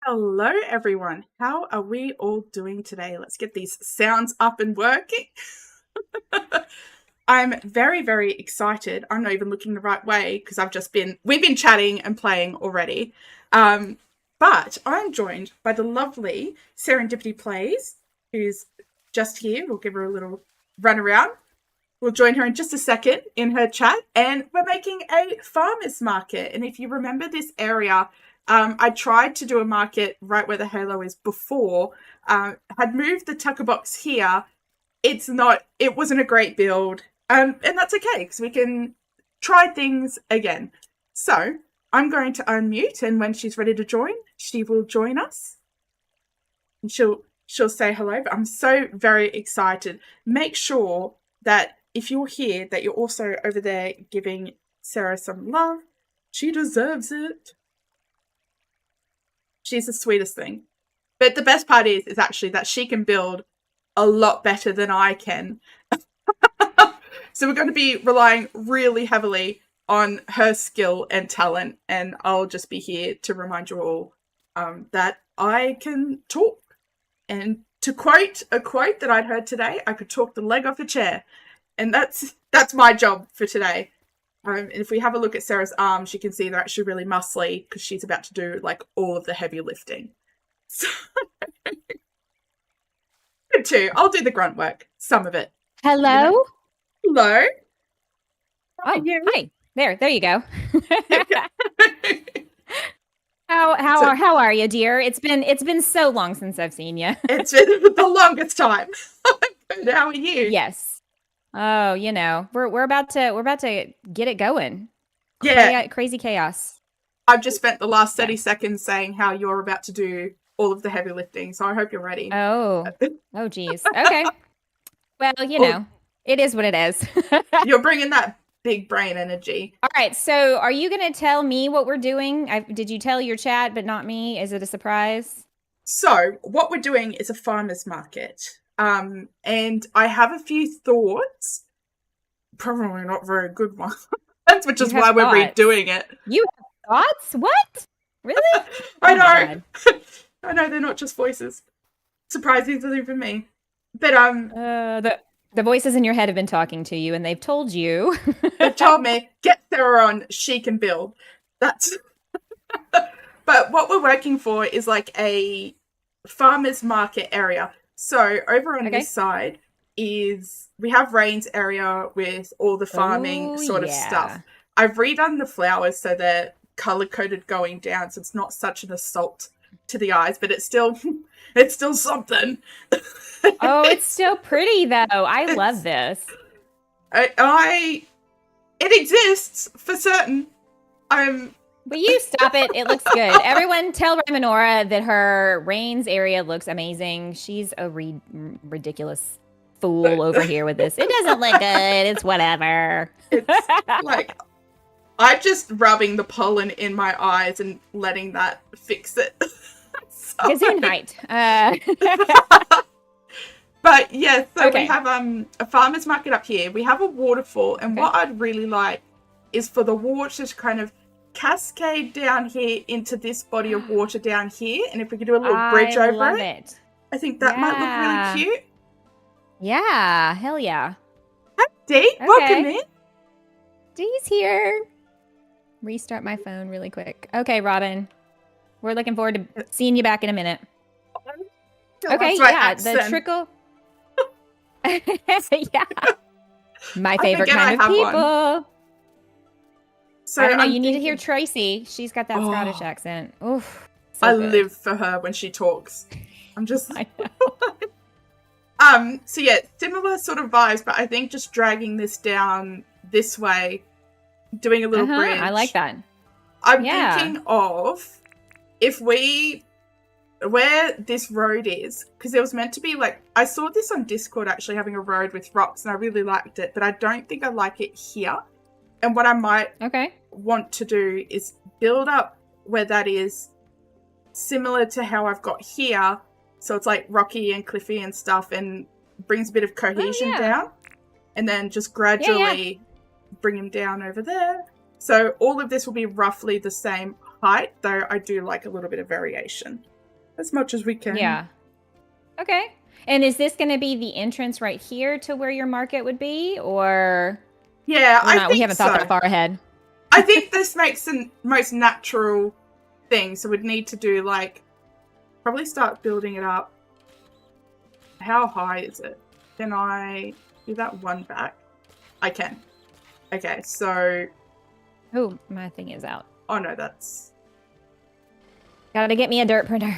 Hello, everyone. How are we all doing today? Let's get these sounds up and working. I'm very, very excited. I'm not even looking the right way because we've been chatting and playing already. But I'm joined by the lovely Serendipity Plays, who's just here. We'll give her a little run around. We'll join her in just a second in her chat. And we're making a farmer's market. And if you remember this area, I tried to do a market right where the halo is before, had moved the tucker box here. It wasn't a great build. And that's okay because we can try things again. So I'm going to unmute, and when she's ready to join, she will join us. And she'll say hello, but I'm so very excited. Make sure that if you're here, that you're also over there giving Sarah some love. She deserves it. She's the sweetest thing. But the best part is actually that she can build a lot better than I can. So we're going to be relying really heavily on her skill and talent. And I'll just be here to remind you all that I can talk. And to quote a quote that I'd heard today, I could talk the leg off a chair. And that's my job for today. If we have a look at Sarah's arms, you can see they're actually really muscly because she's about to do like all of the heavy lifting. So good too. I'll do the grunt work, some of it. Hello. Hello. Oh, hi. There you go. How are you, dear? It's been so long since I've seen you. It's been the longest time. Good. How are you? Yes. Oh, we're about to get it going. Yeah. Crazy chaos. I've just spent the last 30 seconds saying how you're about to do all of the heavy lifting, so I hope you're ready. Oh, geez. Okay. Well, it is what it is. You're bringing that big brain energy. All right. So are you going to tell me what we're doing? Did you tell your chat, but not me? Is it a surprise? So what we're doing is a farmer's market. And I have a few thoughts, probably not very good ones, which is why we're redoing it. You have thoughts? What? Really? I know. I know, they're not just voices. Surprisingly for me. But the voices in your head have been talking to you, and they've told you. They've told me, get Sarah on, she can build. That's But what we're working for is like a farmer's market area. So over on this side we have Rain's area with all the farming of stuff. I've redone the flowers so they're color-coded going down, so it's not such an assault to the eyes, but it's still something. Oh, it's still pretty though. I love this. It exists for certain. Will you stop it? It looks good. Everyone tell Ramonora that her Rain's area looks amazing. She's a ridiculous fool over here with this. It doesn't look good. It's whatever. It's like, I'm just rubbing the pollen in my eyes and letting that fix it. Gesundheit. But yeah, so we have a farmer's market up here. We have a waterfall, and what I'd really like is for the water to kind of cascade down here into this body of water down here, and if we could do a little bridge over it, I think that might look really cute. Yeah, hell yeah. Hi, Dee. Welcome in. Dee's here. Restart my phone really quick. Okay, Robin. We're looking forward to seeing you back in a minute. Okay, the trickle. Yeah. My favorite kind of people. One. So I don't know. You need to hear Tracy. She's got that Scottish accent. Oof. So I live for her when she talks. I'm just. I know. So yeah, similar sort of vibes, but I think just dragging this down this way, doing a little bridge. I like that. I'm thinking of where this road is, because it was meant to be like, I saw this on Discord actually having a road with rocks, and I really liked it, but I don't think I like it here. And what I might want to do is build up where that is similar to how I've got here. So it's like rocky and cliffy and stuff, and brings a bit of cohesion down. And then just gradually bring him down over there. So all of this will be roughly the same height, though I do like a little bit of variation. as much as we can. Yeah. Okay. And is this going to be the entrance right here to where your market would be, or? Yeah, I think we haven't thought that far ahead. I think this makes the most natural thing. So we'd need to do like probably start building it up. How high is it? Can I do that one back? I can. Okay, so. Oh, my thing is out. Oh no, that's. Gotta get me a dirt printer.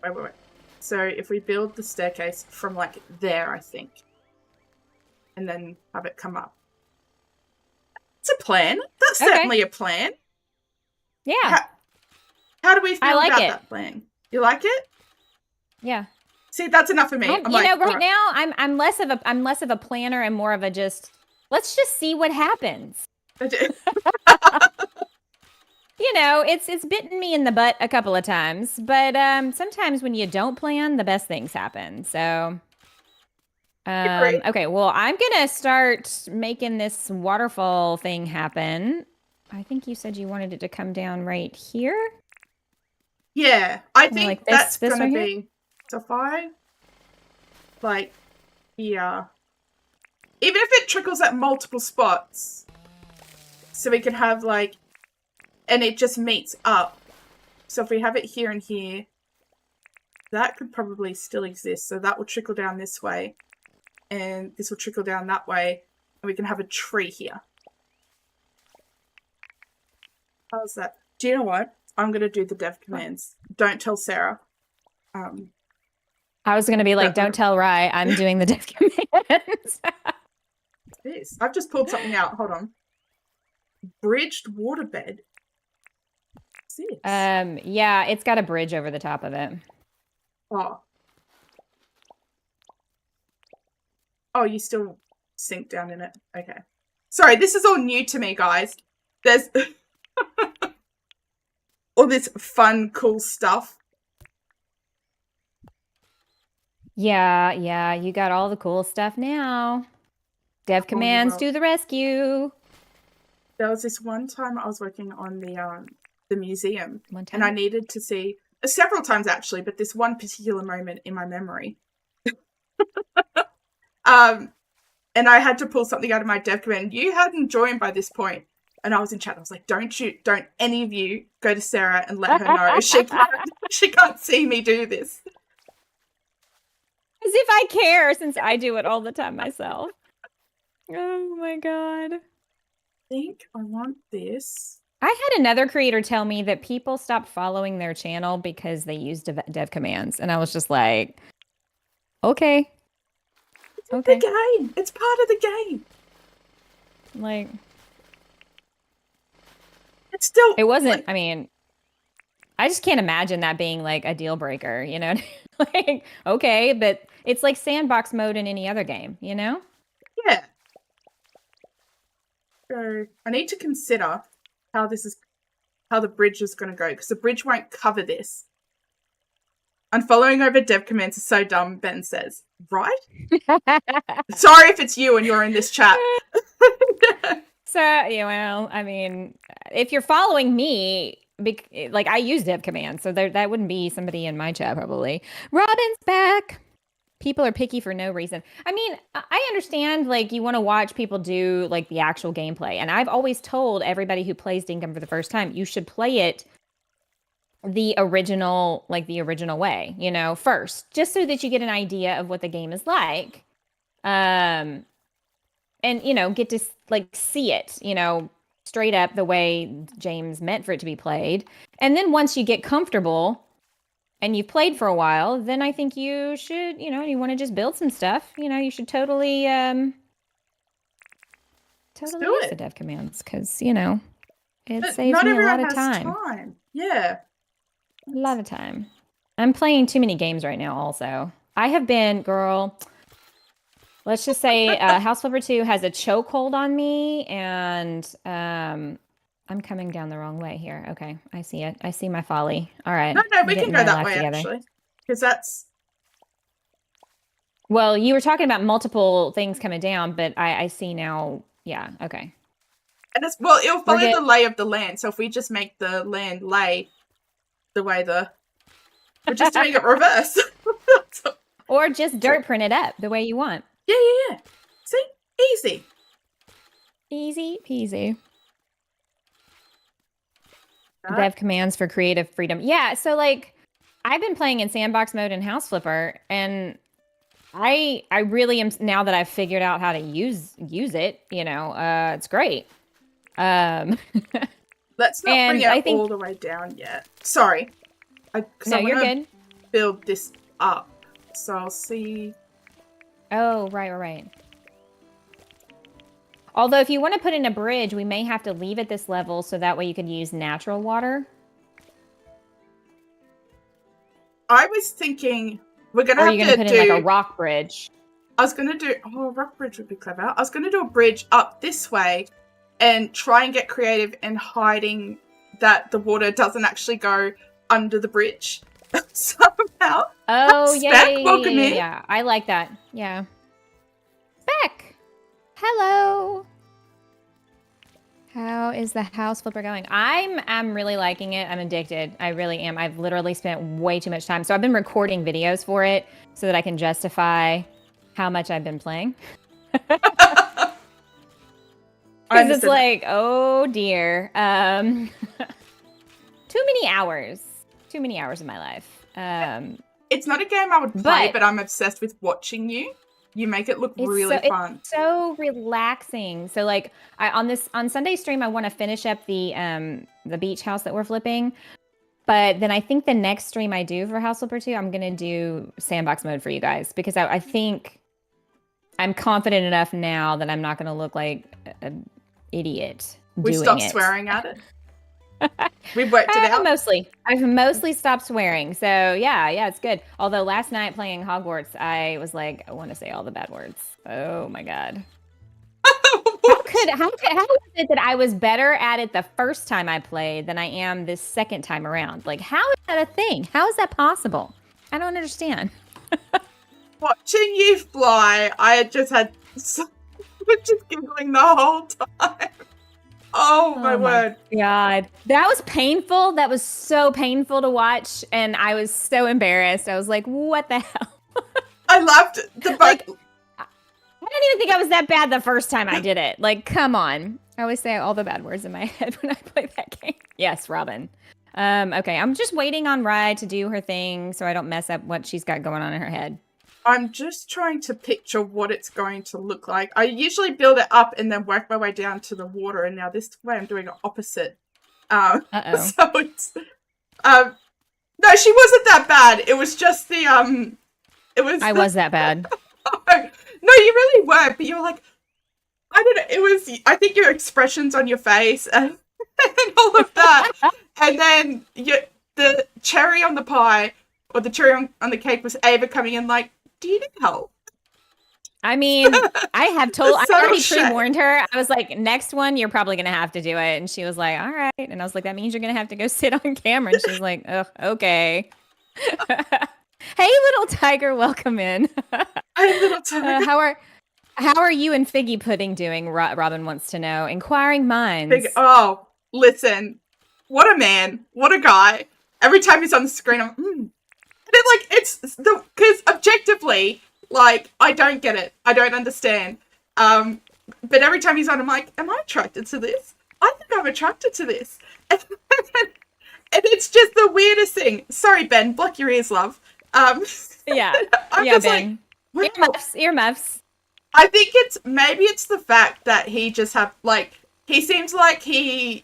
Wait. So if we build the staircase from like there, I think, and then have it come up. It's a plan. That's certainly a plan. Yeah. How do we feel about that plan? You like it? Yeah. See, that's enough for me. Now I'm less of a planner and more of a just let's just see what happens. It's bitten me in the butt a couple of times, but sometimes when you don't plan, the best things happen. So okay, well, I'm gonna start making this waterfall thing happen. I think you said you wanted it to come down right here. Yeah, I think like that's this gonna right be here? so if I like here. Even if it trickles at multiple spots. So we can have like and it just meets up. So if we have it here and here, that could probably still exist. So that will trickle down this way. And this will trickle down that way. And we can have a tree here. How's that? Do you know what? I'm going to do the dev commands. Don't tell Sarah. I was going to be like, don't tell Rye. I'm doing the dev commands. What's this? I've just pulled something out. Hold on. Bridged waterbed. What's this? Yeah, it's got a bridge over the top of it. Oh, you still sink down in it. Okay. Sorry, this is all new to me, guys. There's all this fun, cool stuff. Yeah, you got all the cool stuff now. Dev commands to the rescue. There was this one time I was working on the museum, and I needed to see several times actually, but this one particular moment in my memory. And I had to pull something out of my dev command. You hadn't joined by this point, and I was in chat. I was like, "Don't any of you go to Sarah and let her know she can't see me do this." As if I care, since I do it all the time myself. Oh my god. I think I want this. I had another creator tell me that people stopped following their channel because they used dev commands. And I was just like, okay. It's the game. It's part of the game. Like, it's still. It wasn't, like, I mean, I just can't imagine that being like a deal breaker, you know? Like, okay, but it's like sandbox mode in any other game, you know? Yeah. So I need to consider how the bridge is going to go, because the bridge won't cover this. Unfollowing over dev commands is so dumb, Ben says. Right? Sorry if it's you and you're in this chat. So, yeah, well, I mean, if you're following me, like, I use dev commands, so that wouldn't be somebody in my chat, probably. Robin's back. People are picky for no reason. I mean, I understand, like, you want to watch people do, like, the actual gameplay. And I've always told everybody who plays Dinkum for the first time, you should play it the original way, you know, first. Just so that you get an idea of what the game is like. And, you know, get to, like, see it, you know, straight up the way James meant for it to be played. And then once you get comfortable and you've played for a while, then I think you should, you know, you want to just build some stuff, you know, you should totally use the dev commands, because, you know, it saves me a lot of time. Yeah. A lot of time. I'm playing too many games right now also. I have been, girl, let's just say House Flipper 2 has a chokehold on me, and I'm coming down the wrong way here. Okay, I see it. I see my folly. All right. No, we can go that way, actually. Because that's... Well, you were talking about multiple things coming down, but I see now... Yeah, okay. And it's, well, it'll follow the lay of the land. So if we just make the land lay the way we're just doing it reverse. Or just dirt print it up the way you want. Yeah. See? Easy. Easy peasy. Dev commands for creative freedom. Yeah, so like I've been playing in sandbox mode in House Flipper, and I really am, now that I've figured out how to use it, it's great. Let's not bring it all the way down yet. Sorry. No, you're good. Build this up. So I'll see. Oh, right. Although if you want to put in a bridge, we may have to leave it this level so that way you could use natural water. I was thinking we're going to have to do... Or are you going to put in like a rock bridge? I was going to do... Oh, a rock bridge would be clever. I was going to do a bridge up this way and try and get creative in hiding that the water doesn't actually go under the bridge somehow. Oh, yeah. I like that. Yeah. Spec! Hello. How is the House Flipper going? I'm really liking it. I'm addicted. I really am. I've literally spent way too much time. So I've been recording videos for it so that I can justify how much I've been playing. Because it's like, oh dear. Too many hours. Too many hours of my life. It's not a game I would play, but I'm obsessed with watching you. You make it look really fun. It's so relaxing. So like on Sunday stream, I want to finish up the beach house that we're flipping. But then I think the next stream I do for House Flipper 2, I'm going to do sandbox mode for you guys. Because I think I'm confident enough now that I'm not going to look like an idiot We stopped swearing at it. We've worked it out. I've mostly stopped swearing. So yeah, it's good. Although last night playing Hogwarts, I was like, I want to say all the bad words. Oh my god. How was it that I was better at it the first time I played than I am this second time around? Like, how is that a thing? How is that possible? I don't understand. Watching you fly, I just had just giggling the whole time. Oh my word. God. That was painful. That was so painful to watch. And I was so embarrassed. I was like, what the hell? I loved the like, I didn't even think I was that bad the first time I did it. Like, come on. I always say all the bad words in my head when I play that game. Yes, Robin. Okay, I'm just waiting on Rye to do her thing so I don't mess up what she's got going on in her head. I'm just trying to picture what it's going to look like. I usually build it up and then work my way down to the water, and now this way I'm doing it opposite. So it's no, she wasn't that bad. It was just the I was that bad. No, you really were, but you were like, I don't know. It was, I think, your expressions on your face and all of that, and then the cherry on the pie or the cherry on the cake was Ava coming in like, do you need help? I mean, I already pre-warned her. I was like, next one, you're probably going to have to do it. And she was like, all right. And I was like, that means you're going to have to go sit on camera. And she's like, oh, okay. Hey, little tiger, welcome in. Hey, little tiger. How are you and Figgy Pudding doing? Robin wants to know. Inquiring minds. Oh, listen. What a man. What a guy. Every time he's on the screen, I'm, And because objectively, like, I don't get it. I don't understand. But every time he's on, I'm like, am I attracted to this? I think I'm attracted to this. And it's just the weirdest thing. Sorry, Ben, block your ears, love. Yeah, Ben. Like, earmuffs. I think maybe it's the fact that he just he seems like he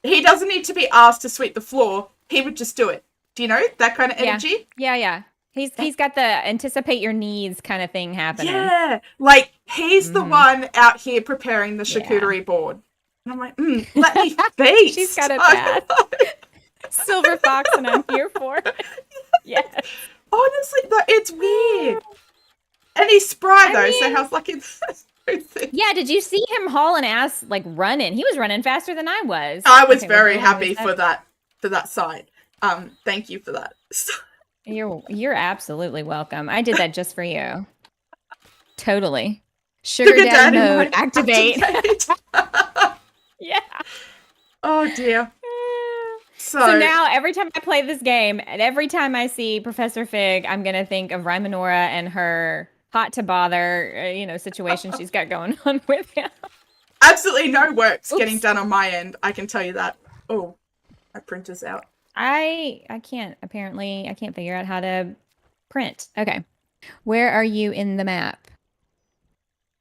doesn't need to be asked to sweep the floor. He would just do it. Do you know that kind of energy? Yeah. He's got the anticipate your needs kind of thing happening. Yeah, like he's the one out here preparing the charcuterie board, and I'm like, let me feast. She's got it bad. Silver fox, and I'm here for it. Yes. Honestly, it's weird. And he's spry though, so how's like it's. Yeah, did you see him hauling ass like running? He was running faster than I was. I was very happy for that side. Thank you for that. You're absolutely welcome. I did that just for you. Totally. Sugar daddy mode activate. Yeah. Oh dear. So now every time I play this game and every time I see Professor Fig, I'm going to think of Rymanora and her hot to bother, situation she's got going on with him. Absolutely no work's getting done on my end. I can tell you that. Oh, my printer's out. I can't figure out how to print. Okay. Where are you in the map?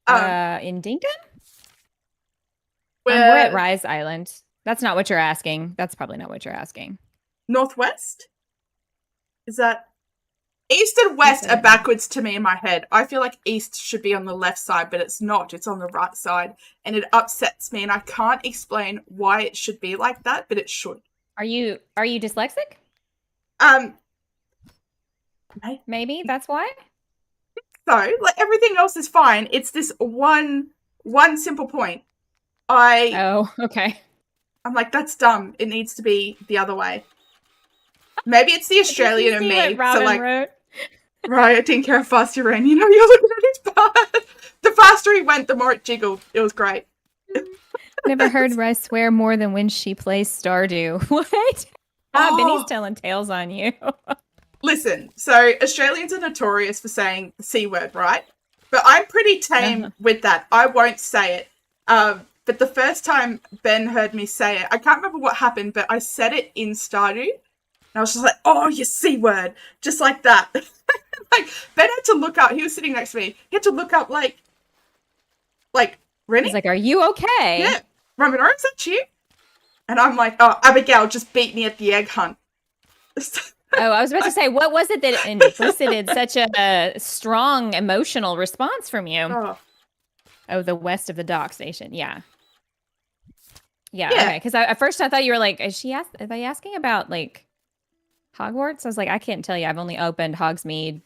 In Dinkum? We're at Rise Island. That's not what you're asking. That's probably not what you're asking. Northwest? Is that... East and west are backwards to me in my head. I feel like east should be on the left side, but it's not. It's on the right side. And it upsets me, and I can't explain why it should be like that, but it should. Are you dyslexic? Maybe that's why? So, like, everything else is fine. It's this one simple point. Oh, okay. I'm like, that's dumb. It needs to be the other way. Maybe it's the Australian in me. So like, wrote? Right, I didn't care how fast you ran. You know, you're looking at his part. The faster he went, the more it jiggled. It was great. Never heard Rice swear more than when she plays Stardew. What? Benny's telling tales on you. Listen, so Australians are notorious for saying the C word, right? But I'm pretty tame with that. I won't say it. But the first time Ben heard me say it, I can't remember what happened, but I said it in Stardew. And I was just like, oh, you C word. Just like that. Like, Ben had to look up. He was sitting next to me. He had to look up, like, Rennie? He's like, are you okay? Yeah. Romanor, is that you? And I'm like, oh, Abigail just beat me at the egg hunt. Oh, I was about to say, what was it that elicited such a strong emotional response from you? Oh, the west of the dock station. Yeah. Okay. Because at first I thought you were like, are they asking about, like, Hogwarts? I was like, I can't tell you. I've only opened Hogsmeade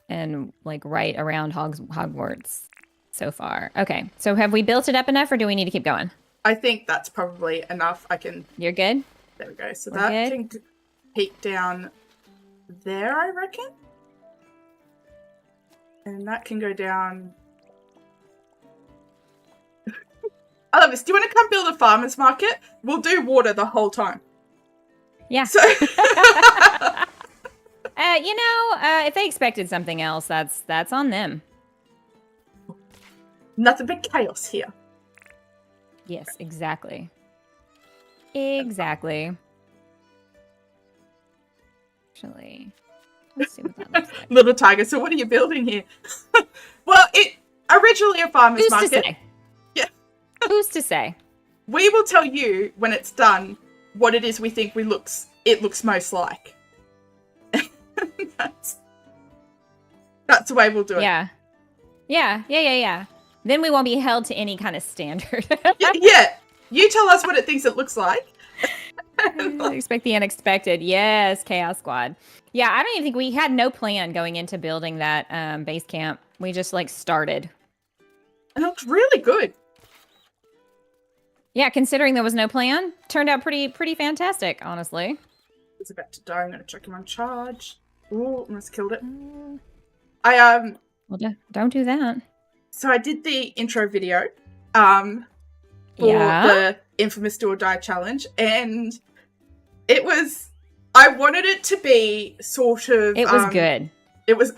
and, like, right around Hogwarts so far. Okay. So have we built it up enough, or do we need to keep going? I think that's probably enough. You're good? There we go. So that can peek down there, I reckon. And that can go down... I love this. Do you want to come build a farmer's market? We'll do water the whole time. Yeah. So if they expected something else, that's on them. Nothing but chaos here. Yes, exactly. Exactly. Actually, let's see what that looks like. Little tiger. So what are you building here? Well, it originally a farmer's market. Who's to say? Yeah. Who's to say? We will tell you when it's done what it is we think it looks most like. That's the way we'll do it. Yeah. Then we won't be held to any kind of standard. Yeah. You tell us what it thinks it looks like. Expect the unexpected. Yes, Chaos Squad. Yeah, I don't even think we had no plan going into building that base camp. We just, like, started. It looks really good. Yeah, considering there was no plan, turned out pretty fantastic, honestly. It's about to die. I'm gonna check him on charge. Ooh, almost killed it. Well, don't do that. So I did the intro video, for the infamous Do or Die challenge, and I wanted it to be sort of. It was good. It was.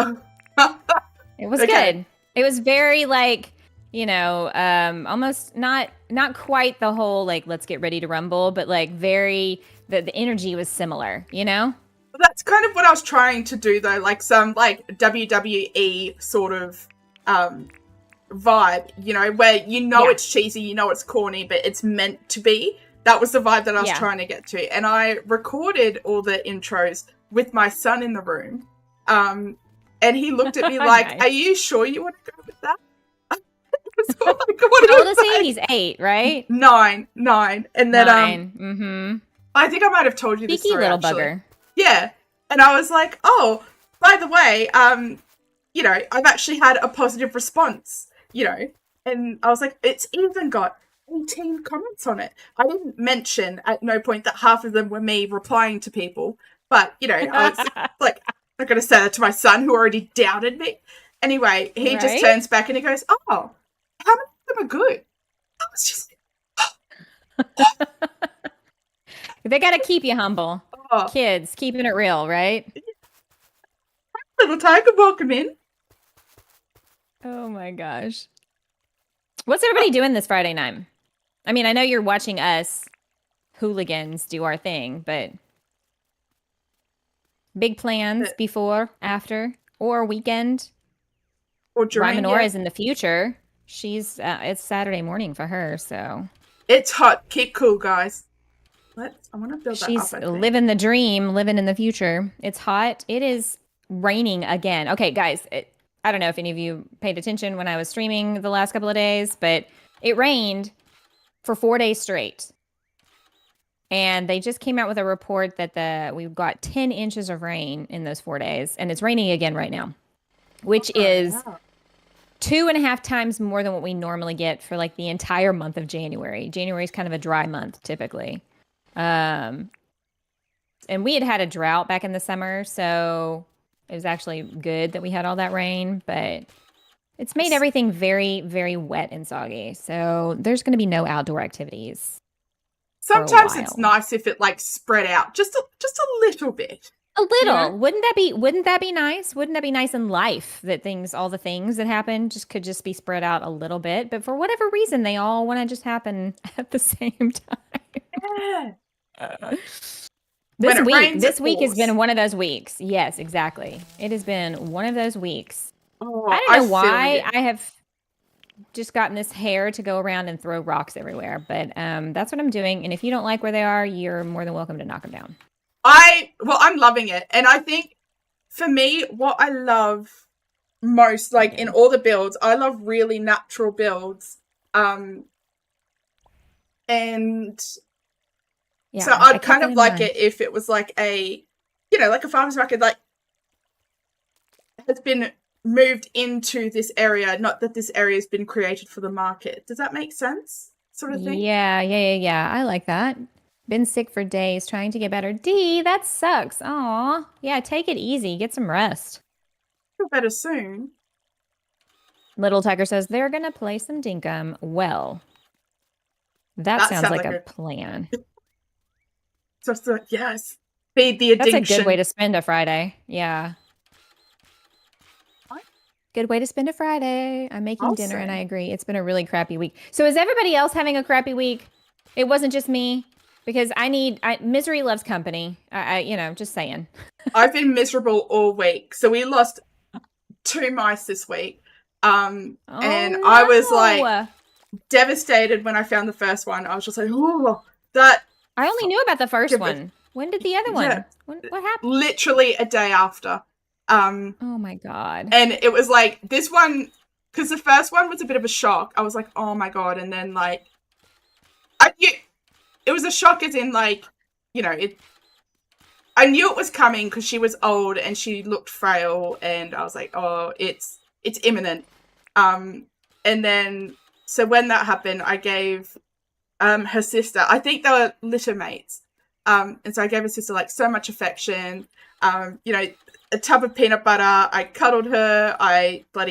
It was good. It was very, like, almost not quite the whole, like, let's get ready to rumble, but, like, very, the energy was similar, Well, that's kind of what I was trying to do, though, like some, like, WWE sort of vibe, where it's cheesy, it's corny, but it's meant to be. That was the vibe that I was trying to get to. And I recorded all the intros with my son in the room. And he looked at me like, nice. Are you sure you want to go with that? So, like, how old is he? He's 8, right? 9. And then 9. I think I might have told you this story, little actually. Bugger. Yeah. And I was like, oh, by the way, I've actually had a positive response, and I was like, it's even got 18 comments on it. I didn't mention at no point that half of them were me replying to people, but, I was like, I'm going to say that to my son who already doubted me. Anyway, he just turns back and he goes, oh, how many of them are good? I was just They got to keep you humble. Oh, Kids, keeping it real, right? little tiger, welcome in. Oh my gosh. What's everybody doing this Friday night? I mean, I know you're watching us hooligans do our thing, but big plans before, after, or weekend? Or during, Rymanora is in the future. She's it's Saturday morning for her, so it's hot. Keep cool, guys. I want to build that up. she's living the dream, living in the future. It's hot. It is raining again. Okay, guys, I don't know if any of you paid attention when I was streaming the last couple of days, but it rained for 4 days straight. And they just came out with a report that we've got 10 inches of rain in those 4 days, and it's raining again right now, which is 2.5 times more than what we normally get for like the entire month of January. January is kind of a dry month typically. And we had a drought back in the summer, so it was actually good that we had all that rain, but it's made everything very, very wet and soggy. So there's going to be no outdoor activities. Sometimes it's nice if it like spread out just a little bit. A little. Yeah. Wouldn't that be nice? Wouldn't that be nice in life that all the things that happen could just be spread out a little bit? But for whatever reason, they all want to just happen at the same time. Yeah. This week has been one of those weeks. Yes, exactly. It has been one of those weeks. Oh, I don't know why I have just gotten this hair to go around and throw rocks everywhere, but that's what I'm doing. And if you don't like where they are, you're more than welcome to knock them down. I'm loving it. And I think for me, what I love most, like in all the builds, I love really natural builds. And yeah, so I'd kind of like it if it was like a farmer's market, like has been moved into this area, not that this area has been created for the market. Does that make sense? Sort of thing? Yeah. I like that. Been sick for days, trying to get better. D, that sucks. Aw. Yeah, take it easy. Get some rest. Feel better soon. Little Tiger says they're going to play some Dinkum. Well, that sounds like a plan. Yes. Feed the addiction. That's a good way to spend a Friday. Yeah. Good way to spend a Friday. I'm making dinner and I agree. It's been a really crappy week. So is everybody else having a crappy week? It wasn't just me. Because misery loves company. Just saying. I've been miserable all week. So we lost 2 mice this week. And I was like devastated when I found the first one. I was just like, oh, that. I only knew about the first one. When did the other one? Yeah. What happened? Literally a day after. Oh my God. And it was like this one, because the first one was a bit of a shock. I was like, oh my God. And then like, it was a shock as in like, I knew it was coming because she was old and she looked frail and I was like, oh, it's imminent. And then, so when that happened, I gave her sister, I think they were litter mates. And so I gave her sister like so much affection, a tub of peanut butter. I cuddled her. I was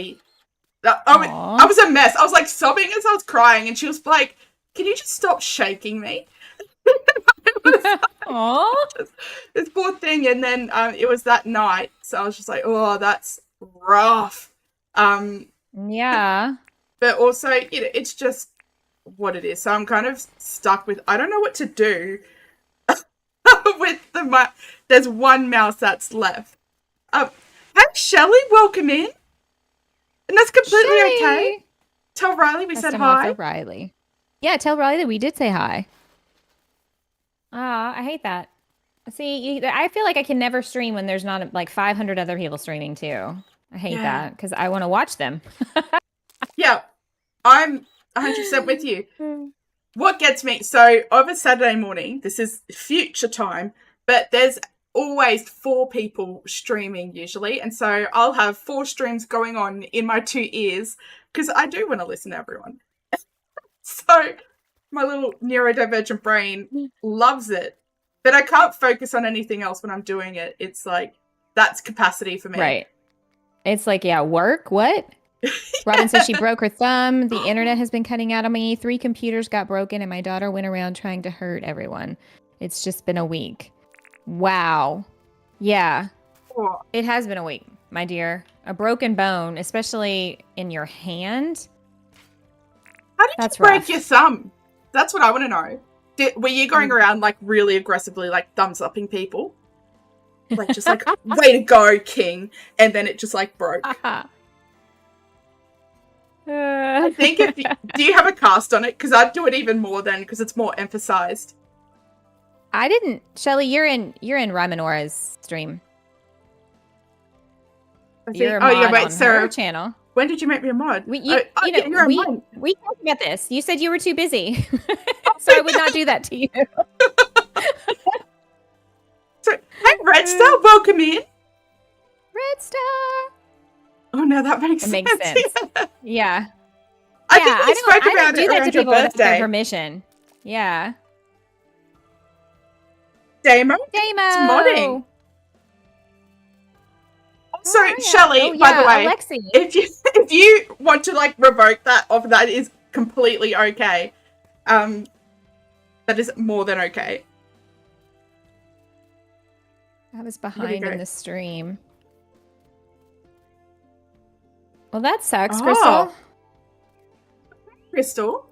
a mess. I was like sobbing as I was crying and she was like, can you just stop shaking me? This poor thing. And then it was that night, so I was just like, oh, that's rough. Yeah, but also it's just what it is, so I'm kind of stuck with, I don't know what to do with there's one mouse that's left. Hey Shelley, welcome in. And that's completely okay. Tell Riley we said hi. Tell Riley. Yeah, tell Riley that we did say hi. I hate that. See, I feel like I can never stream when there's not like 500 other people streaming too. I hate that because I want to watch them. Yeah, I'm 100% with you. What gets me, so over Saturday morning, this is future time, but there's always 4 people streaming usually. And so I'll have 4 streams going on in my 2 ears because I do want to listen to everyone. So my little neurodivergent brain loves it, but I can't focus on anything else when I'm doing it. It's like, that's capacity for me. Right. It's like, yeah, work? What? Robin says she broke her thumb. The internet has been cutting out on me. 3 computers got broken and my daughter went around trying to hurt everyone. It's just been a week. Wow. Yeah, Oh, it has been a week, my dear. A broken bone, especially in your hand. how did That's you break rough. your thumb? That's what I want to know. Were you going around like really aggressively, like thumbs upping people? Like just like, way to go, king. And then it just like broke. I think do you have a cast on it? Because I'd do it even more then, because it's more emphasized. I didn't. Shelly, you're in Rymanora's stream. You're a mod on her channel. When did you make me a mod? We talked about this. You said you were too busy, so I would not do that to you. So, hey, Red Star, welcome in. Red Star. Oh no, that makes sense. Makes sense. Yeah. I think we spoke about it around your birthday. Permission. Yeah. Damo. It's modding. So, Shelly, by the way, Alexi. if you want to like revoke that offer, that is completely okay. That is more than okay. I was behind in the stream. Well, that sucks, Crystal. Crystal,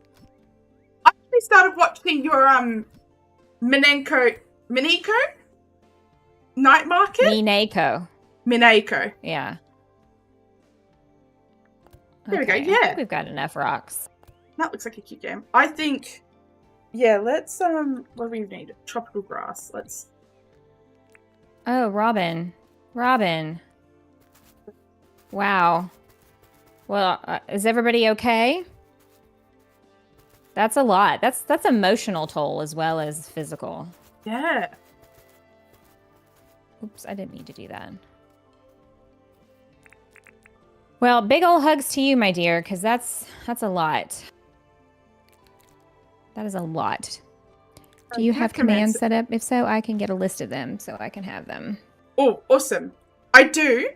I actually started watching your Mineko Night Market. Mineko. Yeah. There we go. I Yeah, think we've got enough rocks. that looks like a cute game. I think. Yeah, let's what do we need? Tropical grass. Let's. Oh, Robin. Wow. Well, is everybody okay? That's a lot. That's emotional toll as well as physical. Yeah. Oops, I didn't mean to do that. Well, big ol' hugs to you, my dear, because that's a lot. That is a lot. Do you have commands set up? If so, I can get a list of them so I can have them. Oh, awesome. I do.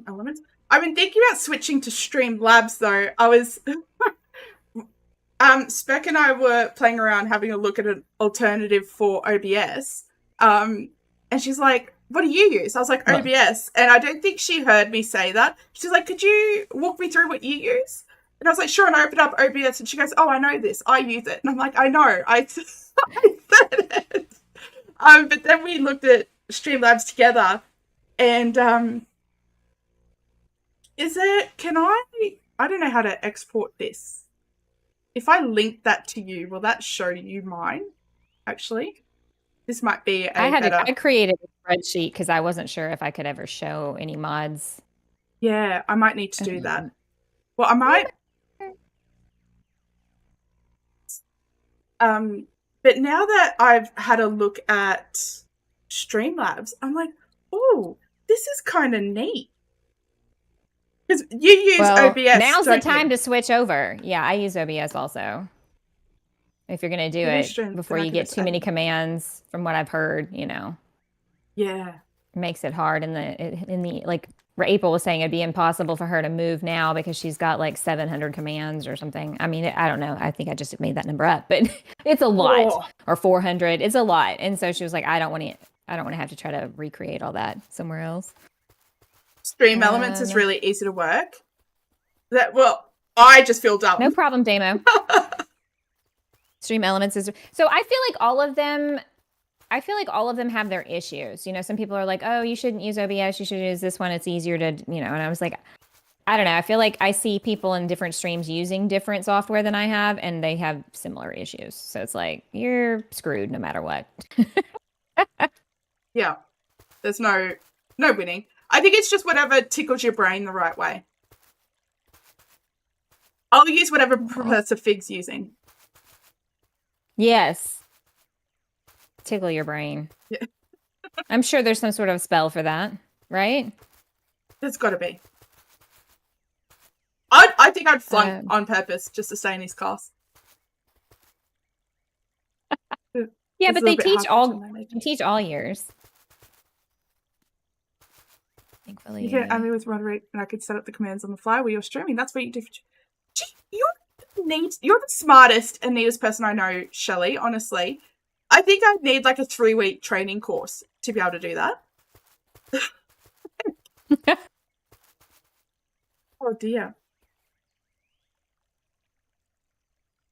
Elements. I've been thinking about switching to Streamlabs though. I was Spec and I were playing around having a look at an alternative for OBS. And she's like, what do you use? I was like, OBS. And I don't think she heard me say that. She's like, could you walk me through what you use? And I was like, sure. And I opened up OBS and she goes, oh, I know this. I use it. And I'm like, I know. I said it. But then we looked at Streamlabs together and I don't know how to export this. If I link that to you, will that show you mine? Actually, this might be I created a spreadsheet because I wasn't sure if I could ever show any mods. Yeah, I might need to do that. Well, I might. But now that I've had a look at Streamlabs, I'm like, oh, this is kind of neat. Because you use OBS. Now's the time to switch over. Yeah, I use OBS also. If you're going to do it before you get too many commands, from what I've heard, Yeah. It makes it hard in the like April was saying it'd be impossible for her to move now because she's got like 700 commands or something. I mean, I don't know. I think I just made that number up, but it's a lot. Or 400. It's a lot. And so she was like, I don't want to have to try to recreate all that somewhere else. Stream Elements is really easy to work. I just feel dumb. No problem, Damo. Stream Elements is so I feel like all of them have their issues. Some people are like, oh, you shouldn't use OBS, you should use this one, it's easier to, and I was like, I don't know. I feel like I see people in different streams using different software than I have, and they have similar issues. So it's like, you're screwed no matter what. Yeah. There's no winning. I think it's just whatever tickles your brain the right way. I'll use whatever Professor Fig's using. Yes. Tickle your brain. Yeah. I'm sure there's some sort of spell for that, right? There's got to be. I think I'd flunk on purpose just to stay in his class. Yeah, but they teach all years. Thankfully. You can add me with Roderick and I could set up the commands on the fly while you're streaming. That's what you do. You're the smartest and neatest person I know, Shelley, honestly. I think I'd need like a 3-week training course to be able to do that. Oh dear.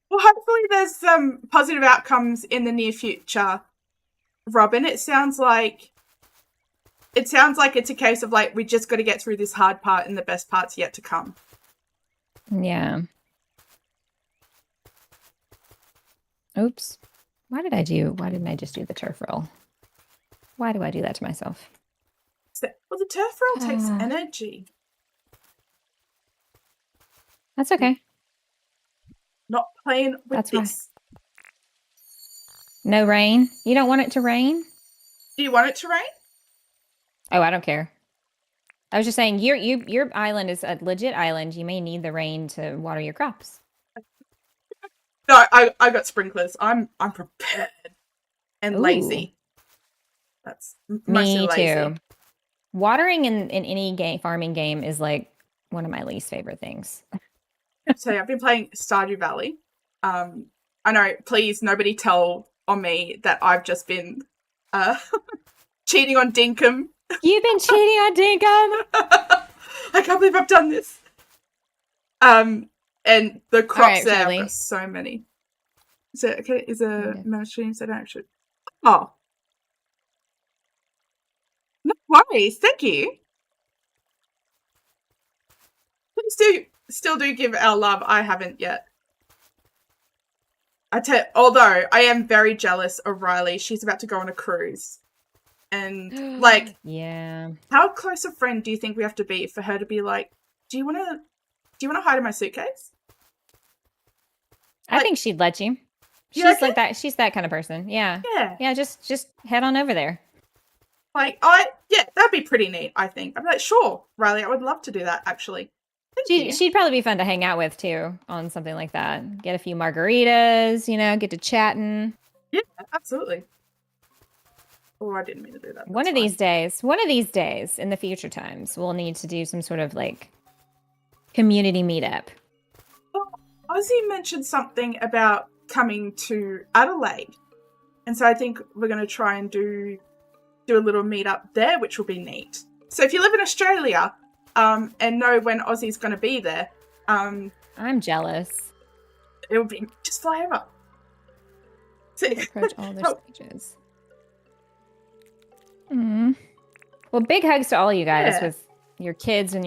Well, hopefully there's some positive outcomes in the near future, Robin. It sounds like it's a case of like we just got to get through this hard part and the best part's yet to come. Yeah. Oops. Why didn't I just do the turf roll? Why do I do that to myself? Well, the turf roll takes energy. That's okay. Not playing with That's this. Why. No rain? You don't want it to rain? Do you want it to rain? Oh, I don't care. I was just saying your island is a legit island. You may need the rain to water your crops. No, I got sprinklers. I'm prepared and lazy. That's mostly me lazy. Too. Watering in any farming game is like one of my least favorite things. So I've been playing Stardew Valley. I know, please nobody tell on me that I've just been cheating on Dinkum. You've been cheating on Dinkum? I can't believe I've done this. And the crops there, I've got so many. Is it okay? Is a mainstream set action? Oh. No worries. Thank you. Please still do give our love. I haven't yet. Although I am very jealous of Riley. She's about to go on a cruise. And like, yeah. How close a friend do you think we have to be for her to be like, do you want to hide in my suitcase? I think she'd let you. She's like that. She's that kind of person. Yeah. Yeah. Just head on over there. Like, that'd be pretty neat. I think. I'm like, sure, Riley. I would love to do that. Actually, she'd probably be fun to hang out with too on something like that. Get a few margaritas. Get to chatting. Yeah, absolutely. Oh, I didn't mean to do that. One of these days in the future times, we'll need to do some sort of like community meetup. Well, Ozzy mentioned something about coming to Adelaide, and so I think we're going to try and do a little meetup there, which will be neat. So if you live in Australia, and know when Ozzy's going to be there, I'm jealous. It would be just fly over. Approach all their stages. Well, big hugs to all you guys with your kids and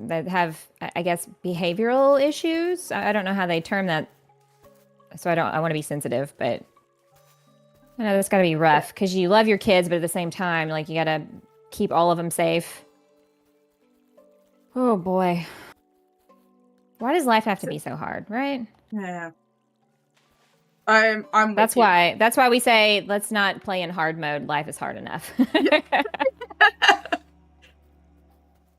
that have, I guess, behavioral issues. I don't know how they term that, so I want to be sensitive, but I know that's got to be rough because you love your kids, but at the same time, like you got to keep all of them safe. Oh boy, why does life have to be so hard, right? Yeah. I'm that's why we say let's not play in hard mode. Life is hard enough.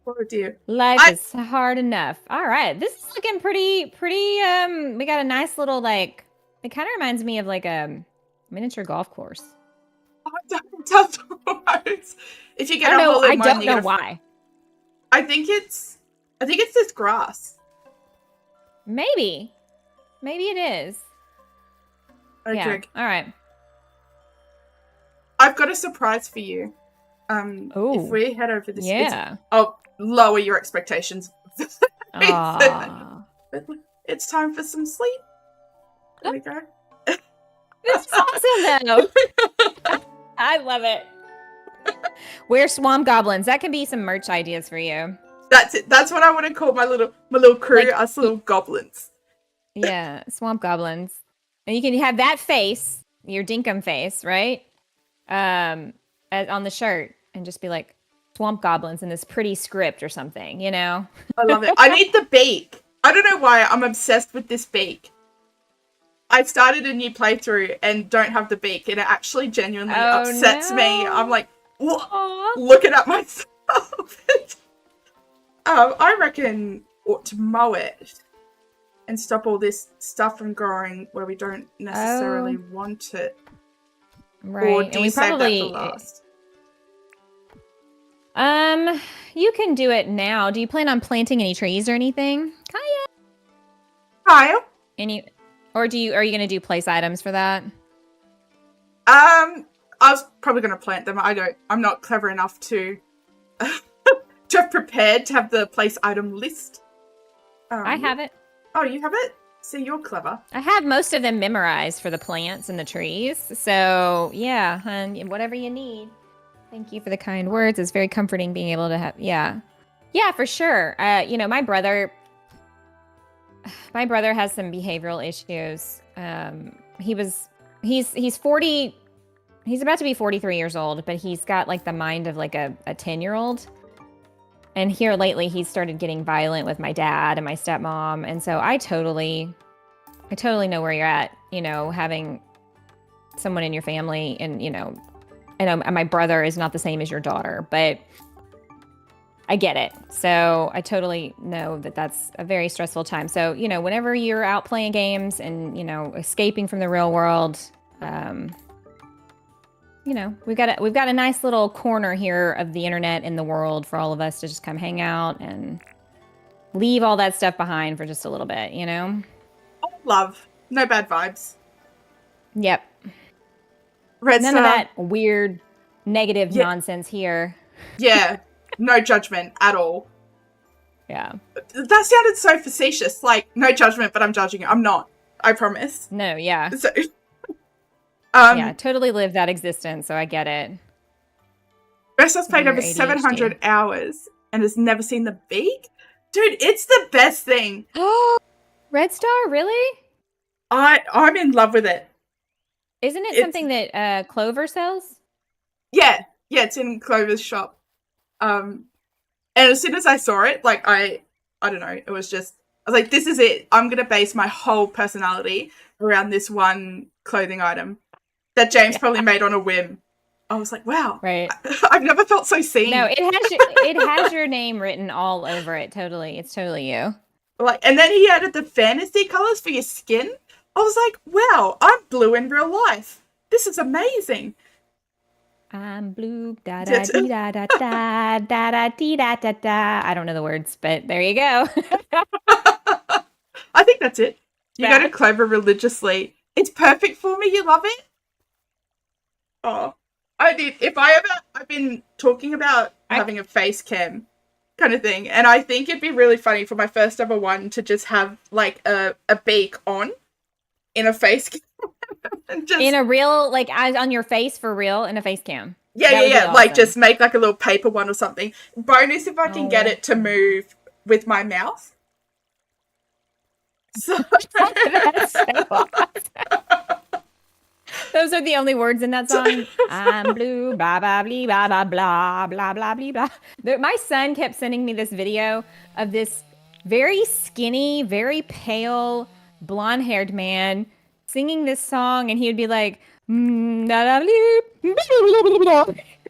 Oh dear. Life is hard enough. All right. This is looking pretty we got a nice little like it kind of reminds me of like a miniature golf course. Oh, it does. If you get I don't know why. I think it's this grass. Maybe it is. Okay. All right. I've got a surprise for you. If we head over this, I'll lower your expectations. It's time for some sleep. There we go. This is awesome, though. I love it. We're swamp goblins. That can be some merch ideas for you. That's it. That's what I want to call my little crew. Like, us little goblins. Yeah, swamp goblins. And you can have that face, your Dinkum face, right? On the shirt, and just be like swamp goblins in this pretty script or something, I love it. I need the beak. I don't know why I'm obsessed with this beak. I started a new playthrough and don't have the beak, and it actually genuinely upsets me. I'm like, looking at myself. I reckon ought to mow it and stop all this stuff from growing where we don't necessarily want it. Right. Or do you save that for last? You can do it now. Do you plan on planting any trees or anything? Kaya? Kyle. Any, or are you going to do place items for that? I was probably going to plant them. I'm not clever enough to to have prepared to have the place item list. I have it. Oh, you have it? See, you're clever. I have most of them memorized for the plants and the trees. So yeah, hun, whatever you need. Thank you for the kind words. It's very comforting being able to have, yeah, for sure. My brother has some behavioral issues. He's 40. He's about to be 43 years old, but he's got like the mind of like a 10-year-old. And here lately, he's started getting violent with my dad and my stepmom. And so I totally know where you're at, having someone in your family and, and my brother is not the same as your daughter, but I get it. So I totally know that that's a very stressful time. So, whenever you're out playing games and, escaping from the real world, we've got a nice little corner here of the internet in the world for all of us to just come hang out and leave all that stuff behind for just a little bit, Love. No bad vibes. Yep. None of that weird negative nonsense here. Yeah. No judgment at all. Yeah. That sounded so facetious. Like, no judgment, but I'm judging you. I'm not. I promise. No, yeah. So, yeah, totally lived that existence, so I get it. Resta's played over 700 hours and has never seen the beak? Dude, it's the best thing. Red Star, really? I'm in love with it. Isn't it something that Clover sells? Yeah, it's in Clover's shop. And as soon as I saw it, like I don't know, it was just, I was like, this is it. I'm gonna base my whole personality around this one clothing item that James probably made on a whim. I was like, wow, right. I've never felt so seen. No, it has your name written all over it. Totally, it's totally you. Like, and then he added the fantasy colors for your skin. I was like, wow, I'm blue in real life. This is amazing. I'm blue, da da dee da da da da da dee da da da. I don't know the words, but there you go. I think that's it. You go to Clover religiously. It's perfect for me. You love it. Oh, I did. I've been talking about having a face cam kind of thing, and I think it'd be really funny for my first ever one to just have like a beak on in a face cam. Just, in a real, like, eyes on your face for real in a face cam. Yeah. Awesome. Like, just make like a little paper one or something. Bonus if I can get it to move with my mouth. So... That's so awesome. Those are the only words in that song. I'm blue, blah, blah, blah, blah, blah, blah, blah, blah, blah. My son kept sending me this video of this very skinny, very pale, blonde-haired man singing this song, and he would be like,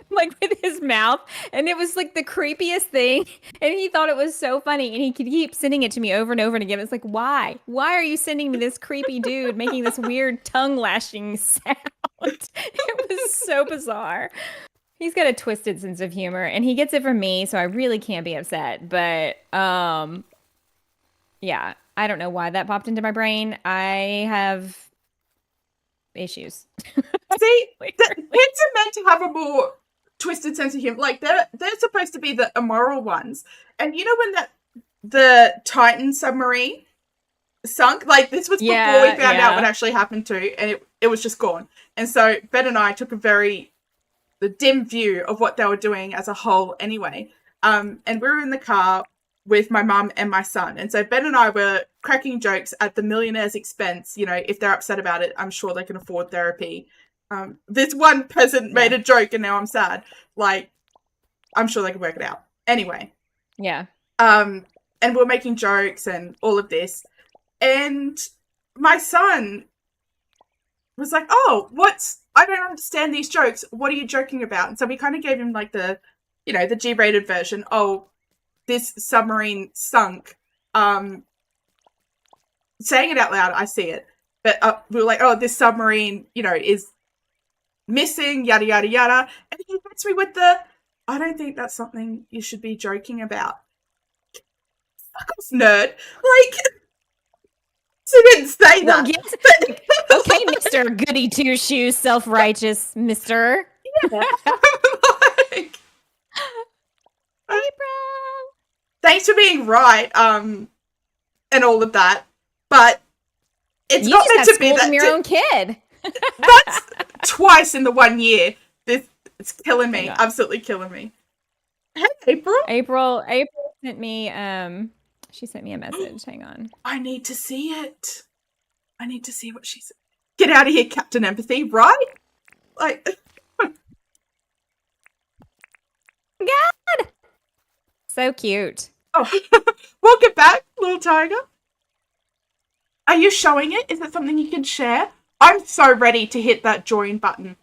like with his mouth, and it was like the creepiest thing, and he thought it was so funny, and he could keep sending it to me over and over and again. It's like, why are you sending me this creepy dude making this weird tongue lashing sound? It was so bizarre. He's got a twisted sense of humor, and he gets it from me, so I really can't be upset. But yeah, I don't know why that popped into my brain. I have issues. See, kids are meant to have a more twisted sense of humor. Like, they're supposed to be the immoral ones. And you know when the Titan submarine sunk? Like, this was before we found out what actually happened to, and it was just gone. And so Ben and I took the dim view of what they were doing as a whole anyway. And we were in the car with my mum and my son. And so Ben and I were cracking jokes at the millionaire's expense. You know, if they're upset about it, I'm sure they can afford therapy. This one person made a joke and now I'm sad. Like, I'm sure they can work it out. Anyway. Yeah. And we're making jokes and all of this. And my son was like, oh, I don't understand these jokes. What are you joking about? And so we kind of gave him like the G-rated version. Oh, this submarine sunk. Saying it out loud, I see it. But we were like, oh, this submarine, is missing, yada, yada, yada. And he hits me with I don't think that's something you should be joking about. Fuck off, nerd. Like, didn't say Well, that. yes. Okay, Mr. Goody Two Shoes, self-righteous Mr. Yeah. Like, April. thanks for being right, and all of that. But it's You not just meant got to be schooled that. from your own kid. That's twice in the 1 year. It's killing me. Absolutely killing me. Hey, April. April sent me she sent me a message. Hang on. I need to see it. I need to see what she said. Get out of here, Captain Empathy, right? Like God. So cute. oh welcome back, little tiger. Are you showing it? Is it something you can share? I'm so ready to hit that join button.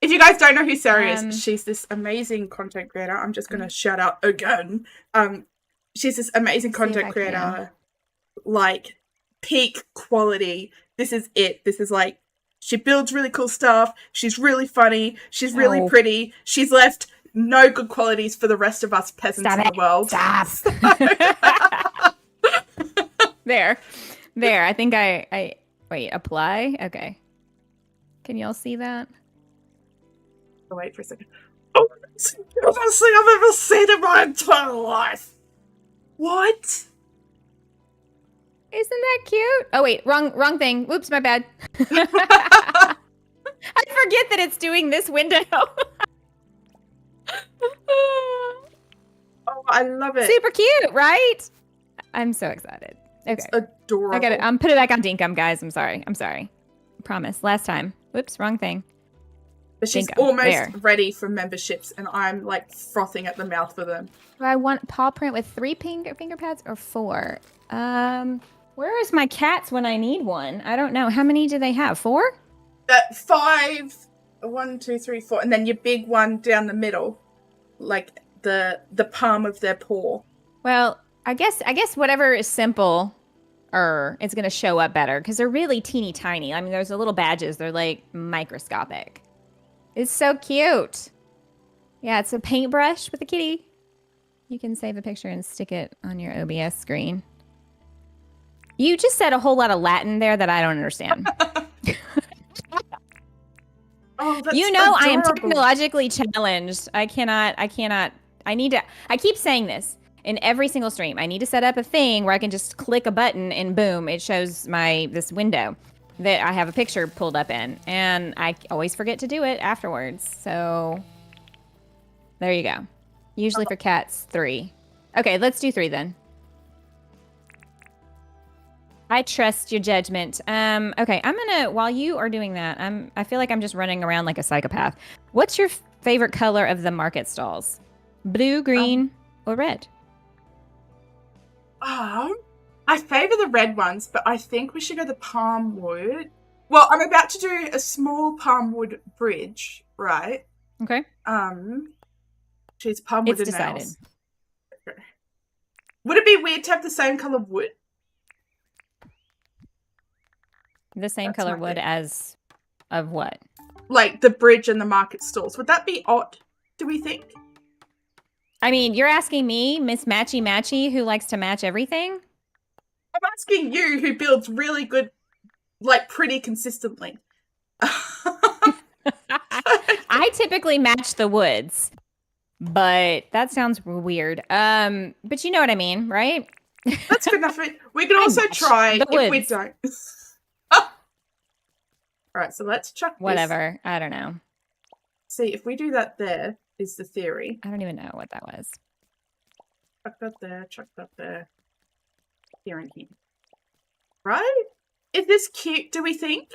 If you guys don't know who Sarah is, she's this amazing content creator. I'm just gonna shout out again. She's this amazing content creator, like peak quality. This is it. This is like she builds really cool stuff. She's really funny. She's really pretty. She's left no good qualities for the rest of us peasants in the world. Stop. There. I think I wait, apply? Okay. Can y'all see that? Oh, wait for a second. Oh, that's the best thing I've ever seen in my entire life. What? Isn't that cute? Oh wait, wrong thing. Whoops, my bad. I forget that it's doing this window. Oh, I love it. Super cute, right? I'm so excited. Okay. It's adorable. I got it. Put it back on Dinkum, guys. I'm sorry. Promise. Last time. Whoops, wrong thing. But she's almost ready for memberships, and I'm like frothing at the mouth for them. Do I want paw print with 3 finger pads or 4? Where is my cats when I need one? I don't know. How many do they have? 4? 5. 1, 2, 3, 4, and then your big one down the middle, like the palm of their paw. Well, I guess whatever is simple, it's gonna show up better because they're really teeny tiny. I mean, there's the little badges. They're like microscopic. It's so cute. Yeah, it's a paintbrush with a kitty. You can save a picture and stick it on your OBS screen. You just said a whole lot of Latin there that I don't understand. Oh, that's adorable. I am adorable. technologically challenged. I keep saying this in every single stream. I need to set up a thing where I can just click a button and boom, it shows this window that I have a picture pulled up in, and I always forget to do it afterwards. So there you go. Usually for cats, 3. Okay, let's do 3 then. I trust your judgment. Okay, I'm gonna, while you are doing that, I feel like I'm just running around like a psychopath. What's your favorite color of the market stalls? Blue, green, or red? I favor the red ones, but I think we should go the palm wood. Well, I'm about to do a small palm wood bridge, right? Okay. She's palm wood it's and decided. nails. Okay. Would it be weird to have the same color wood? The same color wood as of what? Like the bridge and the market stalls. Would that be odd, do we think? I mean, you're asking me, Miss Matchy Matchy, who likes to match everything? I'm asking you, who builds really good, like, pretty consistently. I typically match the woods, but that sounds weird. But you know what I mean, right? That's good enough. We can also try if we don't. Alright, so let's chuck whatever. I don't know. See, if we do that there, is the theory. I don't even know what that was. Chuck that there. Here and here. Right? Is this cute, do we think?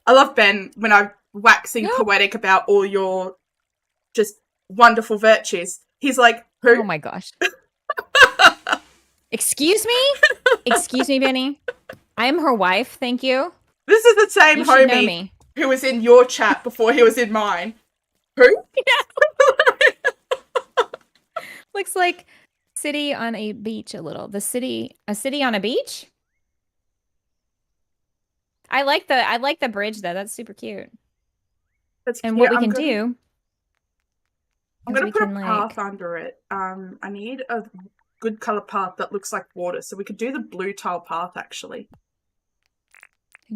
I love Ben when I'm waxing poetic about all your just wonderful virtues. He's like, who? Oh my gosh. Excuse me? Excuse me, Benny. I am her wife, thank you. This is the same homie who was in your chat before he was in mine. Who? Looks like city on a beach a little. A city on a beach? I like the bridge though. That's super cute. That's and cute. what we can do. I'm gonna put a path under it. I need a good color path that looks like water. So we could do the blue tile path, actually.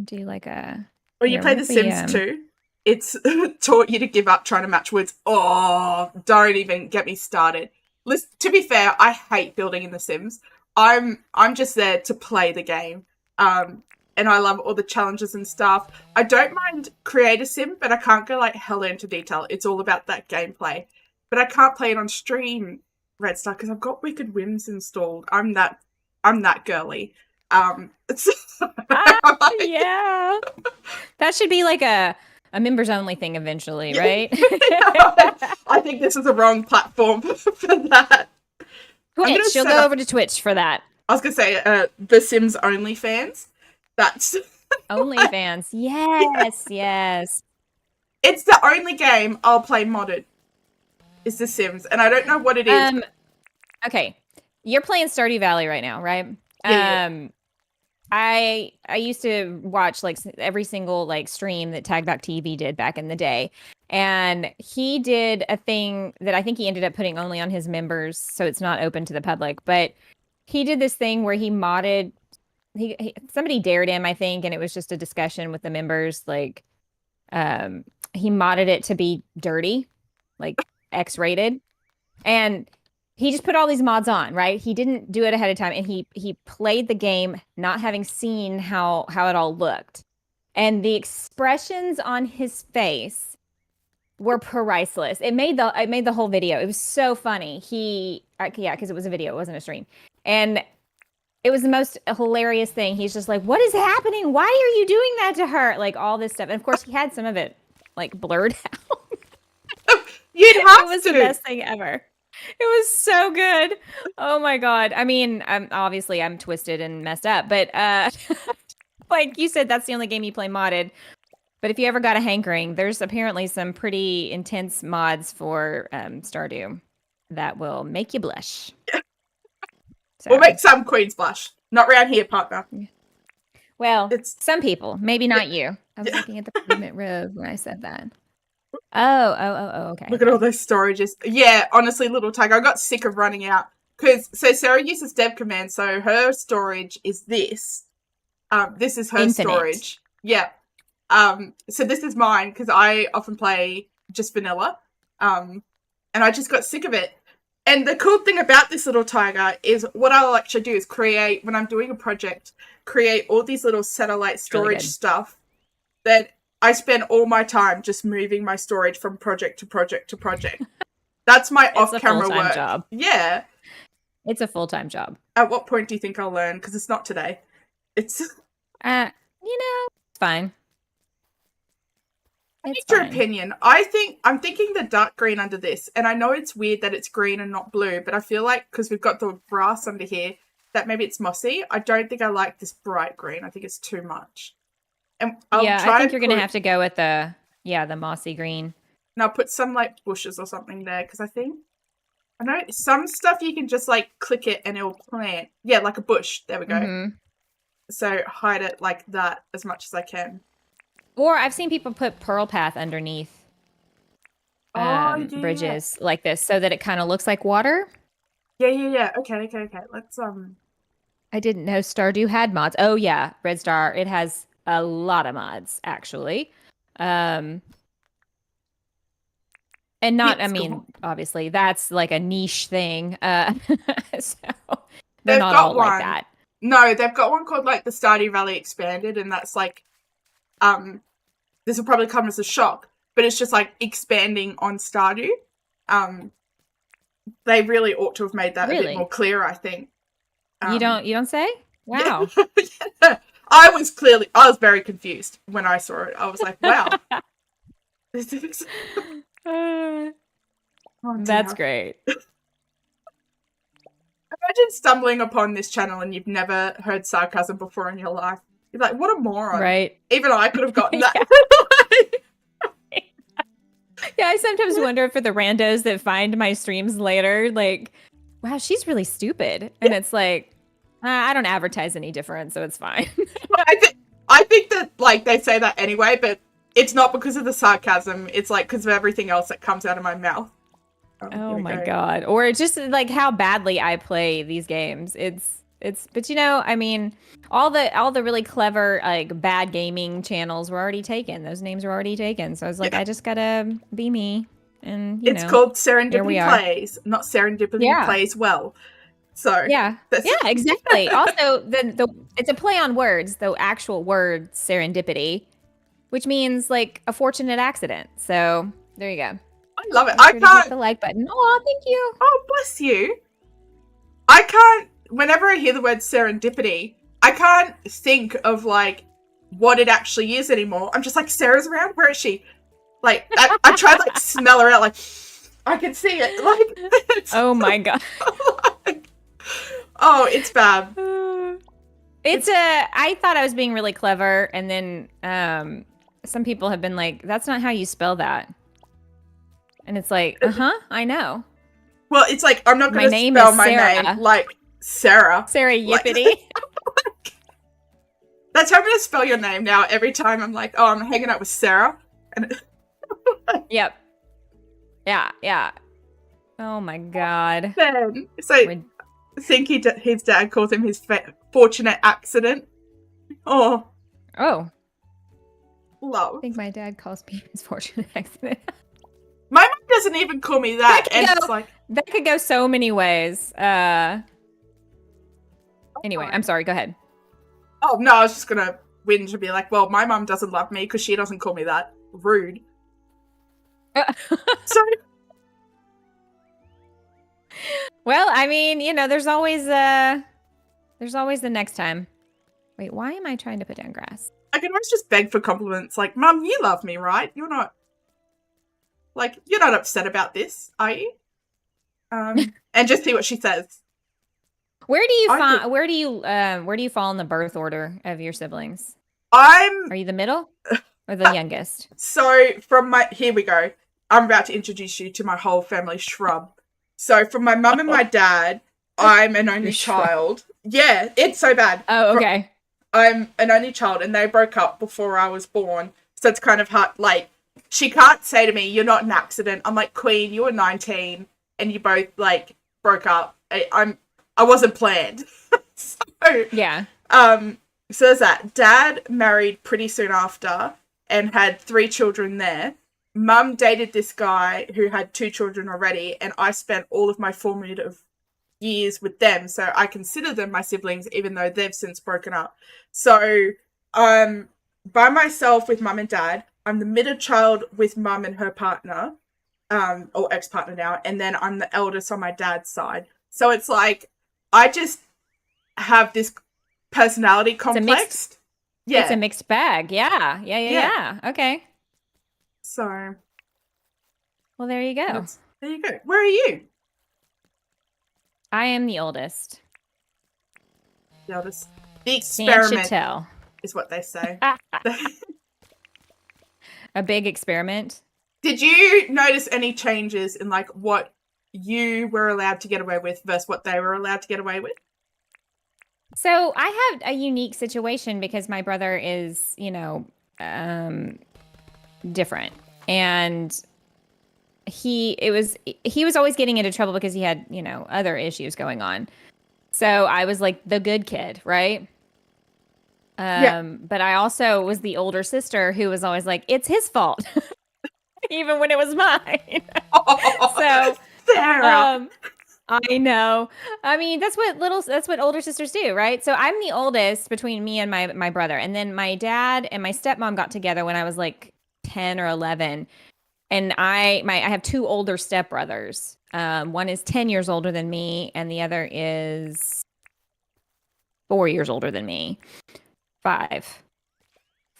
Do like a... Or you play The Sims 2. It's taught you to give up trying to match words. Oh, don't even get me started. Listen, to be fair, I hate building in The Sims. I'm just there to play the game. And I love all the challenges and stuff. I don't mind create a sim, but I can't go like hella into detail. It's all about that gameplay. But I can't play it on stream, Red Star, because I've got Wicked Whims installed. I'm that girly. Yeah. That should be like a members only thing eventually, right? I think this is the wrong platform for that. Twitch. She'll go over to Twitch for that. I was going to say, The Sims OnlyFans. That's... OnlyFans. Yes, yes. It's the only game I'll play modded. Is The Sims. And I don't know what it is. Okay. You're playing Stardew Valley right now, right? Yeah. I used to watch like every single like stream that Tagback TV did back in the day. And he did a thing that I think he ended up putting only on his members, so it's not open to the public. But he did this thing where he modded. Somebody dared him, I think, and it was just a discussion with the members. Like, he modded it to be dirty, like X-rated, and he just put all these mods on. Right? He didn't do it ahead of time, and he played the game not having seen how it all looked, and the expressions on his face were priceless. It made the whole video. It was so funny. Because it was a video, it wasn't a stream, and it was the most hilarious thing. He's just like, what is happening? Why are you doing that to her? Like, all this stuff. And, of course, he had some of it, like, blurred out. You'd have It was the best thing ever. It was so good. Oh, my God. I mean, I'm twisted and messed up. But, like you said, that's the only game you play modded. But if you ever got a hankering, there's apparently some pretty intense mods for Stardew that will make you blush. So. We'll make some queens blush. Not around here, partner. Well, some people. Maybe not you. I was looking at the pavement road when I said that. Oh, okay. Look at all those storages. Yeah, honestly, little Tiger, I got sick of running out. So Sarah uses dev command, so her storage is this. This is her Infinite. Storage. Yeah. So this is mine, because I often play just vanilla. And I just got sick of it. And the cool thing about this little tiger is what I'll actually do is create, when I'm doing a project, create all these little satellite storage stuff that I spend all my time just moving my storage from project to project to project. That's my off-camera work. Job. Yeah. It's a full-time job. At what point do you think I'll learn? Because it's not today. It's... it's fine. I need your opinion. I'm thinking the dark green under this, and I know it's weird that it's green and not blue, but I feel like because we've got the grass under here, that maybe it's mossy. I don't think I like this bright green. I think it's too much. And I think you're going to have to go with the mossy green. And I'll put some like bushes or something there, because I know some stuff you can just like click it and it'll plant. Yeah, like a bush. There we go. Mm-hmm. So hide it like that as much as I can. Or I've seen people put Pearl Path underneath bridges like this so that it kind of looks like water. Yeah. Okay. Let's I didn't know Stardew had mods. Oh yeah, Red Star. It has a lot of mods actually. And obviously that's like a niche thing. So they're not all like that. No, they've got one called like the Stardew Valley Expanded, and that's like this will probably come as a shock, but it's just like expanding on Stardew. They really ought to have made that a bit more clear, I think. You don't say? Wow. Yeah. I was very confused when I saw it. I was like, wow. That's great. Imagine stumbling upon this channel and you've never heard sarcasm before in your life. You're like, what a moron. Right. Even I could have gotten that. Yeah, I sometimes wonder for the randos that find my streams later, like, wow, she's really stupid. And it's like, I don't advertise any different, so it's fine. I think that, like, they say that anyway, but it's not because of the sarcasm. It's, like, because of everything else that comes out of my mouth. Here Oh we my go. God. Or just like how badly I play these games. But I mean, all the really clever like bad gaming channels were already taken. Those names were already taken. So I was like, Yeah. I just gotta be me. And It's called here we Serendipity are. Plays, not Serendipity Yeah. Plays Well. So Yeah. that's Yeah, exactly. Also, the it's a play on words, the actual word serendipity, which means like a fortunate accident. So there you go. I love it. Make I sure to hit can't. the like button. Oh, thank you. Oh, bless you. I can't. Whenever I hear the word serendipity, I can't think of like what it actually is anymore. I'm just like, Sarah's around. Where is she? Like, I tried like smell her out. Like, I can see it. Like, it's, Oh my God. like, oh, it's bad. I thought I was being really clever, and then some people have been like, that's not how you spell that. And it's like, I know. Well, it's like I'm not My going to name spell is my Sarah. name like Sarah. Sarah Like, Yippity. that's how I'm going to spell your name now. Every time I'm like, oh, I'm hanging out with Sarah. And Yep. Yeah. Oh my God. then, so I think his dad calls him his fortunate accident. Oh, Oh, I love. think my dad calls me his fortunate accident. My mum doesn't even call me that. And it's like, That could go so many ways. Anyway, I'm sorry. Go ahead. oh, no, I was just going to whinge and be like, well, my mum doesn't love me because she doesn't call me that. Rude. So, Well, I mean, there's always the next time. Wait, why am I trying to put down grass? I can always just beg for compliments. Like, Mum, you love me, right? You're not upset about this, are you? And just see what she says. Where do you fall in the birth order of your siblings? Are you the middle or the youngest? So here we go. I'm about to introduce you to my whole family shrub. So from my mum and my dad, I'm an only child. Yeah, it's so bad. Oh, okay. I'm an only child and they broke up before I was born. So it's kind of hard. Like, she can't say to me, you're not an accident. I'm like, Queen, you were 19 and you both like broke up. I wasn't planned. So yeah. So there's that. Dad married pretty soon after and had 3 children there. Mum dated this guy who had 2 children already, and I spent all of my formative years with them, so I consider them my siblings, even though they've since broken up. So, by myself with mum and dad. I'm the middle child with mum and her partner, or ex-partner now, and then I'm the eldest on my dad's side. So it's like, I just have this personality complex. It's a mixed bag. Yeah. Okay. So, well, there you go. There you go. Where are you? I am the oldest. The oldest. The experiment should tell. Is what they say. A big experiment. Did you notice any changes in like what you were allowed to get away with versus what they were allowed to get away with? So I have a unique situation because my brother is, different, and he was always getting into trouble because he had, other issues going on. So I was like the good kid, right? But I also was the older sister who was always like, it's his fault, even when it was mine. So Sarah. I know. I mean, that's what older sisters do, right? So I'm the oldest between me and my brother. And then my dad and my stepmom got together when I was like 10 or 11. And I have 2 older stepbrothers. One is 10 years older than me, and the other is 4 years older than me. 4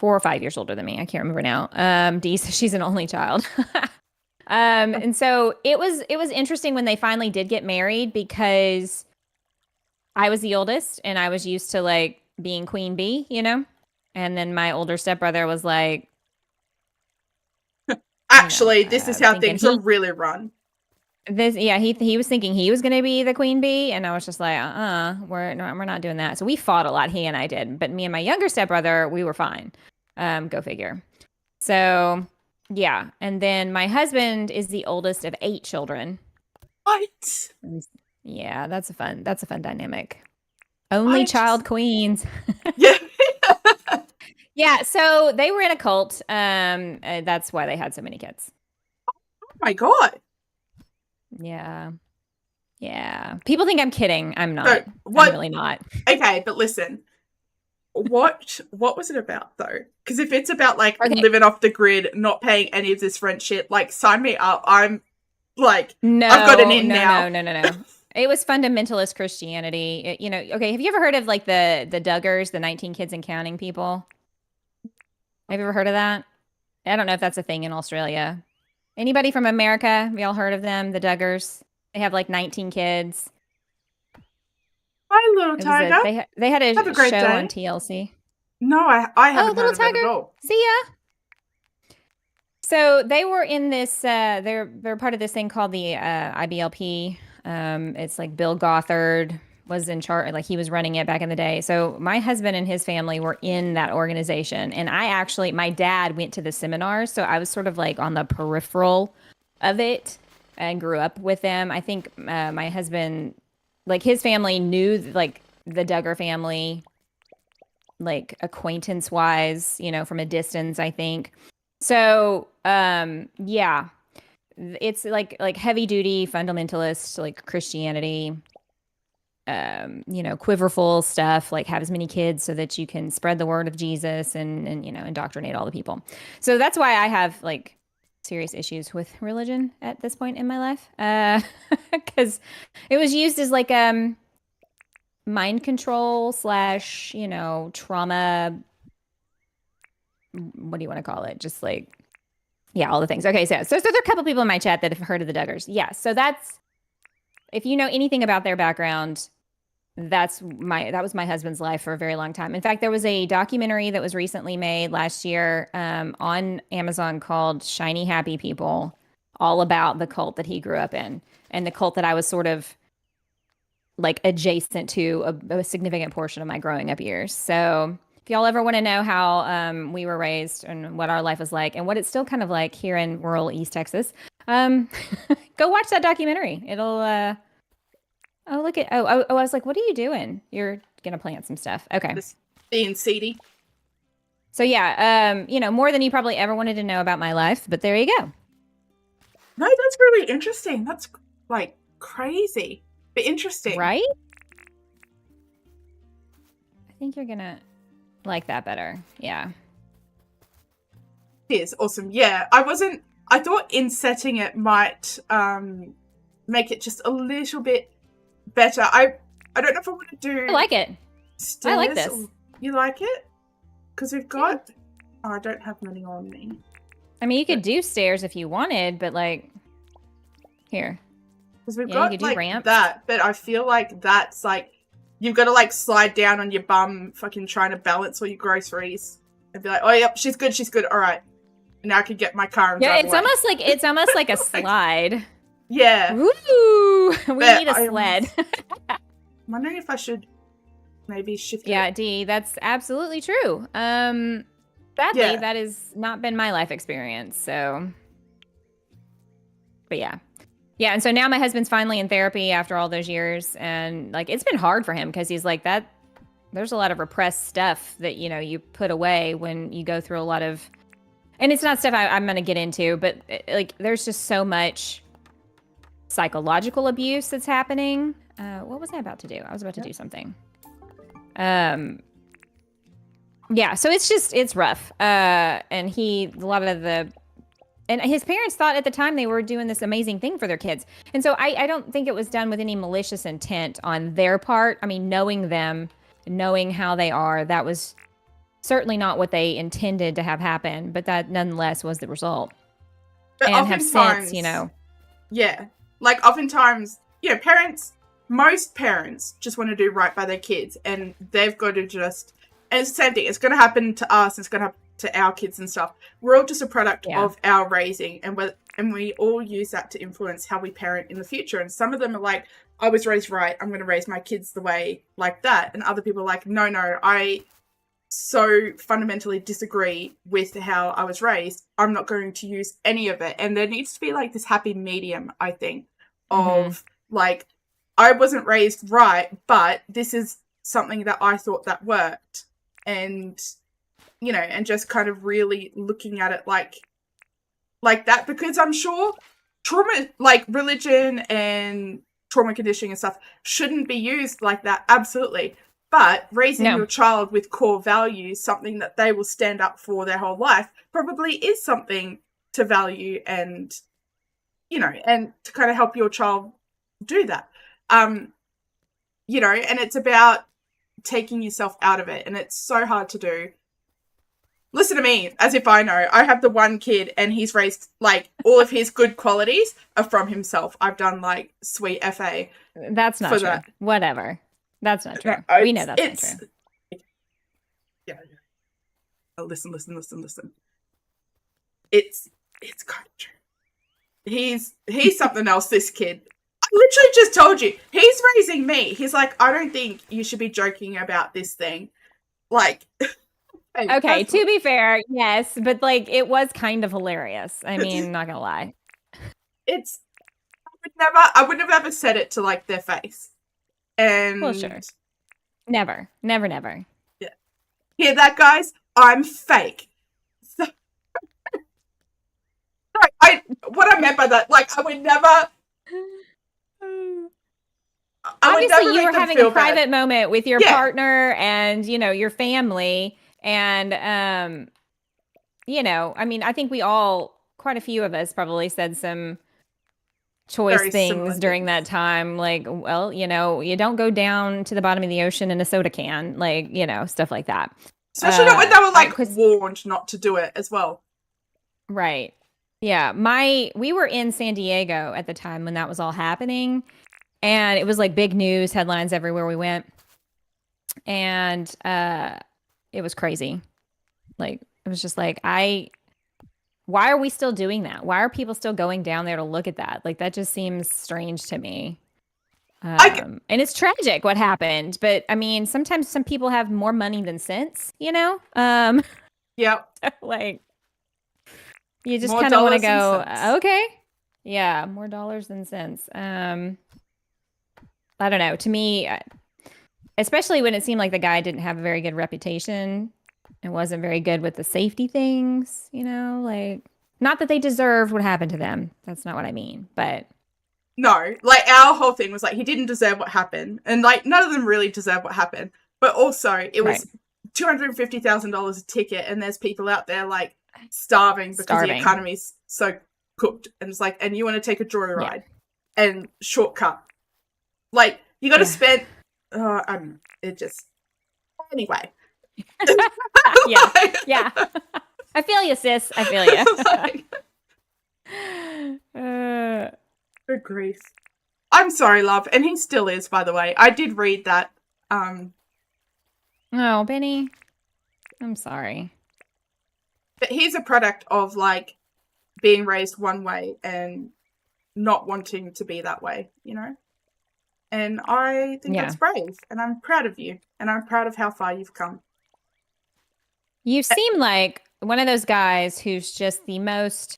or 5 years older than me. I can't remember now. Dee, she's an only child. And so it was interesting when they finally did get married because I was the oldest and I was used to like being queen bee, and then my older stepbrother was like, actually, this is how things are really run. He was thinking he was going to be the queen bee, and I was just like, we're not doing that. So we fought a lot, he and I did, but me and my younger stepbrother, we were fine. Go figure. So yeah, and then my husband is the oldest of 8 children, What? Yeah, that's a fun dynamic. Only I just child queens. yeah. Yeah, so they were in a cult. That's why they had so many kids. Oh my god. Yeah. Yeah. People think I'm kidding. I'm So not. I'm what? really not. Okay, but listen. What was it about though? Because if it's about like Okay. living off the grid, not paying any of this rent shit, like sign me up. I'm like I've got an No, in no, now. no, no, no, no. It was fundamentalist Christianity. Okay, have you ever heard of like the Duggars, the 19 kids and counting people? Have you ever heard of that? I don't know if that's a thing in Australia. Anybody from America? Have y'all heard of them? The Duggars? They have like 19 kids. Hi, little It was a tiger. they had Have a a great show on day. TLC. No, I Oh, haven't little heard of it at tiger. all. See ya. So they were in this. They're part of this thing called the IBLP. It's like Bill Gothard was in charge, like he was running it back in the day. So my husband and his family were in that organization, and my dad went to the seminars, so I was sort of like on the peripheral of it and grew up with them. I think my husband, like his family, knew like the Duggar family, like acquaintance wise, from a distance, I think. So, yeah, it's like heavy duty fundamentalist like Christianity, quiverful stuff, like have as many kids so that you can spread the word of Jesus and indoctrinate all the people. So that's why I have like serious issues with religion at this point in my life. Because it was used as like mind control slash, trauma, what do you want to call it? Just like, yeah, all the things. Okay, so there are a couple people in my chat that have heard of the Duggars. Yeah, so that's, if you know anything about their background, that was my husband's life for a very long time. In fact, there was a documentary that was recently made last year on Amazon called Shiny Happy People, all about the cult that he grew up in and the cult that I was sort of like adjacent to a significant portion of my growing up years. So if y'all ever want to know how we were raised and what our life was like and what it's still kind of like here in rural East Texas, um, go watch that documentary. It'll, oh, look at, I was like, what are you doing? You're going to plant some stuff. Okay. This being seedy. So yeah, more than you probably ever wanted to know about my life, but there you go. No, that's really interesting. That's like crazy, but interesting. Right? I think you're going to like that better. Yeah. It is awesome. Yeah, I thought insetting it might make it just a little bit better. I don't know if I want to do. I like it. I like this. You like it? Because we've got. Yeah. Oh, I don't have many on me. I mean, you could do stairs if you wanted, but like, here. Because we've got like ramps. that, but I feel like that's like you've got to like slide down on your bum, fucking trying to balance all your groceries, and be like, oh yep, she's good, all right. And now I can get my car and drive away. It's almost like a slide. Yeah. Ooh, we need a sled. I'm wondering if I should maybe shift. Yeah, Dee, that's absolutely true. Sadly, that has not been my life experience. So, but yeah. Yeah, and so now my husband's finally in therapy after all those years, and like it's been hard for him because he's like that. There's a lot of repressed stuff that you put away when you go through a lot of, and it's not stuff I'm going to get into, but like there's just so much psychological abuse that's happening. What was I about to do? I was about to do something. Yeah, so it's rough. And and his parents thought at the time they were doing this amazing thing for their kids. And so I don't think it was done with any malicious intent on their part. I mean, knowing them, knowing how they are, that was certainly not what they intended to have happen, but that nonetheless was the result. But and have since, Yeah. Like oftentimes, most parents just want to do right by their kids, and they've got to just, and it's the same thing. It's going to happen to us. It's going to happen to our kids and stuff. We're all just a product of our raising, and we all use that to influence how we parent in the future. And some of them are like, I was raised right, I'm going to raise my kids the way like that. And other people are like, no, I so fundamentally disagree with how I was raised. I'm not going to use any of it. And there needs to be like this happy medium, I think, of like, I wasn't raised right, but this is something that I thought that worked. And, you know, and just kind of really looking at it like that, because I'm sure trauma, like religion and trauma conditioning and stuff, shouldn't be used like that. Absolutely. But raising your child with core values, something that they will stand up for their whole life, probably is something to value and, you know, and to kind of help your child do that. You know, and it's about taking yourself out of it. And it's so hard to do. Listen to me, as if I know. I have the one kid and he's raised, like, all of his good qualities are from himself. I've done, like, sweet FA. That's not true. That. Whatever. That's not true. We know that's not true. Yeah. Oh, listen. It's kind of true. He's something else, this kid. I literally just told you. He's raising me. He's like, I don't think you should be joking about this thing. Like... Okay, to be fair, yes, but like it was kind of hilarious. I mean, not gonna lie. I would never ever said it to like their face. And well, sure. Never. Yeah. Hear that, guys? I'm fake. So... what I meant by that, like, I would never... Obviously, you were having a private moment with your partner and, you know, your family. And, you know, I mean, I think quite a few of us probably said some choice things during that time. Like, well, you know, you don't go down to the bottom of the ocean in a soda can, like, you know, stuff like that. Especially when they were like warned not to do it as well. Right. Yeah. We were in San Diego at the time when that was all happening. And it was like big news, headlines everywhere we went. And, it was crazy. Like, it was just like, why are we still doing that? Why are people still going down there to look at that? Like, that just seems strange to me. And it's tragic what happened. But I mean, sometimes some people have more money than sense, you know? Yeah. Like, you just kind of want to go, okay. Yeah, more dollars than cents. I don't know. To me, especially when it seemed like the guy didn't have a very good reputation and wasn't very good with the safety things, you know, like, not that they deserved what happened to them. That's not what I mean, but. No, like, our whole thing was like, he didn't deserve what happened. And like, none of them really deserve what happened. But also, it was $250,000 a ticket. And there's people out there like starving because the economy's so cooked. And it's like, and you want to take a joyride and shortcut. Like, you got to spend... it just... Anyway. Yeah. I feel you, sis. I feel you. Good grief. I'm sorry, love. And he still is, by the way. I did read that. Oh, Benny. I'm sorry. But he's a product of, like, being raised one way and not wanting to be that way, you know? And I think that's brave. And I'm proud of you. And I'm proud of how far you've come. You seem like one of those guys who's just the most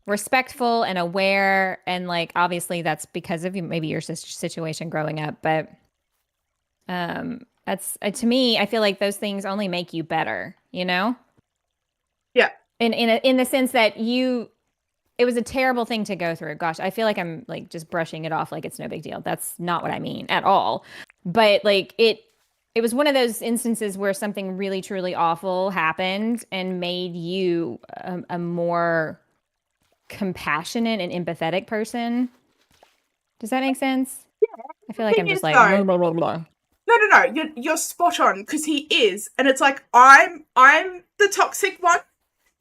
respectful and aware. And, like, obviously that's because of maybe your situation growing up. But that's, to me, I feel like those things only make you better, you know? Yeah. In the sense that it was a terrible thing to go through. Gosh, I feel like I'm like just brushing it off like it's no big deal. That's not what I mean at all. But like it was one of those instances where something really, truly awful happened and made you a more compassionate and empathetic person. Does that make sense? Yeah. I feel like I'm just like, blah, blah, blah, blah. No. You're spot on, because he is. And it's like, I'm the toxic one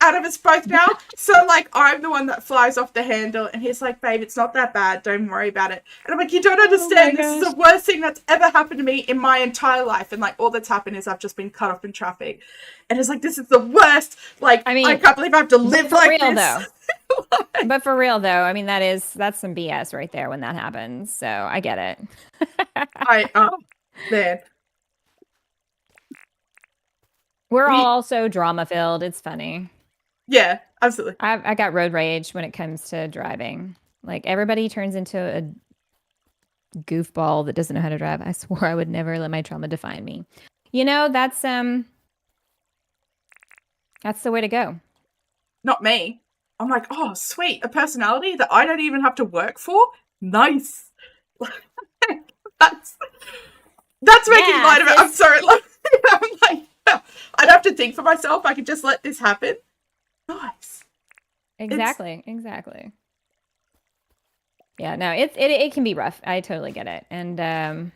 out of us both now. So, like, I'm the one that flies off the handle, and he's like, babe, it's not that bad. Don't worry about it. And I'm like, you don't understand. This is the worst thing that's ever happened to me in my entire life. And, like, all that's happened is I've just been cut off in traffic. And it's like, this is the worst. Like, I mean, I can't believe I have to live like real, this. Though. But for real, though, I mean, that's some BS right there when that happens. So I get it. Man. We're all so drama-filled. It's funny. Yeah, absolutely. I got road rage when it comes to driving. Like everybody turns into a goofball that doesn't know how to drive. I swore I would never let my trauma define me. That's the way to go. Not me. I'm like, oh, sweet, a personality that I don't even have to work for? Nice. that's making light of it. I'm sorry. I'm like, I'd have to think for myself. I could just let this happen. Nice. Exactly. Yeah, no, it can be rough. I totally get it. And I'm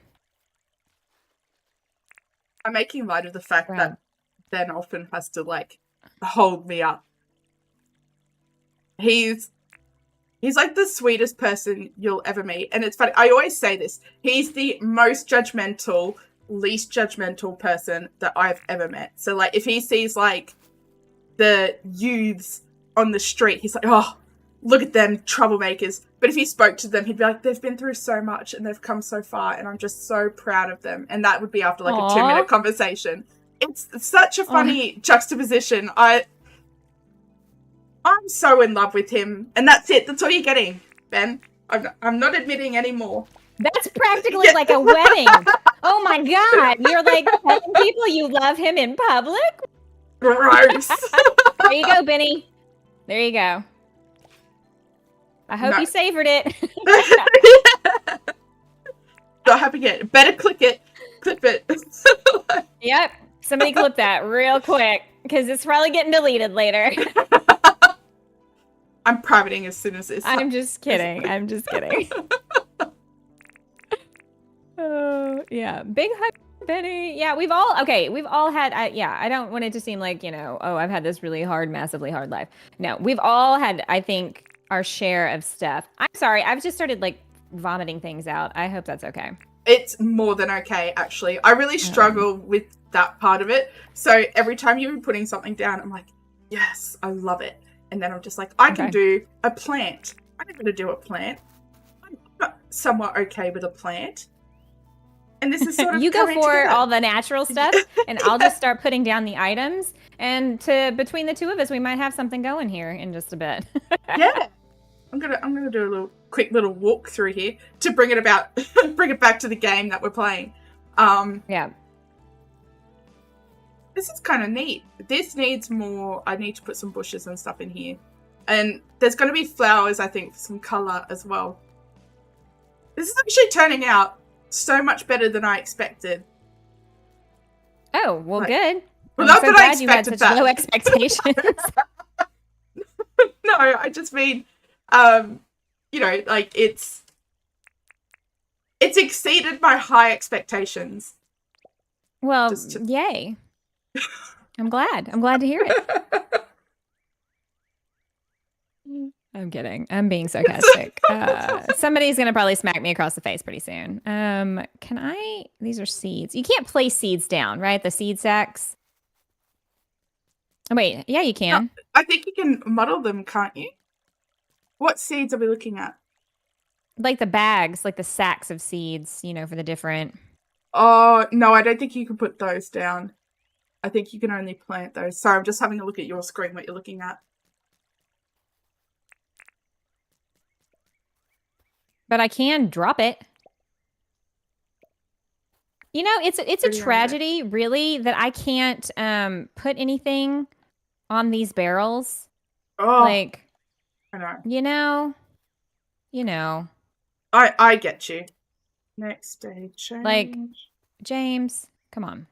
making light of the fact that Ben often has to like hold me up. He's like the sweetest person you'll ever meet. And it's funny, I always say this. He's the most judgmental, least judgmental person that I've ever met. So like if he sees like the youths on the street, he's like, oh, look at them, troublemakers. But if he spoke to them, he'd be like, they've been through so much and they've come so far and I'm just so proud of them. And that would be after like a 2-minute conversation. It's such a funny juxtaposition. I'm so in love with him. And that's it. That's all you're getting, Ben. I'm not admitting anymore. That's practically like a wedding. Oh my God. You're like telling people you love him in public? Gross. There you go, Benny. There you go. I hope you savored it. Not having it. Better click it. Clip it. Yep. Somebody clip that real quick because it's probably getting deleted later. I'm privating as soon as this. I'm just kidding. Oh, yeah. Big hug, Benny. Yeah, we've all had, I don't want it to seem like, I've had this really hard, massively hard life. No, we've all had, I think, our share of stuff. I'm sorry. I've just started like vomiting things out. I hope that's okay. It's more than okay, actually. I really struggle with that part of it. So every time you're putting something down, I'm like, yes, I love it. And then I'm just like, I can do a plant. I'm not going to do a plant. I'm not somewhat okay with a plant. And this is sort of you go for together. All the natural stuff, and I'll just start putting down the items. And between the two of us, we might have something going here in just a bit. Yeah, I'm gonna do a quick little walk through here to bring it back to the game that we're playing. Yeah. This is kind of neat. This needs more. I need to put some bushes and stuff in here, and there's going to be flowers. I think for some color as well. This is actually turning out so much better than I expected. Oh, well, good. Well, not that I expected you had such low expectations. No, I just mean, like it's exceeded my high expectations. Well, yay. I'm glad to hear it. I'm kidding. I'm being sarcastic. Somebody's going to probably smack me across the face pretty soon. These are seeds. You can't place seeds down, right? The seed sacks. Oh, wait. Yeah, you can. No, I think you can muddle them, can't you? What seeds are we looking at? Like the bags, like the sacks of seeds, for the different. Oh, no, I don't think you can put those down. I think you can only plant those. Sorry, I'm just having a look at your screen, what you're looking at. But I can drop it. It's a tragedy, really, that I can't put anything on these barrels. Oh, like, I know. I get you. Next day change. Like, James, come on.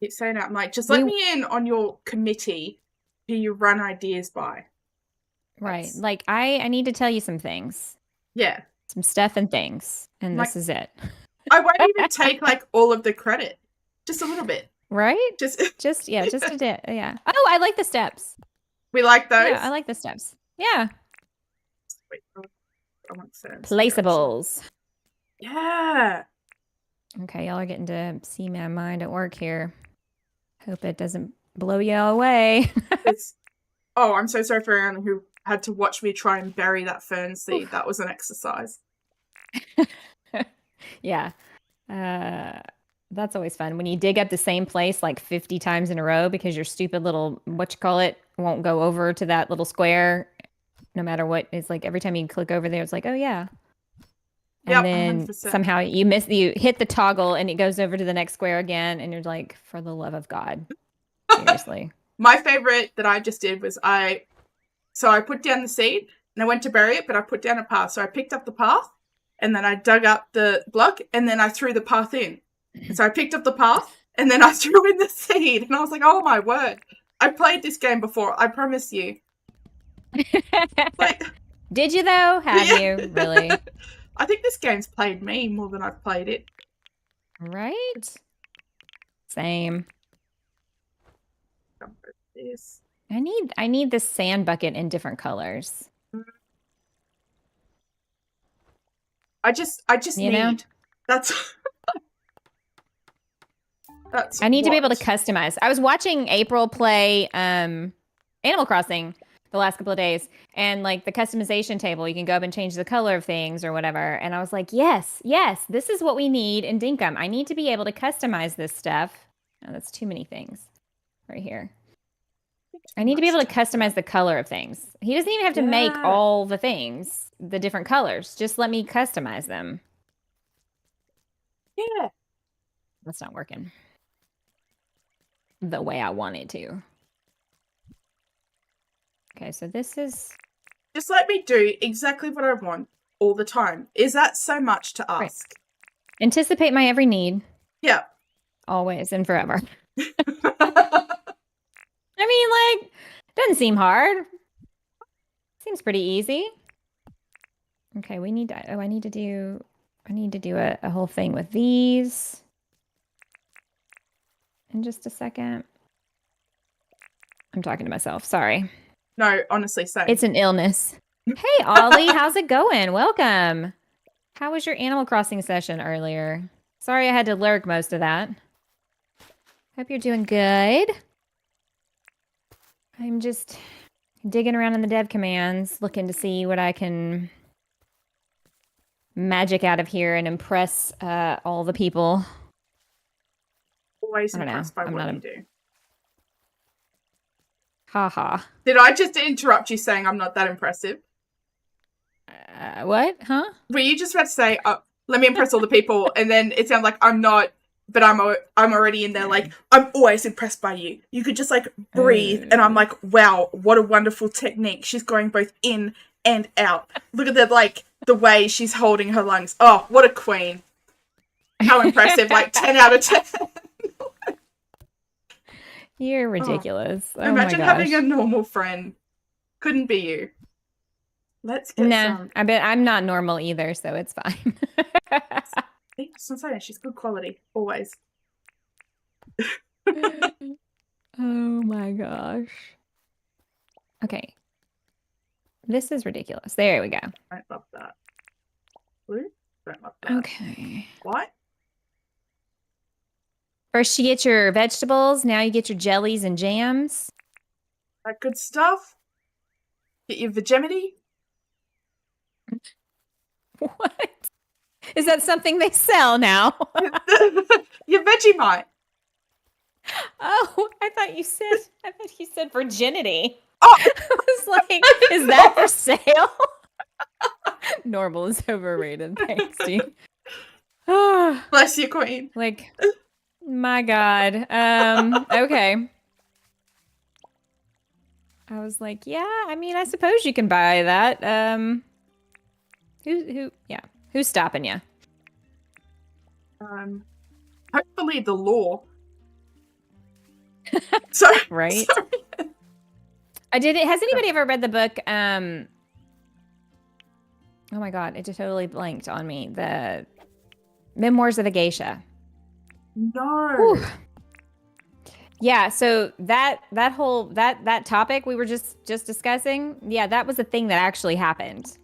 Keep saying that. I'm like, just let me in on your committee who you run ideas by. Right. Like, I need to tell you some things. Yeah. Some stuff and things. And this is it. I won't even take like all of the credit. Just a little bit. Right? Just a bit. Yeah. Oh, I like the steps. We like those? Yeah, I like the steps. Yeah. Wait, I want placeables. Yeah. Okay, y'all are getting to see my mind at work here. Hope it doesn't blow y'all away. I'm so sorry for anyone who had to watch me try and bury that fern seed. That was an exercise. Yeah. That's always fun when you dig up the same place like 50 times in a row because your stupid little won't go over to that little square no matter what. It's like every time you click over there, it's like, oh yeah. And Yep, then 100%. somehow you hit the toggle and it goes over to the next square again, and you're like, for the love of God, seriously. My favorite that I just did was I put down the seed and I went to bury it, but I put down a path. So I picked up the path and then I dug up the block and then I threw the path in. And so I picked up the path and then I threw in the seed, and I was like, oh my word. I played this game before, I promise you. Like, did you though? Have yeah. you really? I think this game's played me more than I've played it. Right? Same. This. I need this sand bucket in different colors. I just You know? need that's I need to be able to customize. I was watching April play Animal Crossing the last couple of days, and like the customization table, you can go up and change the color of things or whatever. And I was like, yes, this is what we need in Dinkum. I need to be able to customize this stuff. Oh, that's too many things right here. I need to be able to customize the color of things. He doesn't even have to make all the things, the different colors. Just let me customize them. Yeah. That's not working the way I want it to. Okay, so this is... Just let me do exactly what I want all the time. Is that so much to ask? Right. Anticipate my every need. Yeah. Always and forever. I mean, like, doesn't seem hard. Seems pretty easy. Okay, we need to... Oh, I need to do a whole thing with these. In just a second. I'm talking to myself. Sorry. No, honestly, same. It's an illness. Hey, Ollie, how's it going? Welcome. How was your Animal Crossing session earlier? Sorry I had to lurk most of that. Hope you're doing good. I'm just digging around in the dev commands, looking to see what I can magic out of here and impress all the people. Always impressed by what you do. Haha. Did I just interrupt you saying I'm not that impressive? What? Huh? Were you just about to say, let me impress all the people, and then it sounded like I'm not, but I'm already in there like, I'm always impressed by you. You could just like breathe, and I'm like, wow, what a wonderful technique. She's going both in and out. Look at the way she's holding her lungs. Oh, what a queen. How impressive. Like 10 out of 10. You're ridiculous. Oh, imagine my gosh. having a normal friend. Couldn't be you. Let's get some. I bet I'm not normal either, so it's fine. She's good quality. Always. Oh my gosh. Okay. This is ridiculous. There we go. Don't love that. Blue? Don't love that. Okay. What? First you get your vegetables, now you get your jellies and jams. That good stuff. Get your Vegemity. What? Is that something they sell now? Your Vegemite. Oh, I thought you said virginity. Oh, I was like, is that for sale? Normal is overrated. Thanks, dude. Bless you, queen. Like, my God. Okay. I was like, yeah, I mean, I suppose you can buy that. Who's stopping you? Hopefully the law. Sorry. Right? Sorry. Has anybody ever read the book, oh my God, it just totally blanked on me. The Memoirs of a Geisha. No. Whew. Yeah, so that topic we were just discussing, yeah, that was a thing that actually happened.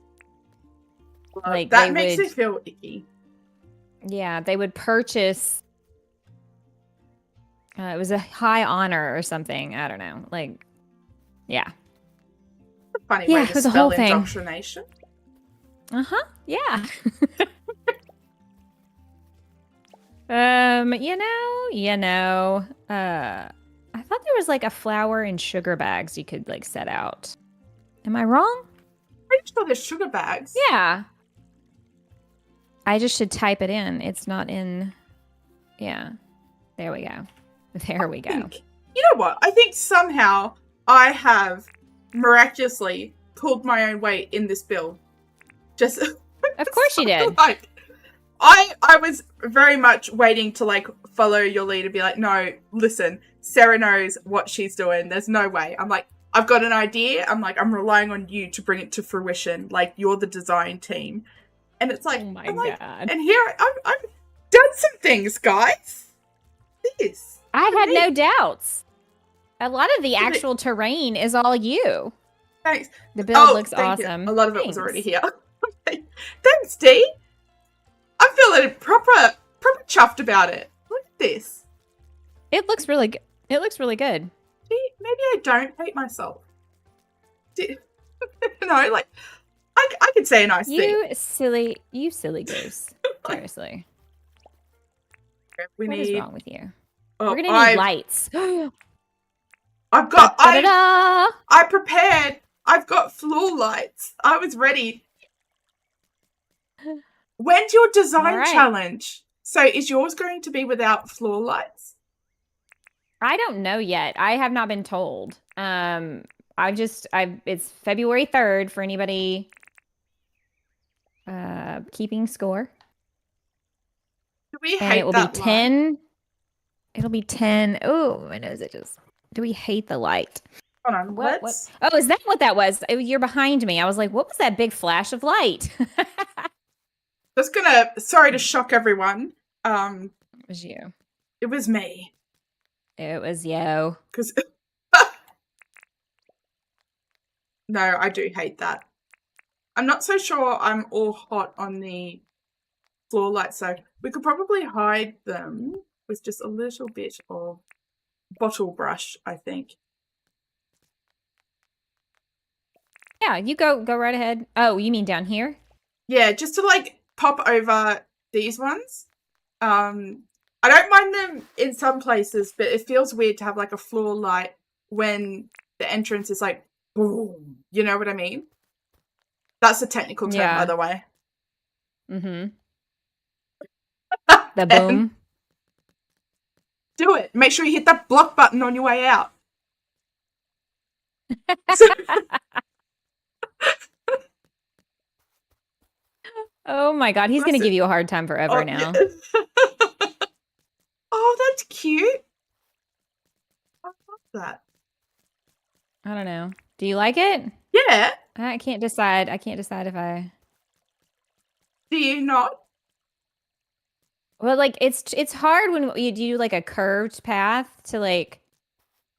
Like that makes me feel icky. Yeah, they would purchase. It was a high honor or something. I don't know. Like, yeah. A funny way to spell indoctrination. Yeah. I thought there was like a flour and sugar bags you could like set out. Am I wrong? sure there's sugar bags. Yeah. I just should type it in. It's not in. Yeah. There we go. There we go. You know what? I think somehow I have miraculously pulled my own weight in this build. Just Of course you did. Like, I was very much waiting to like follow your lead and be like, no, listen, Sarah knows what she's doing. There's no way. I'm like, I've got an idea. I'm like, I'm relying on you to bring it to fruition. Like, you're the design team. And it's like, Oh my God. God. And here I've done some things, guys. This. I had no doubts. A lot of the actual terrain is all you. Thanks. The build looks awesome. You. A lot of it was already here. Thanks, Dee. I'm feeling proper chuffed about it. Look at this. It looks really good. It looks really good. Maybe I don't hate myself. No, like I could say a nice thing. You silly goose. Seriously. What is wrong with you? Oh, we're gonna need lights. I've got I prepared. I've got floor lights. I was ready. When's your design challenge? So is yours going to be without floor lights? I don't know yet. I have not been told. It's February 3rd for anybody keeping score. Do we and hate it will that be light? 10. It'll be 10. Oh, my nose, do we hate the light? Hold on, what? Oh, is that what that was? You're behind me. I was like, what was that big flash of light? Sorry to shock everyone. It was you. It was me. It was you. Because no, I do hate that. I'm not so sure I'm all hot on the floor lights, so we could probably hide them with just a little bit of bottle brush, I think. Yeah, you go right ahead. Oh, you mean down here? Yeah, just to like pop over these ones. I don't mind them in some places, but it feels weird to have like a floor light when the entrance is like boom. You know what I mean? That's a technical term, by the way. Mm-hmm. The boom. Do it. Make sure you hit that block button on your way out. Oh my God, he's going to give you a hard time forever now. Yeah. Oh, that's cute. I love that. I don't know. Do you like it? Yeah. I can't decide. If I... Do you not? Well, like, it's hard when you do, like, a curved path to, like,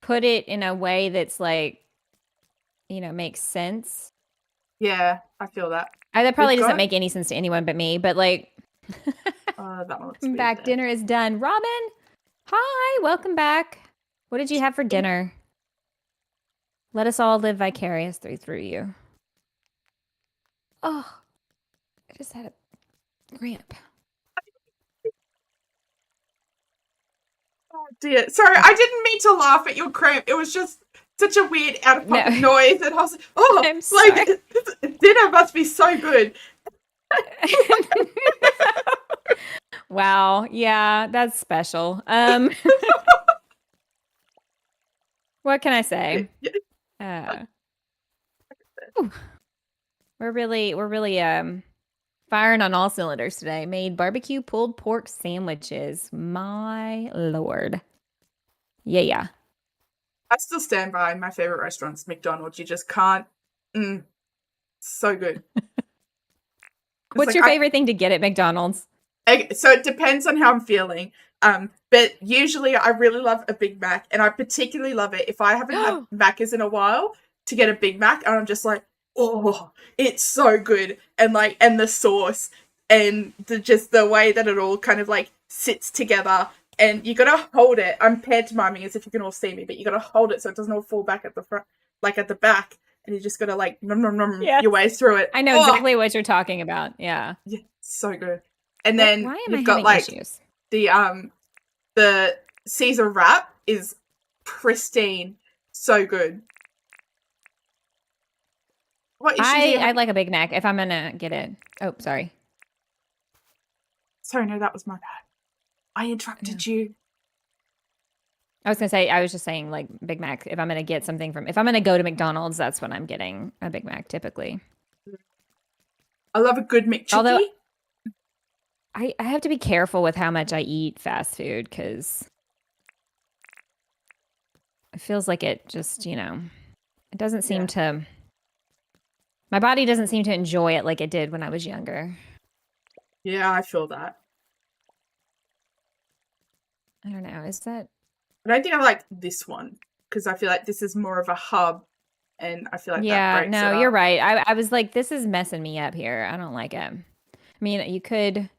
put it in a way that's, like, you know, makes sense. Yeah, I feel that. That probably doesn't make any sense to anyone but me, but, like... that one Welcome back. Dinner is done. Robin! Hi! Welcome back. What did you have for dinner? Let us all live vicariously through you. Oh, I just had a cramp. Oh dear. Sorry, I didn't mean to laugh at your cramp. It was just such a weird out-of-pocket noise. And I was like, oh, I'm sorry. Dinner must be so good. Wow. Yeah, that's special. What can I say? We're really firing on all cylinders today. Made barbecue pulled pork sandwiches. My Lord. Yeah. I still stand by my favorite restaurants, McDonald's. You just can't. So good. What's your favorite thing to get at McDonald's? So it depends on how I'm feeling. But usually I really love a Big Mac, and I particularly love it if I haven't had Macca's in a while to get a Big Mac, and I'm just like, oh, it's so good. And like, and the sauce and the way that it all kind of like sits together, and you gotta hold it. I'm pantomiming as if you can all see me, but you gotta hold it so it doesn't all fall back at the front, like at the back, and you just gotta like nom nom nom your way through it. I know exactly what you're talking about. Yeah, so good. And then why am you've I got having like issues? The Caesar wrap is pristine, so good. What issues are you I having? like a Big Mac if I'm gonna get it. Oh, sorry. Sorry, no, that was my bad. I No. interrupted you. I was gonna say, I was just saying, like, Big Mac. If I'm gonna get something if I'm gonna go to McDonald's, that's when I'm getting a Big Mac typically. I love a good Although McChicky. I have to be careful with how much I eat fast food because it feels like it just, it doesn't seem to. My body doesn't seem to enjoy it like it did when I was younger. Yeah, I feel that. I don't know. Is that? I don't think I like this one because I feel like this is more of a hub, and I feel like that Yeah, breaks no, it you're up. right. I was like, this is messing me up here. I don't like it. I mean, you could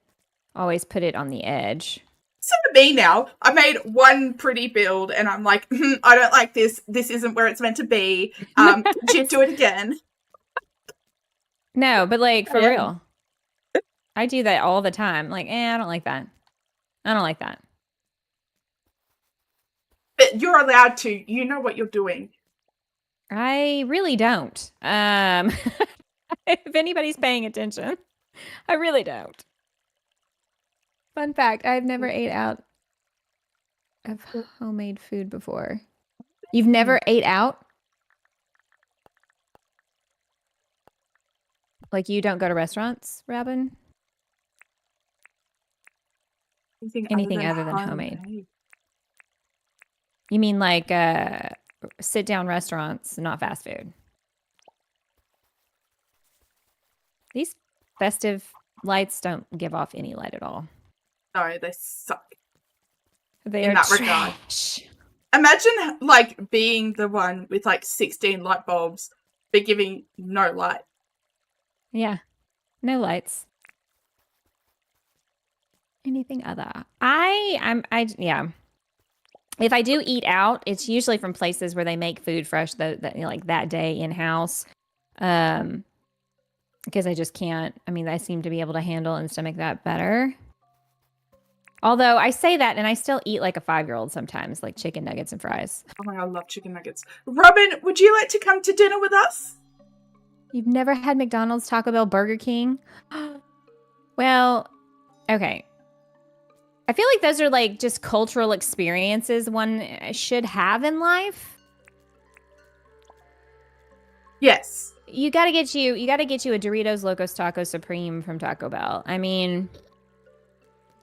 always put it on the edge. So for me now, I made one pretty build, and I'm like, I don't like this. This isn't where it's meant to be. Could you do it again? No, but like for Yeah. real. I do that all the time. Like, I don't like that. I don't like that. But you're allowed to. You know what you're doing. I really don't. If anybody's paying attention, I really don't. Fun fact, I've never ate out of homemade food before. You've never ate out? Like you don't go to restaurants, Robin? Anything other than homemade. You mean like sit down restaurants, not fast food? These festive lights don't give off any light at all. No, they suck. They in are that trash. regard. Imagine like being the one with like 16 light bulbs, but giving no light. Yeah, no lights. Anything other? Yeah. If I do eat out, it's usually from places where they make food fresh that like that day in house. Because I just can't. I mean, I seem to be able to handle and stomach that better. Although I say that and I still eat like a 5-year-old sometimes, like chicken nuggets and fries. Oh my god, I love chicken nuggets. Robin, would you like to come to dinner with us? You've never had McDonald's, Taco Bell, Burger King? Well, okay. I feel like those are like just cultural experiences one should have in life. Yes. You gotta get you a Doritos Locos Taco Supreme from Taco Bell. I mean,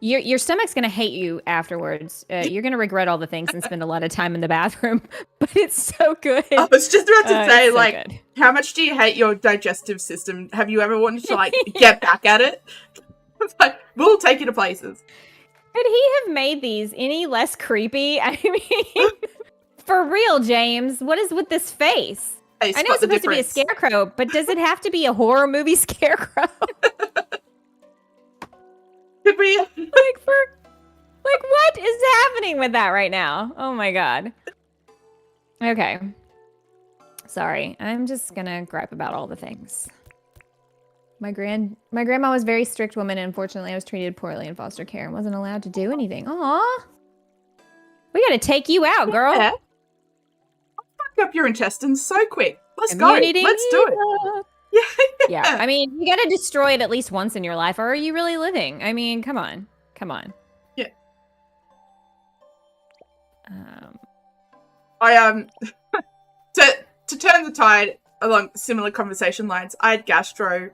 your stomach's gonna hate you afterwards. You're gonna regret all the things and spend a lot of time in the bathroom, but it's so good. I was just about to say, like, good. How much do you hate your digestive system? Have you ever wanted to like get back at it? It's like, we'll take you to places. Could he have made these any less creepy? I mean, for real, James, what is with this face? Hey, I know it's supposed to be a scarecrow, but does it have to be a horror movie scarecrow? Could we? Like what is happening with that right now? Oh my god. Okay. Sorry, I'm just gonna gripe about all the things. My grandma was a very strict woman, and unfortunately I was treated poorly in foster care and wasn't allowed to do anything. Aw. We gotta take you out, girl. Yeah. I'll fuck up your intestines so quick. Let's go. Let's do it. Yeah. I mean, you gotta destroy it at least once in your life, or are you really living? I mean, come on. Yeah. To turn the tide along similar conversation lines, I had gastro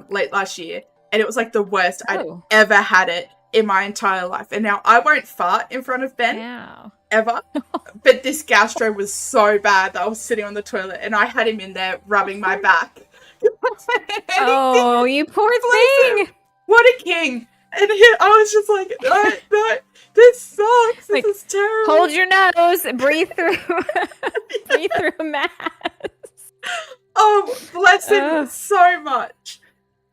late last year, and it was like the worst I'd ever had it in my entire life. And now I won't fart in front of Ben ever, but this gastro was so bad that I was sitting on the toilet and I had him in there rubbing my back. Oh, you poor thing! What a king! And I was just like, no, this sucks. This is terrible. Hold your nose, breathe through, breathe through a mask. Oh, bless him so much.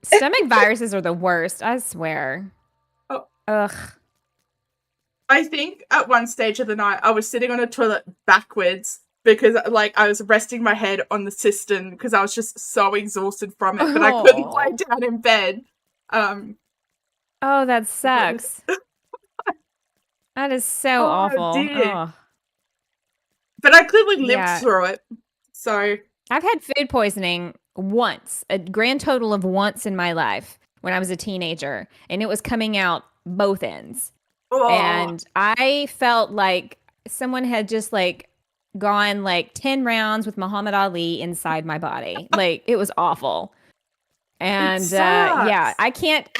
Stomach viruses are the worst, I swear. Oh. Ugh. I think at one stage of the night, I was sitting on a toilet backwards because, like, I was resting my head on the cistern because I was just so exhausted from it, but I couldn't lie down in bed. Oh, that sucks. That is so awful. Dear. But I clearly lived through it, so I've had food poisoning once, a grand total of once in my life when I was a teenager, and it was coming out both ends. Oh, And I felt like someone had just like gone like 10 rounds with Muhammad Ali inside my body. Like it was awful. it And yeah, sucks. I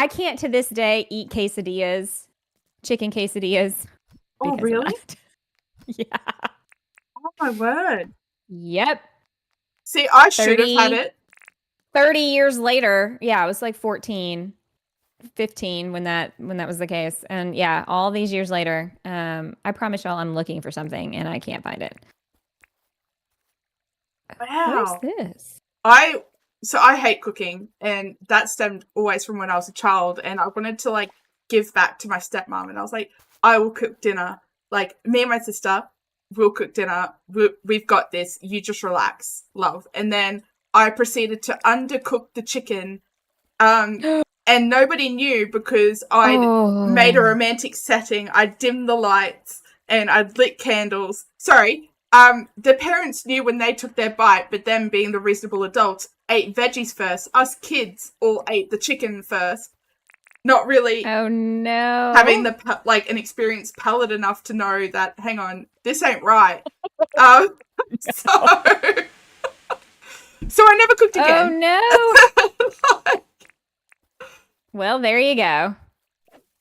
can't to this day eat quesadillas, chicken quesadillas Oh, because of really? that. Yeah. Oh, my word. Yep. See, I should have had 30 it. 30 years later. Yeah, I was like 14, 15 when that was the case. And yeah, all these years later, I promise y'all I'm looking for something and I can't find it. What is Wow. this? I so I hate cooking, and that stemmed always from when I was a child, and I wanted to like give back to my stepmom, and I was like, I will cook dinner. Like me and my sister will cook dinner. We've got this. You just relax, love. And then I proceeded to undercook the chicken, um, and nobody knew because I'd made a Oh. romantic setting. I dimmed the lights and I'd lit candles. Sorry, the parents knew when they took their bite, but them being the reasonable adults ate veggies first. Us kids all ate the chicken first, not really Oh having no. the like an experienced palate enough to know that hang on, this ain't right. Um, so so I never cooked Oh again. no. Well, there you go.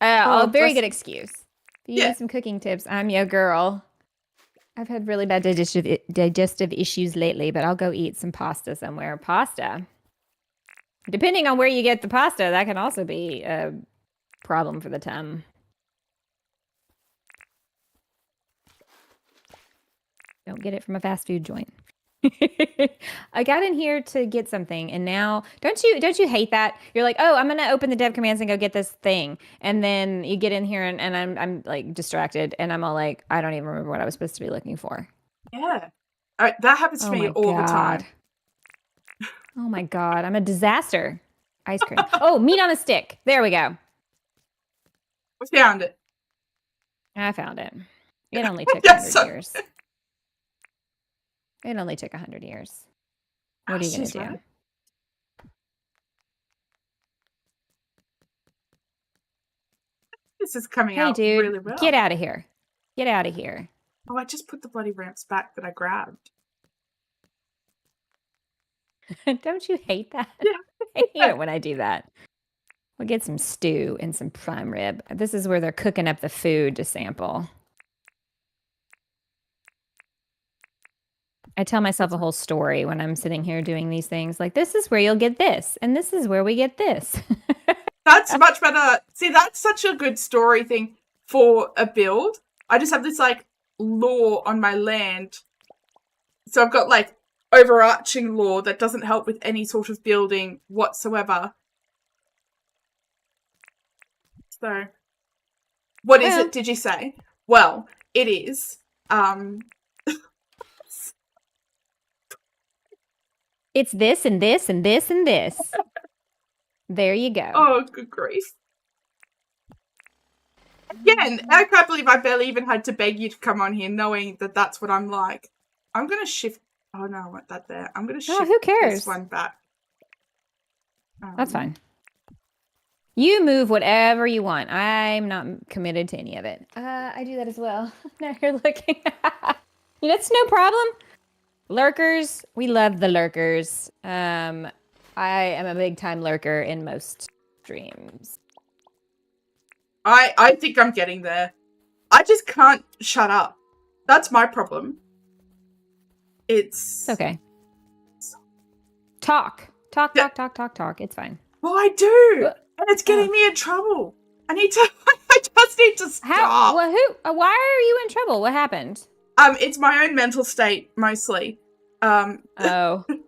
A Oh, very bless good you. excuse. If you Yeah. need some cooking tips, I'm your girl. I've had really bad digestive issues lately, but I'll go eat some pasta somewhere. Pasta. Depending on where you get the pasta, that can also be a problem for the tum. Don't get it from a fast food joint. I got in here to get something, and now don't you hate that? You're like, oh, I'm gonna open the dev commands and go get this thing, and then you get in here and I'm like distracted, and I'm all like, I don't even remember what I was supposed to be looking for. Yeah. That happens to Oh me my all the God. time. Oh my God. I'm a disaster. Ice cream. Oh, meat on a stick. There we go. We found it. I found it. It only took Yes. 100 years. It only took 100 years. What are you She's gonna do? right. This is coming Hey, out dude, really get well. out of here. Get out of here. Oh, I just put the bloody ramps back that I grabbed. Don't you hate that? I hate Yeah. it when I do that. We'll get some stew and some prime rib. This is where they're cooking up the food to sample. I tell myself That's a right. whole story when I'm sitting here doing these things. Like, this is where you'll get this, and this is where we get this. That's much better. See, that's such a good story thing for a build. I just have this like law on my land. So I've got like overarching law that doesn't help with any sort of building whatsoever. So what is Well, it, did you say? Well, it is. Um it's this and this and this and this. There you go. oh good grief. Again, I can't believe I barely even had to beg you to come on here knowing that that's what I'm like. I'm going to shift. Oh, no, I want that there. I'm going to Oh, shift who this cares? one back. That's fine. You move whatever you want. I'm not committed to any of it. I do that as well. Now you're looking. That's no problem. Lurkers, we love the lurkers. I am a big time lurker in most streams. I think I'm getting there. I just can't shut up. That's my problem. It's It's. okay. Talk. Talk, Yeah, talk, talk, talk, talk. It's fine. well, I do. Uh, And it's getting Oh. me in trouble. I need to. I just need to How? stop. Well, who? Why are you in trouble? What happened? It's my own mental state mostly. Um, Oh. like,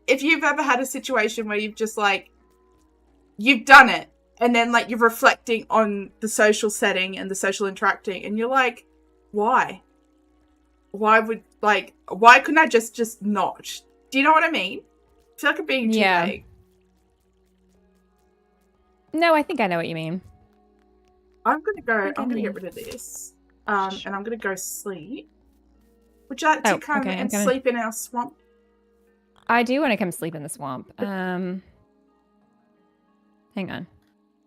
if you've ever had a situation where you've just like you've done it and then like you're reflecting on the social setting and the social interacting and you're like, why couldn't I just not? Do you know what I mean? I feel like I'm being too Yeah. vague. No, I think I know what you mean. I'm gonna I think I get know. rid of this. And I'm gonna go sleep. Would you like to come okay, and sleep in our swamp? I do want to come sleep in the swamp. Hang on.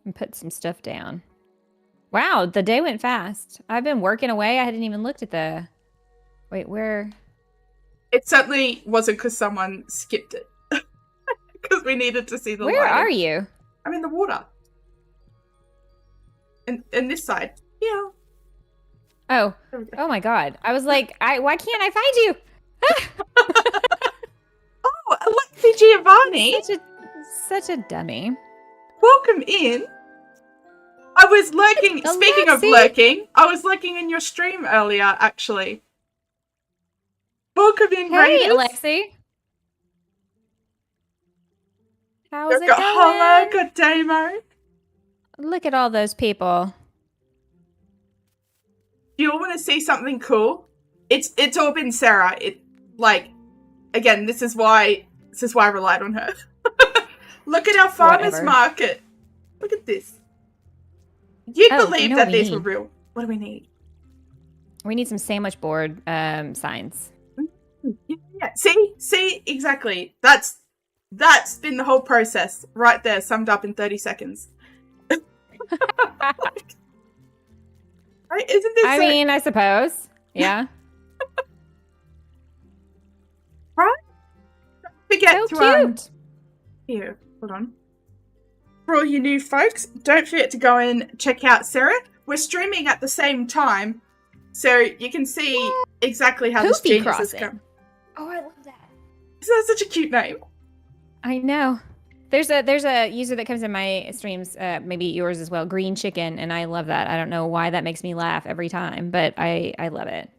And put some stuff down. Wow, the day went fast. I've been working away. I hadn't even looked at the... Wait, where... It certainly wasn't because someone skipped it. Because we needed to see the lighting. Where are you? I'm in the water. And this side. Yeah. Oh. Oh my god. I was like, why can't I find you? Oh, Alexi Giovanni. Such a dummy. Welcome in. I was lurking. Alexi. Speaking of lurking, I was lurking in your stream earlier, actually. Welcome in, Hey, Raiders. Alexi. How's it going? Hello, good demo. Look at all those people. Do you all want to see something cool? It's all been Sarah. Again, this is why I relied on her. Look at our farmers market. Look at this. You'd believe that these were real. What do we need? We need some sandwich board signs. Yeah. See, exactly. That's been the whole process right there, summed up in 30 seconds. Right? Isn't this? I mean, I suppose. Yeah. Right? Don't forget So to cute. here. Hold on. For all you new folks, don't forget to go and check out Sarah. We're streaming at the same time, so you can see exactly how this genius has come. Oh, I love that. Isn't that such a cute name? I know. There's a user that comes in my streams, maybe yours as well, Green Chicken, and I love that. I don't know why that makes me laugh every time, but I love it.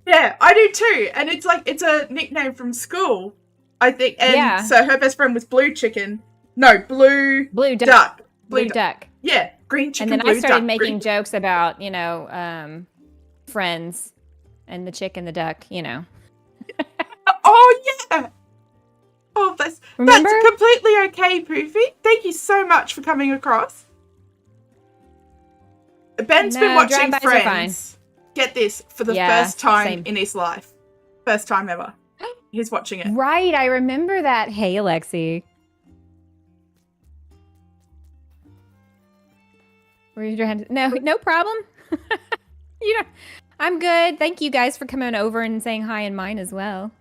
Yeah, I do too. And it's like, it's a nickname from school, I think. And so her best friend was Blue Chicken. No, Blue Duck. Blue Duck. Yeah, Green Chicken, And then Blue I started Duck, making jokes about, friends and the chick and the duck, Oh, yeah. Oh, that's Remember? completely okay, Poofy. Thank you so much for coming across. Ben's been watching Friends. Get this, for the first time in his life. First time ever. He's watching it. Right, I remember that. Hey, Alexi. Raise your hand. No problem. I'm good. Thank you guys for coming over and saying hi in mine as well.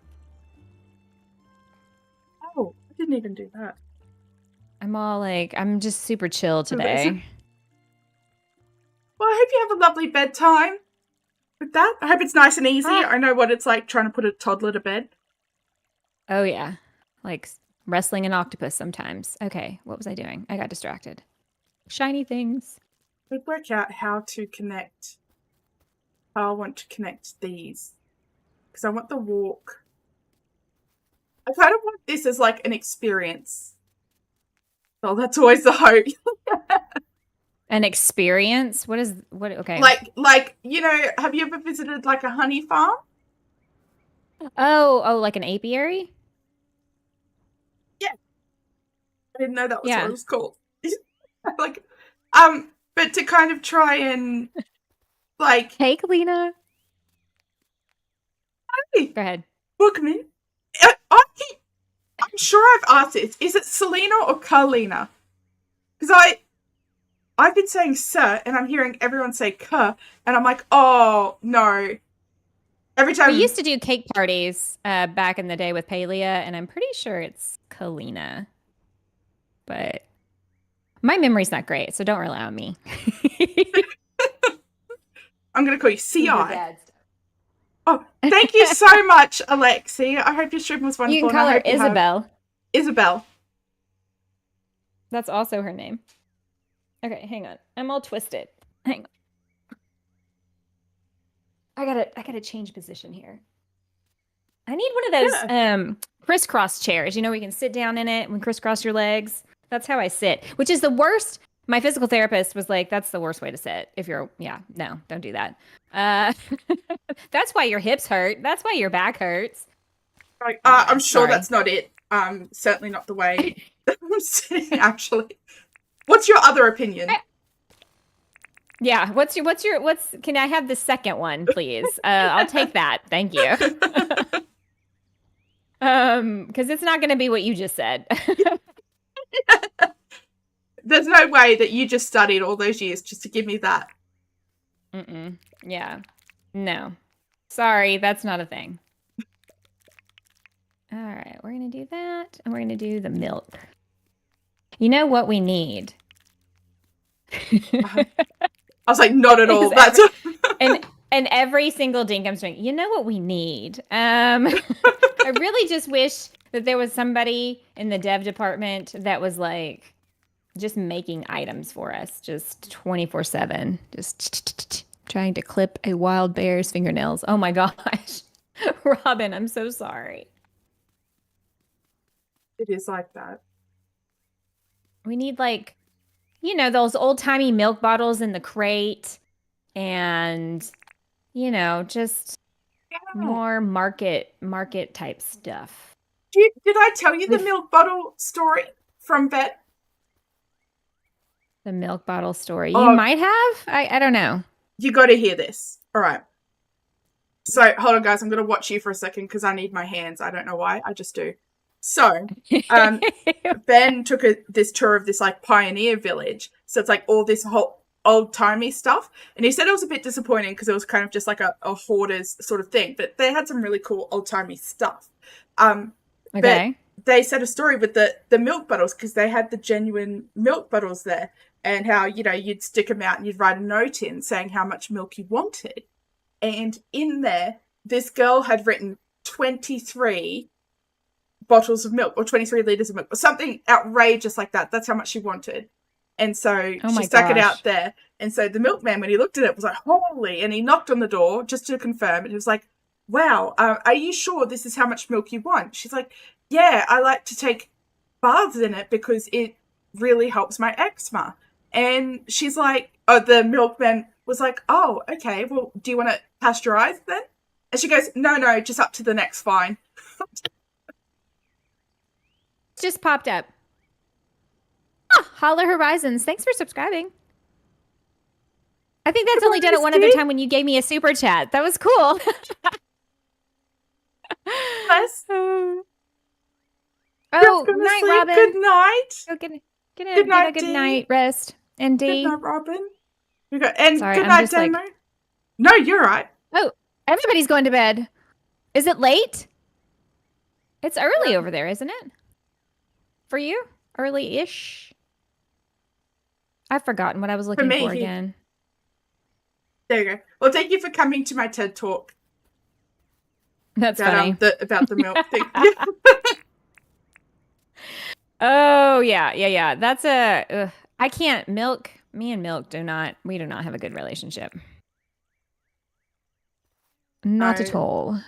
Oh, I didn't even do that. I'm just super chill today. Well, I hope you have a lovely bedtime with that. I hope it's nice and easy. I know what it's like trying to put a toddler to bed. Oh, yeah. Like wrestling an octopus sometimes. Okay, what was I doing? I got distracted. Shiny things. We'd work out how to connect. I want to connect these. Because I want the walk. I kind of want this as like an experience. Well, that's always the hope. An experience? Okay. Like, have you ever visited like a honey farm? Oh, like an apiary? Yeah. I didn't know that was what it was called. But to kind of try and like... Hey, Kalina. Hey. Go ahead. Welcome in. I'm sure I've asked this. Is it Selena or Carlina? Because I've been saying sir, and I'm hearing everyone say K, and I'm like, oh, no. Every time... We used to do cake parties back in the day with Palia, and I'm pretty sure it's Kalina. But my memory's not great, so don't rely on me. I'm going to call you CI. Oh, thank you so much, Alexi. I hope your stream was wonderful. You can call her Isabel. Isabel. That's also her name. Okay, hang on. I'm all twisted. Hang on. I gotta change position here. I need one of those crisscross chairs. Where you can sit down in it and crisscross your legs. That's how I sit, which is the worst. My physical therapist was like, that's the worst way to sit. No, don't do that. That's why your hips hurt. That's why your back hurts. I'm sure that's not it. Certainly not the way I'm sitting, actually. What's your other opinion? Yeah, can I have the second one, please? I'll take that. Thank you. Because it's not going to be what you just said. There's no way that you just studied all those years just to give me that. Yeah. No. Sorry, that's not a thing. All right, we're going to do that, and we're going to do the milk. You know what we need? I was like, not at all. That's and every single Dinkum string. You know what we need? I really just wish that there was somebody in the dev department that was like just making items for us, just 24/7, just trying to clip a wild bear's fingernails. Oh my gosh, Robin, I'm so sorry. It is like that. We need like, you know, those old-timey milk bottles in the crate and, you know, just more market type stuff. Did I tell you the milk bottle story from Vet? The milk bottle story. You might have? I don't know. You got to hear this. All right. So, hold on, guys. I'm going to watch you for a second because I need my hands. I don't know why. I just do. So, Ben took this tour of this like pioneer village. So it's like all this whole old-timey stuff. And he said it was a bit disappointing because it was kind of just like a hoarder's sort of thing. But they had some really cool old-timey stuff. Okay. But they said a story with the milk bottles because they had the genuine milk bottles there. And how, you know, you'd stick them out and you'd write a note in saying how much milk you wanted. And in there, this girl had written 23 bottles of milk or 23 liters of milk or something outrageous like that. That's how much she wanted. And so she stuck it out there. And so the milkman, when he looked at it, was like, holy, and he knocked on the door just to confirm. And he was like, wow, are you sure this is how much milk you want? She's like, yeah, I like to take baths in it because it really helps my eczema. And she's like, the milkman was like, oh, okay, well, do you want it pasteurized then? And she goes, no, just up to the next fine. Just popped up. Holler Horizons, thanks for subscribing. I think that's only done it one other time when you gave me a super chat. That was cool. Nice. Oh, night, sleep. Robin. Good night. Go get a good night rest. And D. Good night, Robin. Sorry, good night, Demo. Like... No, you're right. Oh, everybody's going to bed. Is it late? It's early over there, isn't it? For you? Early-ish? I've forgotten what I was looking for again. There you go. Well, thank you for coming to my TED Talk. That's funny. About the milk thing. Oh, yeah. That's I can't milk. Me and milk we do not have a good relationship. Not at all.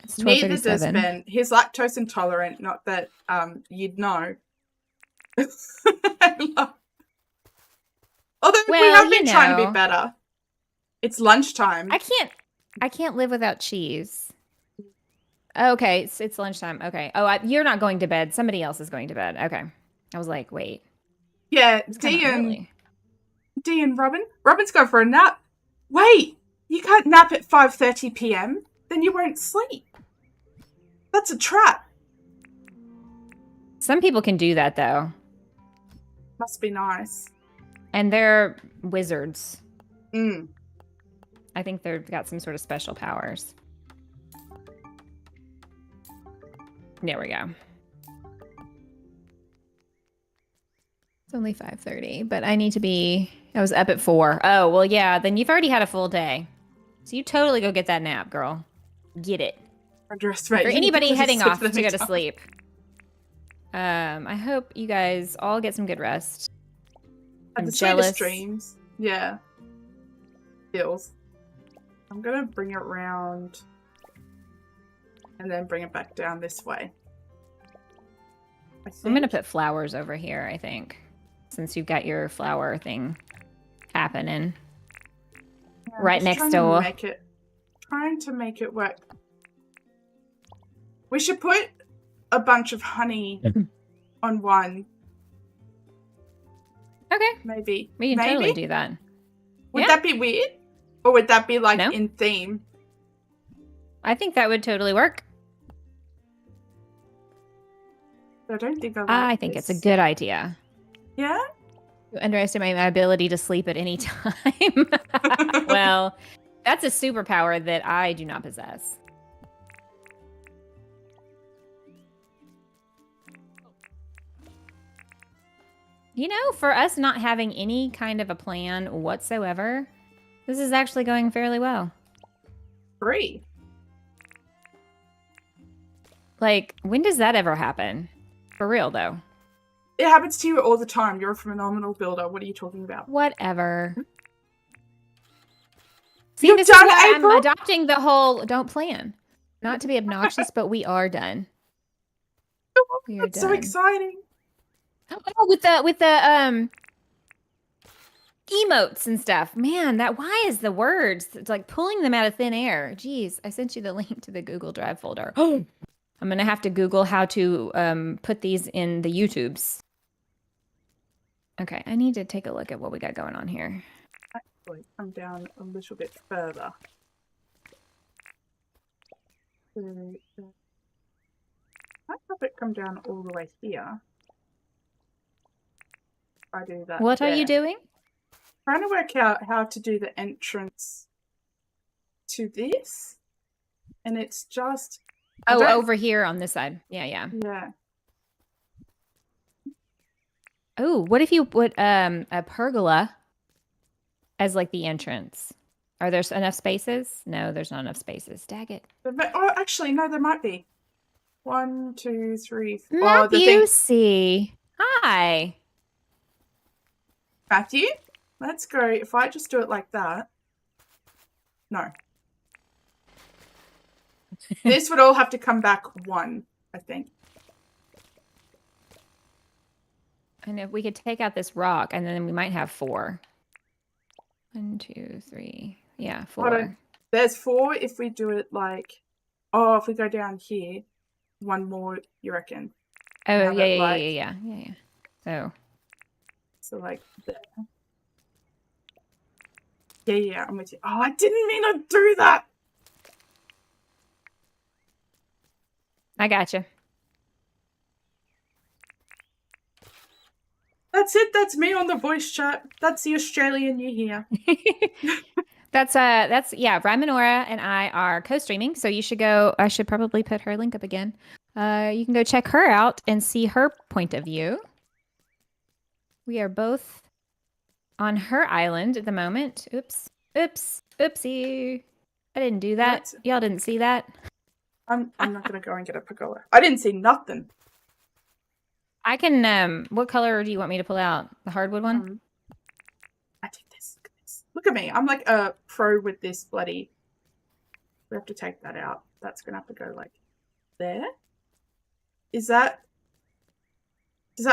It's 12:37. Neither does Ben. He's lactose intolerant. Not that you'd know. Although we have been trying to be better. It's lunchtime. I can't live without cheese. Okay, it's lunchtime. Okay. Oh, you're not going to bed. Somebody else is going to bed. Okay. I was like, wait. Yeah, D and Robin. Robin's going for a nap. Wait, you can't nap at 5:30 p.m. Then you won't sleep. That's a trap. Some people can do that, though. Must be nice. And they're wizards. Mm. I think they've got some sort of special powers. There we go. It's only 5:30, but I was up at 4. Oh, well, yeah, then you've already had a full day. So you totally go get that nap, girl. Get it. For anybody heading off to go to sleep. I hope you guys all get some good rest. I'm jealous. Dreams. Yeah. Feels. I'm going to bring it around and then bring it back down this way. I'm going to put flowers over here, I think, since you've got your flower thing happening right next door. Trying to make it work. We should put a bunch of honey on one. Okay. Maybe. We can totally do that. Would that be weird? Or would that be like in theme? I think that would totally work. I don't think I like I think it's a this. good idea. Yeah? You underestimate my ability to sleep at any time. Well, that's a superpower that I do not possess. You know, for us not having any kind of a plan whatsoever, this is actually going fairly well. 3. Like, when does that ever happen? For real, though. It happens to you all the time. You're a phenomenal builder. What are you talking about? Whatever. See, You're this done, is why April? I'm adopting the whole don't plan. Not to be obnoxious, but we are done. We are That's done. so exciting. Oh, with the emotes and stuff. Man, why is the words? It's like pulling them out of thin air. Jeez, I sent you the link to the Google Drive folder. I'm gonna have to Google how to put these in the YouTubes. Okay, I need to take a look at what we got going on here. Actually, come down a little bit further. I'd have it come down all the way here. I do that. What are you doing? Trying to work out how to do the entrance to this, and it's just over here on this side. Yeah. Oh, what if you put a pergola as like the entrance? Are there enough spaces? No, there's not enough spaces. Dag it. Oh, actually, no, there might be. 1, 2, 3, 4. Matthew C. Hi. Matthew, let's go. If I just do it like that. No. This would all have to come back 1, I think. And if we could take out this rock, and then we might have 4. 1, 2, 3. Yeah, 4. There's 4 if we do it like... Oh, if we go down here, 1 more, you reckon? Oh, yeah. So like there. Yeah, I'm with you. Oh, I didn't mean to do that! I gotcha. That's it. That's me on the voice chat. That's the Australian you hear. That's Rymanora and I are co-streaming, so you should go. I should probably put her link up again. You can go check her out and see her point of view. We are both on her island at the moment. Oopsie. I didn't do that. Y'all didn't see that. I'm not gonna go and get a pergola. I didn't see nothing. I can. What color do you want me to pull out? The hardwood one. I did this. Look at me. I'm like a pro with this bloody. We have to take that out. That's gonna have to go like there. Does that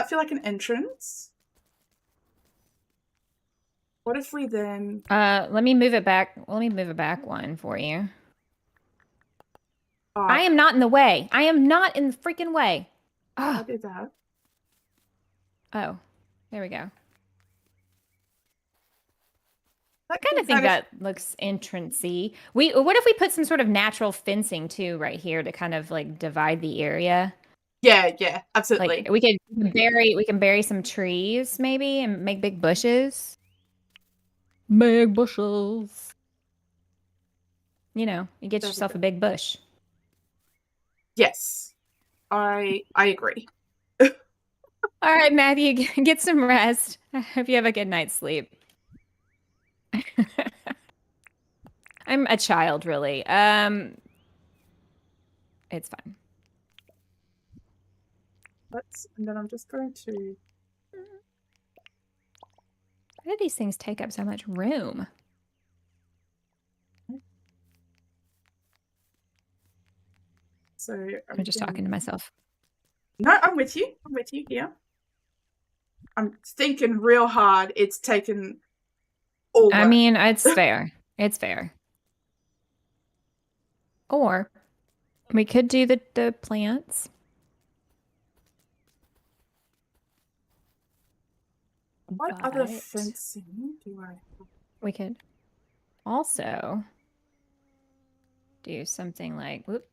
feel like an entrance? What if we then... let me move it back. Let me move it back 1 for you. I am not in the way. I am not in the freaking way. I'll do that. Oh, there we go. I kind of think that looks entrancey. What if we put some sort of natural fencing too right here to kind of like divide the area? Yeah, absolutely. Like we can bury some trees maybe and make big bushes. Big bushes. You know, you get yourself a big bush. Yes, I agree. All right, Matthew, get some rest. I hope you have a good night's sleep. I'm a child, really. It's fine. And then I'm just going to... Why do these things take up so much room? So I'm just talking to myself. No, I'm with you. I'm with you here. I'm thinking real hard. It's taken all... I mean, it's fair. It's fair. Or we could do the plants. What other fencing do I have? We could also do something like... Whoop.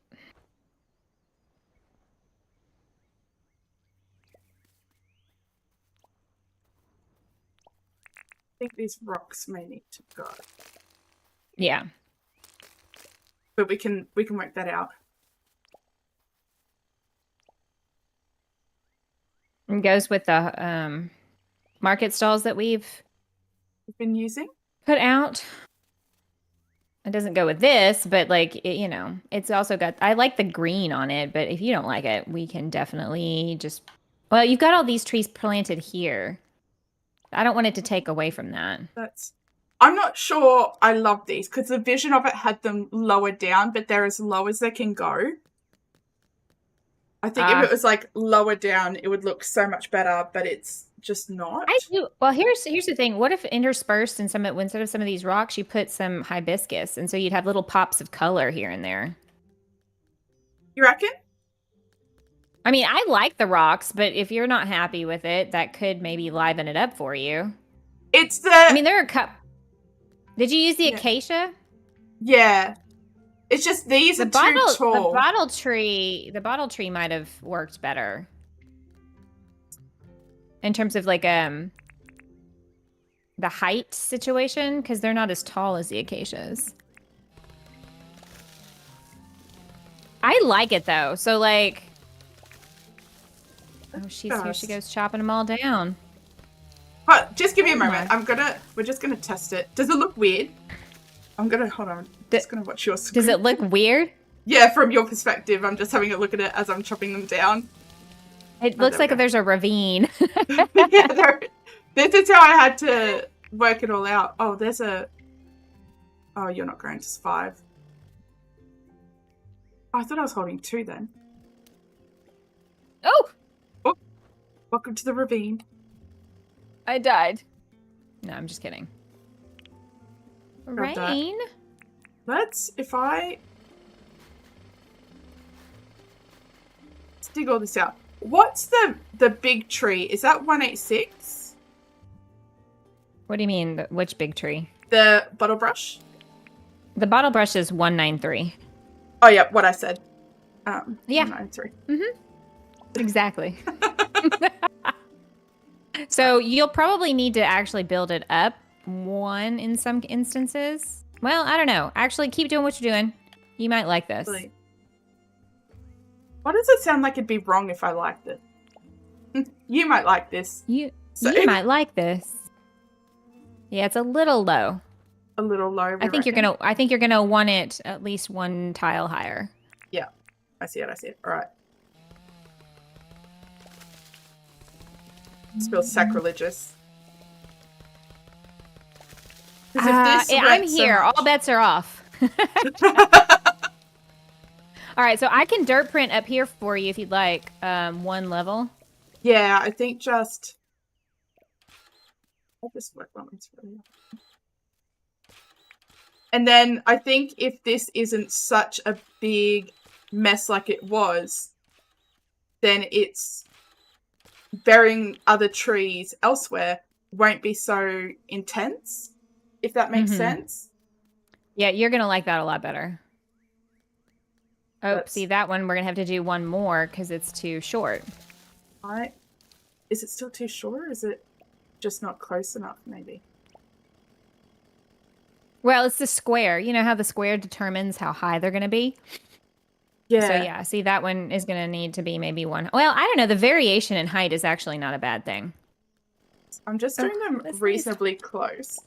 think these rocks may need to go. Yeah. But we can work that out. It goes with the market stalls that we've been using. Put out. It doesn't go with this, but like, you know, it's also got, I like the green on it, but if you don't like it, we can definitely just, well, you've got all these trees planted here. I don't want it to take away from that. I'm not sure I love these because the vision of it had them lower down, but they're as low as they can go. I think if it was like lower down, it would look so much better, but it's just not. I do. Well, here's the thing. What if interspersed in instead of some of these rocks, you put some hibiscus, and so you'd have little pops of color here and there. You reckon? I mean, I like the rocks, but if you're not happy with it, that could maybe liven it up for you. I mean, there are a couple. Did you use the acacia? Yeah. It's just these are too tall. The bottle tree might have worked better. In terms of like the height situation, because they're not as tall as the acacias. I like it though. So like, oh, here she goes chopping them all down. But just give me a moment. We're just gonna test it. Does it look weird? Hold on. I'm just gonna watch your screen. Does it look weird? Yeah, from your perspective. I'm just having a look at it as I'm chopping them down. It looks like there's a ravine. Yeah, this is how I had to work it all out. Oh, oh, you're not going to 5. Oh, I thought I was holding 2 then. Oh! Welcome to the ravine. I died. No, I'm just kidding. Rain? Let's dig all this out. What's the big tree? Is that 186? What do you mean? Which big tree? The bottle brush? The bottle brush is 193. Oh, yeah, what I said. Yeah. 193. Mm-hmm. Exactly. So you'll probably need to actually build it up 1 in some instances. Well, I don't know. Actually, keep doing what you're doing. You might like this. Really? Why does it sound like it'd be wrong if I liked it? You might like this. You might like this. Yeah, it's a little low. A little low. I think you're gonna want it at least 1 tile higher. Yeah, I see it. All right. This feels sacrilegious. I'm here. All bets are off. All right, so I can dirt print up here for you if you'd like 1 level. Yeah, I think I'll just work on this for you. And then I think if this isn't such a big mess like it was, then it's burying other trees elsewhere won't be so intense, if that makes sense. Yeah, you're going to like that a lot better. Oh, see, that one, we're going to have to do 1 more because it's too short. All right. Is it still too short, or is it just not close enough, maybe? Well, it's the square. You know how the square determines how high they're going to be? Yeah. So, yeah, see, that one is going to need to be maybe 1. Well, I don't know. The variation in height is actually not a bad thing. I'm just doing them reasonably close.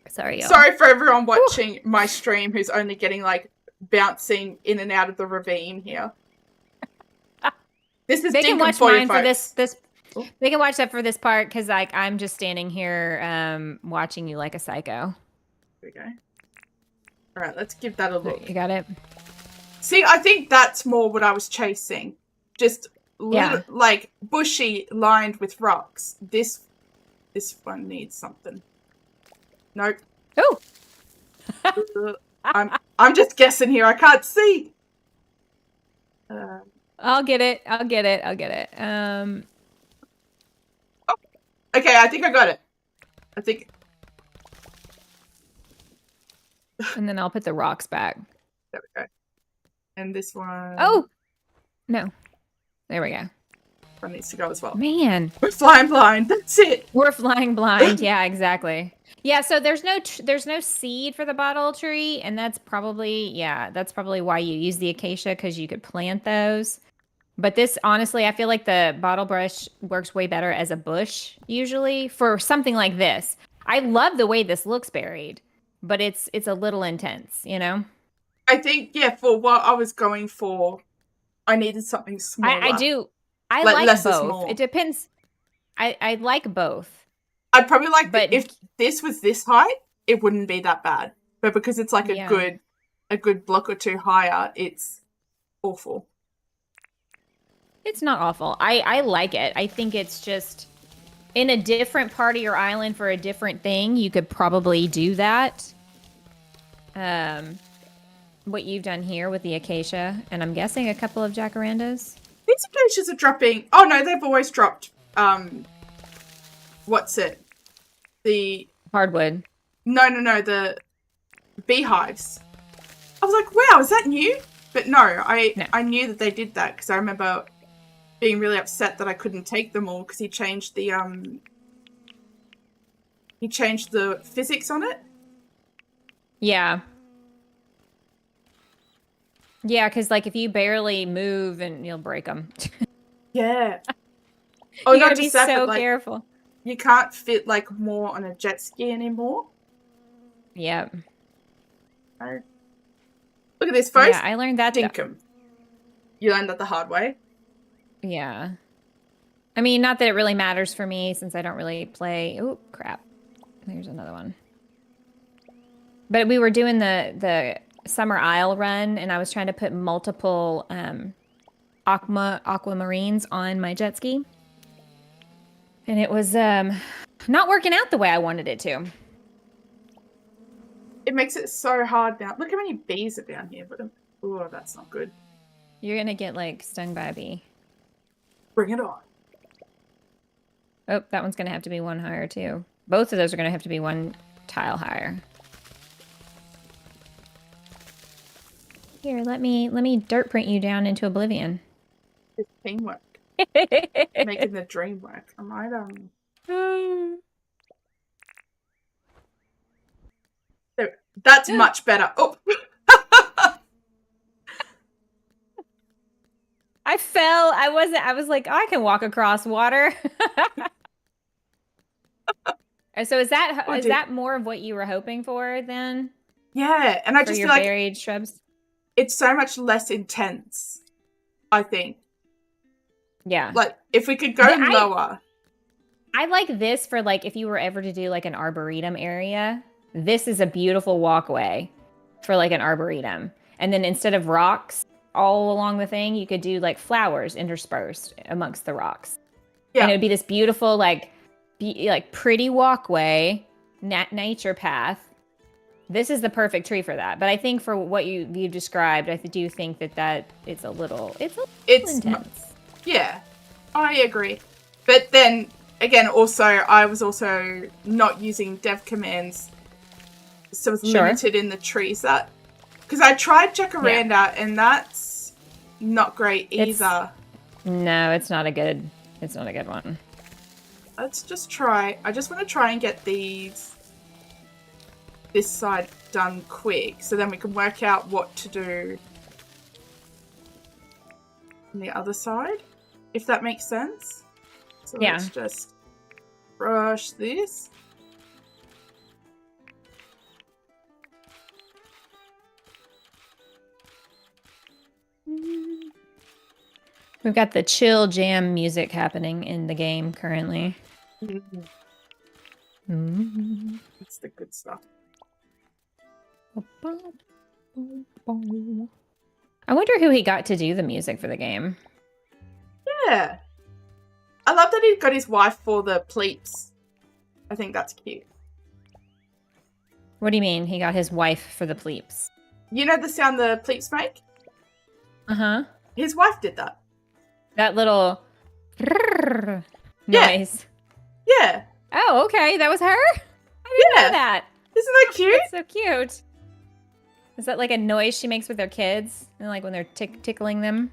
Sorry, y'all. Sorry for everyone watching my stream who's only getting, like, bouncing in and out of the ravine here. This is they can watch mine for this. Oh. They can watch that for this part because, like, I'm just standing here watching you like a psycho. There we go. All right, let's give that a look. You got it. See, I think that's more what I was chasing. Just like bushy, lined with rocks. This one needs something. Nope. Oh. I'm just guessing here. I can't see. I'll get it. Okay, I think I got it. I think. And then I'll put the rocks back. There we go. And this one. Oh! No. There we go. one needs to go as well. Man, We're flying blind. That's it. we're flying blind. Yeah, exactly. Yeah, so there's no seed for the bottle tree, and that's probably why you use the acacia, because you could plant those. But this, honestly, I feel like the bottle brush works way better as a bush usually for something like this. I love the way this looks buried, but it's a little intense, you know? I think, yeah, for what I was going for, I needed something smaller. I do. I Like, like less is both. more. It depends. I like both. I'd probably like But if this was this height, it wouldn't be that bad. But because it's like Yeah. a good block or two higher, it's awful. It's not awful. I like it. I think it's just in a different part of your island for a different thing, you could probably do that. What you've done here with the acacia, and I'm guessing a couple of jacarandas. These acacias are dropping. Oh no, they've always dropped. What's it? The Hardwood. no, the beehives. I was like, wow, is that new? But no, I knew that they did that because I remember being really upset that I couldn't take them all because he changed the physics on it. Yeah. Yeah, because like if you barely move, and you'll break them. Yeah. Oh, You not gotta be just that, so but like careful. you can't fit like more on a jet ski anymore. Yeah. No. Look at this, folks. Yeah, I learned that. Dinkum. You learned that the hard way. Yeah. I mean, not that it really matters for me since I don't really play. Oh, crap. There's another one. But we were doing the Summer Isle run, and I was trying to put multiple aquamarines on my jet ski. And it was not working out the way I wanted it to. It makes it so hard now. Look how many bees are down here. But oh, that's not good. You're going to get, like, stung by a bee. Bring it on. Oh, that one's going to have to be one higher, too. Both of those are going to have to be one tile higher. Here, let me dirt print you down into oblivion. It's teamwork. Making the dream work. I might There, that's much better. Oh. I fell. I was like, oh, I can walk across water. So is that more of what you were hoping for then? Yeah, and I For just your feel like buried shrubs? it's so much less intense, I think. Yeah. Like, if we could go lower. I like this for, like, if you were ever to do, like, an arboretum area. This is a beautiful walkway for, like, an arboretum. And then instead of rocks all along the thing, you could do, like, flowers interspersed amongst the rocks. Yeah. And it would be this beautiful, like pretty walkway, nature path. This is the perfect tree for that. But I think for what you described, I do think that it's a little intense. Yeah, I agree. But then, again, also, I was also not using dev commands, so it was limited in the trees that... Because I tried Jacaranda, and that's not great either. No, it's not a good one. Let's just try... I just want to try and get this side done quick, so then we can work out what to do on the other side, if that makes sense. So let's just brush this. We've got the chill jam music happening in the game currently. That's the good stuff. I wonder who he got to do the music for the game. Yeah. I love that he got his wife for the pleeps. I think that's cute. What do you mean he got his wife for the pleeps? You know the sound the pleeps make? Uh-huh. His wife did that. That little noise. Yeah. Oh, okay. That was her? I didn't know that. Isn't that cute? That's so cute. Is that like a noise she makes with her kids? And like when they're tickling them?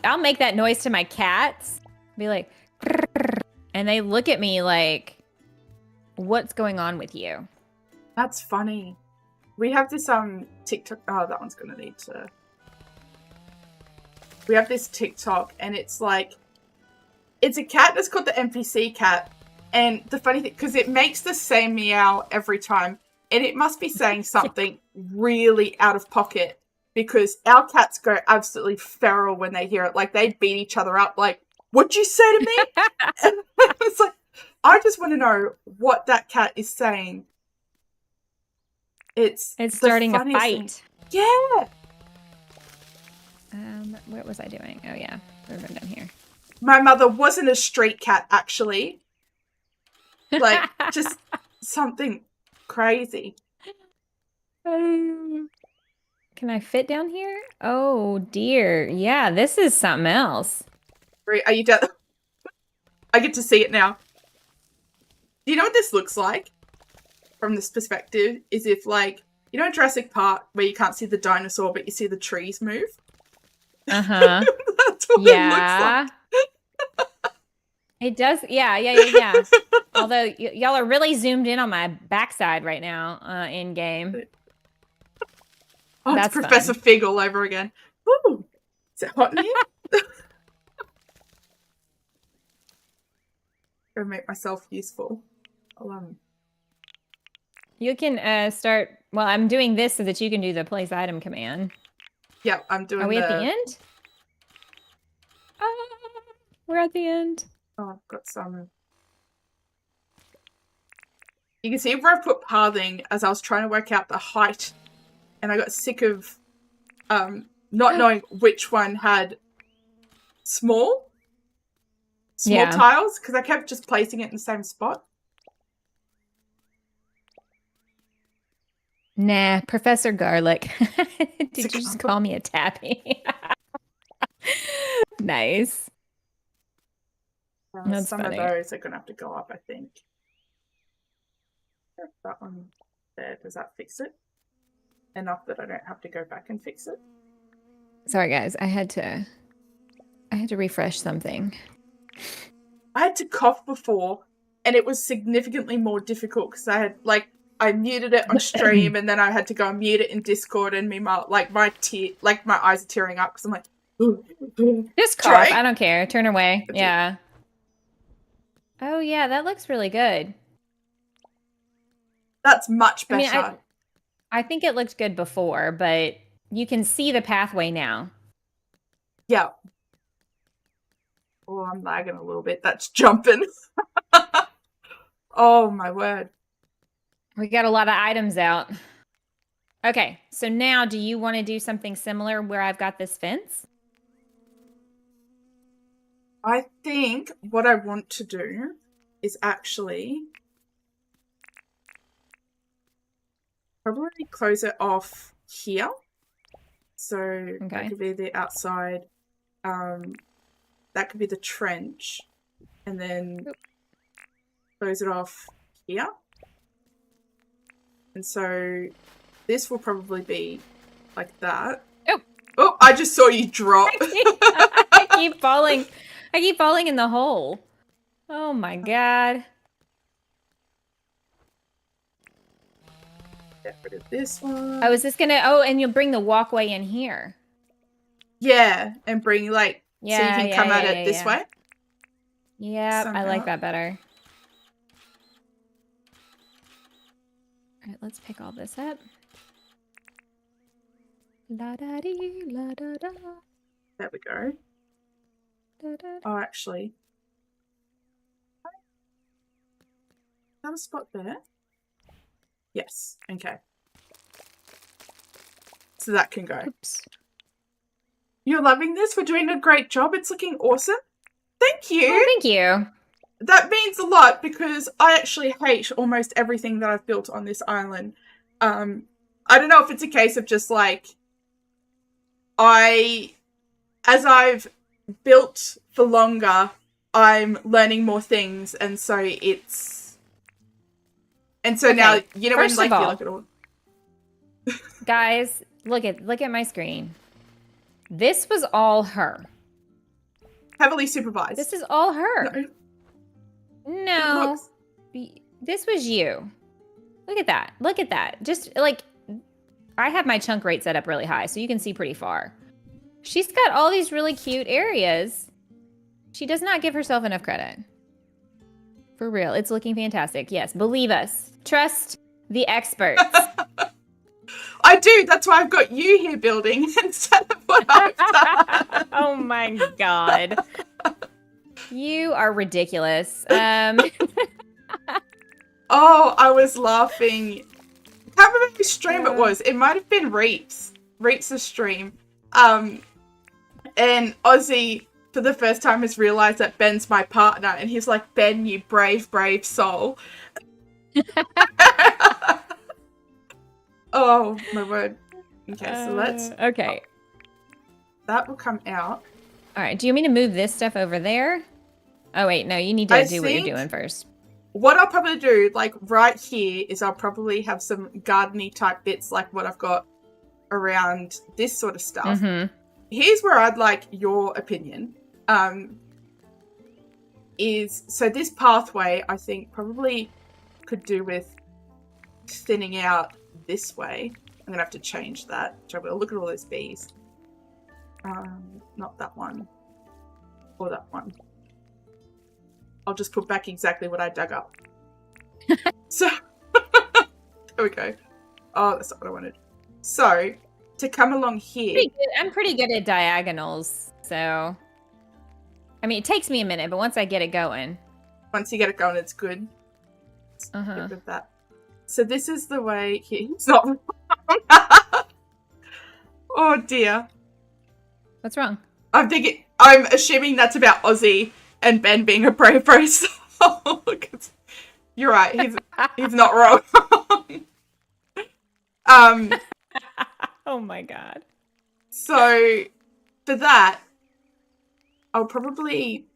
I'll make that noise to my cats. Be like, and they look at me like, "What's going on with you?" That's funny. We have this TikTok. Oh, that one's gonna need to. We have this TikTok, and it's like, it's a cat that's called the NPC cat, and the funny thing, because it makes the same meow every time, and it must be saying something really out of pocket, because our cats go absolutely feral when they hear it. Like, they beat each other up. Like, what'd you say to me? And it's like, I just want to know what that cat is saying. It's starting a fight. Thing. Yeah. What was I doing? Oh yeah, we're down here. My mother wasn't a street cat, actually. Like, just something crazy. Can I fit down here? Oh dear. Yeah, this is something else. Are you done? I get to see it now. Do you know what this looks like? From this perspective, is if, like, you know Jurassic Park, where you can't see the dinosaur, but you see the trees move? Uh-huh. That's what it looks like. It does. Yeah. Although y'all are really zoomed in on my backside right now, in game. Oh, that's it's Professor fun. Fig all over again. Ooh, is it hot in here? Go make myself useful. You can start. Well, I'm doing this so that you can do the place item command. Yeah, I'm doing. Are we at the end? We're at the end. Oh, I've got some. You can see where I put pathing as I was trying to work out the height, and I got sick of not knowing which one had small tiles, because I kept just placing it in the same spot. Nah, Professor Garlic. Did you just call me a tappy? Nice. That's some funny. of those are going to have to go up, I think. That one there, does that fix it? Enough that I don't have to go back and fix it? Sorry, guys. I had to refresh something. I had to cough before, and it was significantly more difficult because I had, like, I muted it on stream, and then I had to go and mute it in Discord, and meanwhile, like, my eyes are tearing up because I'm like, just cough. I don't care. Turn away. Yeah. Oh yeah, that looks really good. That's much better. I mean, I think it looked good before, but you can see the pathway now. Yeah. Oh, I'm lagging a little bit. That's jumping. Oh my word. We got a lot of items out. Okay, so now do you want to do something similar where I've got this fence? I think what I want to do is actually probably close it off here. So that could be the outside. That could be the trench. And then close it off here. And so this will probably be like that. Oh, I just saw you drop. I keep falling. I keep falling in the hole. Oh my god. Get rid of this one. Oh, is this gonna... Oh, and you'll bring the walkway in here. Yeah, and bring, like, so you can come at it this way. Yeah, I like that better. All right, let's pick all this up. La da dee, la da da. There we go. Da, da. Oh, actually, have a spot there. Yes. Okay. So that can go. Oops. You're loving this? We're doing a great job. It's looking awesome. Thank you. Oh, thank you. That means a lot because I actually hate almost everything that I've built on this island. I don't know if it's a case of just like as I've built for longer, I'm learning more things, and so now you know when like you look at all. Guys, look at my screen. This was all her. Heavily supervised. This is all her. No. This was you. Look at that. Look at that. Just like, I have my chunk rate set up really high, so you can see pretty far. She's got all these really cute areas. She does not give herself enough credit. For real. It's looking fantastic. Yes, believe us. Trust the experts. I do. That's why I've got you here building instead of what I've done. Oh my god. You are ridiculous. Oh, I was laughing. I can't remember whose stream it was. It might have been Reeps. Reeps' stream. And Ozzy, for the first time, has realised that Ben's my partner. And he's like, Ben, you brave, brave soul. Oh, my word. Okay, so let's... Okay. That will come out. All right, do you mean to move this stuff over there? Oh, wait, no, you need to do what you're doing first. What I'll probably do, like, right here, is I'll probably have some garden-y type bits, like what I've got around this sort of stuff. Mm-hmm. Here's where I'd like your opinion. So this pathway, I think, probably could do with thinning out this way. I'm going to have to change that. So I will look at all those bees. Not that one. Or that one. I'll just put back exactly what I dug up. So, there we go. Oh, that's not what I wanted. So, to come along here... I'm pretty good at diagonals, so... I mean, it takes me a minute, but once I get it going... Once you get it going, it's good. Uh-huh. Good with that. So this is the way here. It's not wrong. Oh, dear. What's wrong? I'm assuming that's about Ozzy and Ben being a brave, brave soul. You're right. He's not wrong. Oh my god. So for that, I'll probably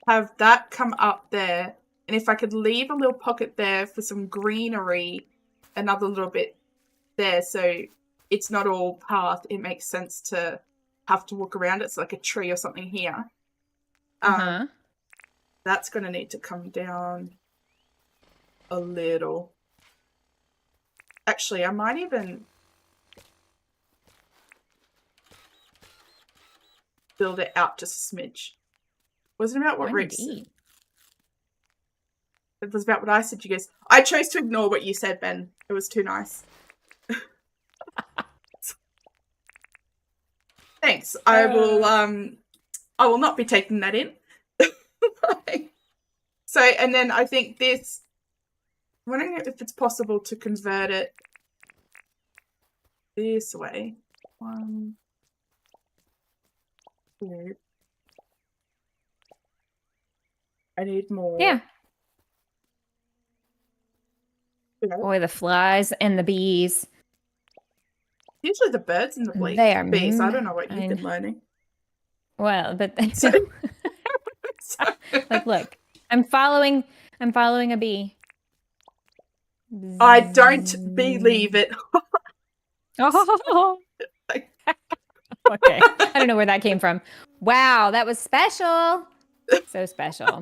have that come up there, and if I could leave a little pocket there for some greenery, another little bit there, so it's not all path. It makes sense to have to walk around it. It's like a tree or something here. That's going to need to come down a little. Actually, I might even build it out just a smidge. Wasn't about what Rick said. It was about what I said, you guys. I chose to ignore what you said, Ben. It was too nice. Thanks. I will not be taking that in. So, and then I think this, I'm wondering if it's possible to convert it this way. 1, 2. I need more. Yeah. Boy, the flies and the bees. Usually the birds and the bees. I don't know what you've been learning. Well, but like, look, I'm following a bee. I don't believe it. Oh. Okay, I don't know where that came from. Wow, that was special. So special.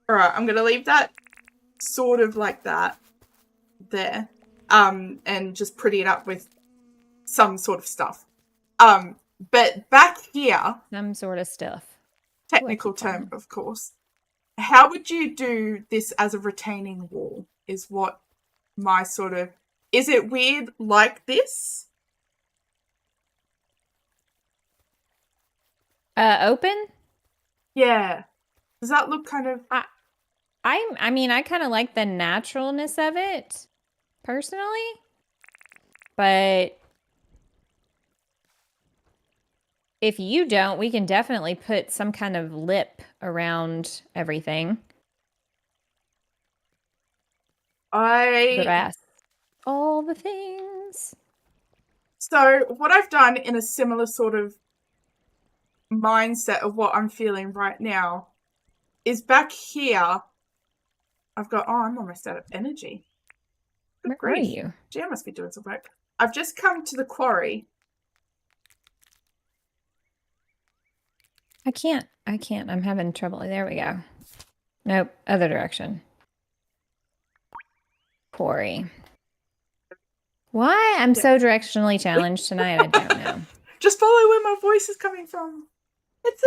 All right, I'm gonna leave that sort of like that there, and just pretty it up with some sort of stuff. But back here, some sort of stuff. Technical term, of course. How would you do this as a retaining wall? Is what my sort of... Is it weird like this? Open? Yeah. Does that look kind of... I mean, I kind of like the naturalness of it, personally. But if you don't, we can definitely put some kind of lip around everything. All the things. So what I've done in a similar sort of mindset of what I'm feeling right now is back here. I've got, I'm almost out of energy. Where are you? Gee, I must be doing some work. I've just come to the quarry. I can't. I'm having trouble. There we go. Nope. Other direction. Quarry. Why? I'm so directionally challenged tonight. I don't know. Just follow where my voice is coming from. It's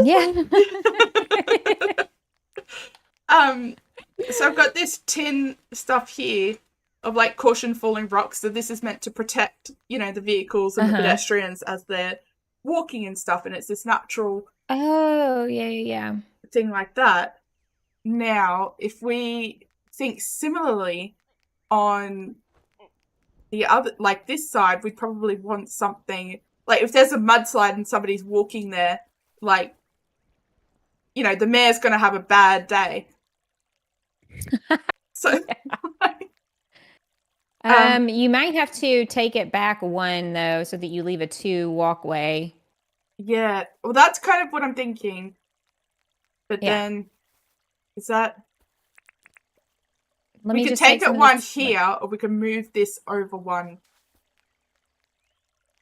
So I've got this tin stuff here of like caution falling rocks. So this is meant to protect, the vehicles and the pedestrians as they're walking and stuff. And it's this natural thing like that. Now, if we think similarly on the other, like this side, we'd probably want something like if there's a mudslide and somebody's walking there, like, the mayor's going to have a bad day. So, you might have to take it back one though, so that you leave a 2 walkway. Yeah, well, that's kind of what I'm thinking. But then, is that? We could take it one here, or we can move this over one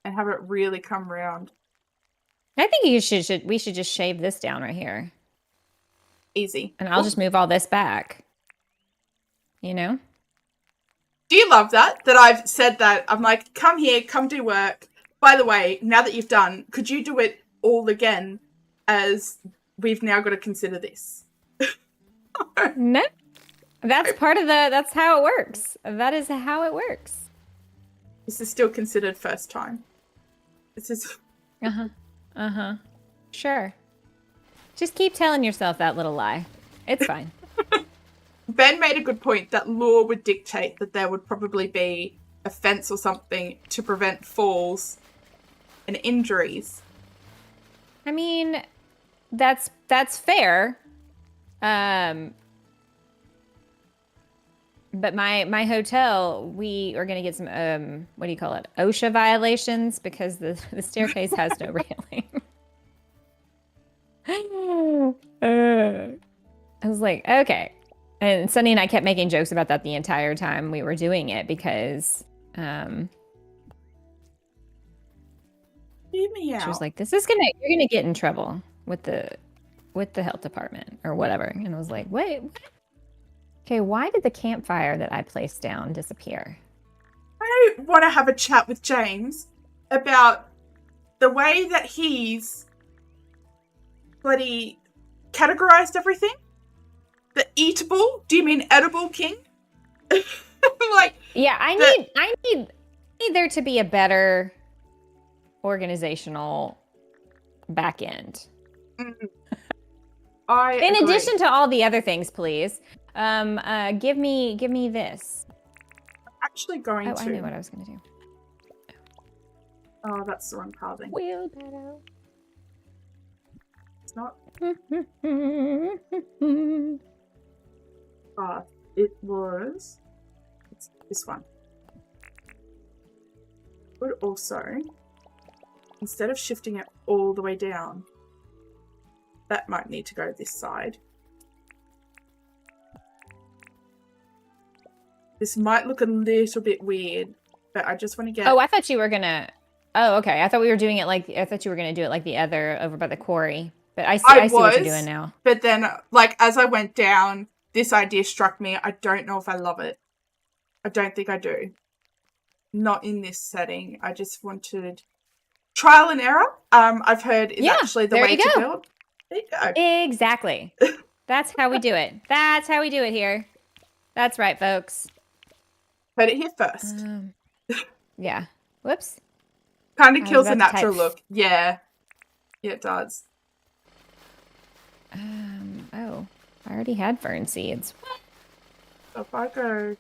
and have it really come round. I think we should just shave this down right here. Easy. And I'll just move all this back. You know? Do you love that I've said that? I'm like, come here, come do work. By the way, now that you've done, could you do it all again, as we've now got to consider this? No. That's that's how it works. That is how it works. This is still considered first time. This is... Sure. Just keep telling yourself that little lie. It's fine. Ben made a good point that law would dictate that there would probably be a fence or something to prevent falls and injuries. I mean, that's fair. But my hotel, we are going to get some, what do you call it? OSHA violations, because the staircase has no railing. I was like, okay. And Sunny and I kept making jokes about that the entire time we were doing it, because Hear me out. she was like, you're gonna get in trouble with the health department or whatever. And I was like, wait, what? Okay, why did the campfire that I placed down disappear? I want to have a chat with James about the way that he's bloody categorized everything. The eatable? Do you mean edible king? Like, yeah, I need there to be a better organizational back end. In addition to all the other things, please. Give me this. I'm actually going to. I knew what I was going to do. Oh, that's the wrong carving. Wheelbarrow. It's not. It's this one. But also, instead of shifting it all the way down, that might need to go this side. This might look a little bit weird, but I just want to get... Oh, I thought you were going to... Oh, okay. I thought we were doing it like... I thought you were going to do it like the other over by the quarry. But I see what you're doing now. But then, like, as I went down, this idea struck me. I don't know if I love it. I don't think I do. Not in this setting. I just wanted trial and error. I've heard is actually the way to build. There you go. Exactly. That's how we do it. That's how we do it here. That's right, folks. Heard it here first. Yeah. Whoops. Kind of kills the natural look. Yeah. Yeah, it does. Oh, I already had fern seeds. So if I go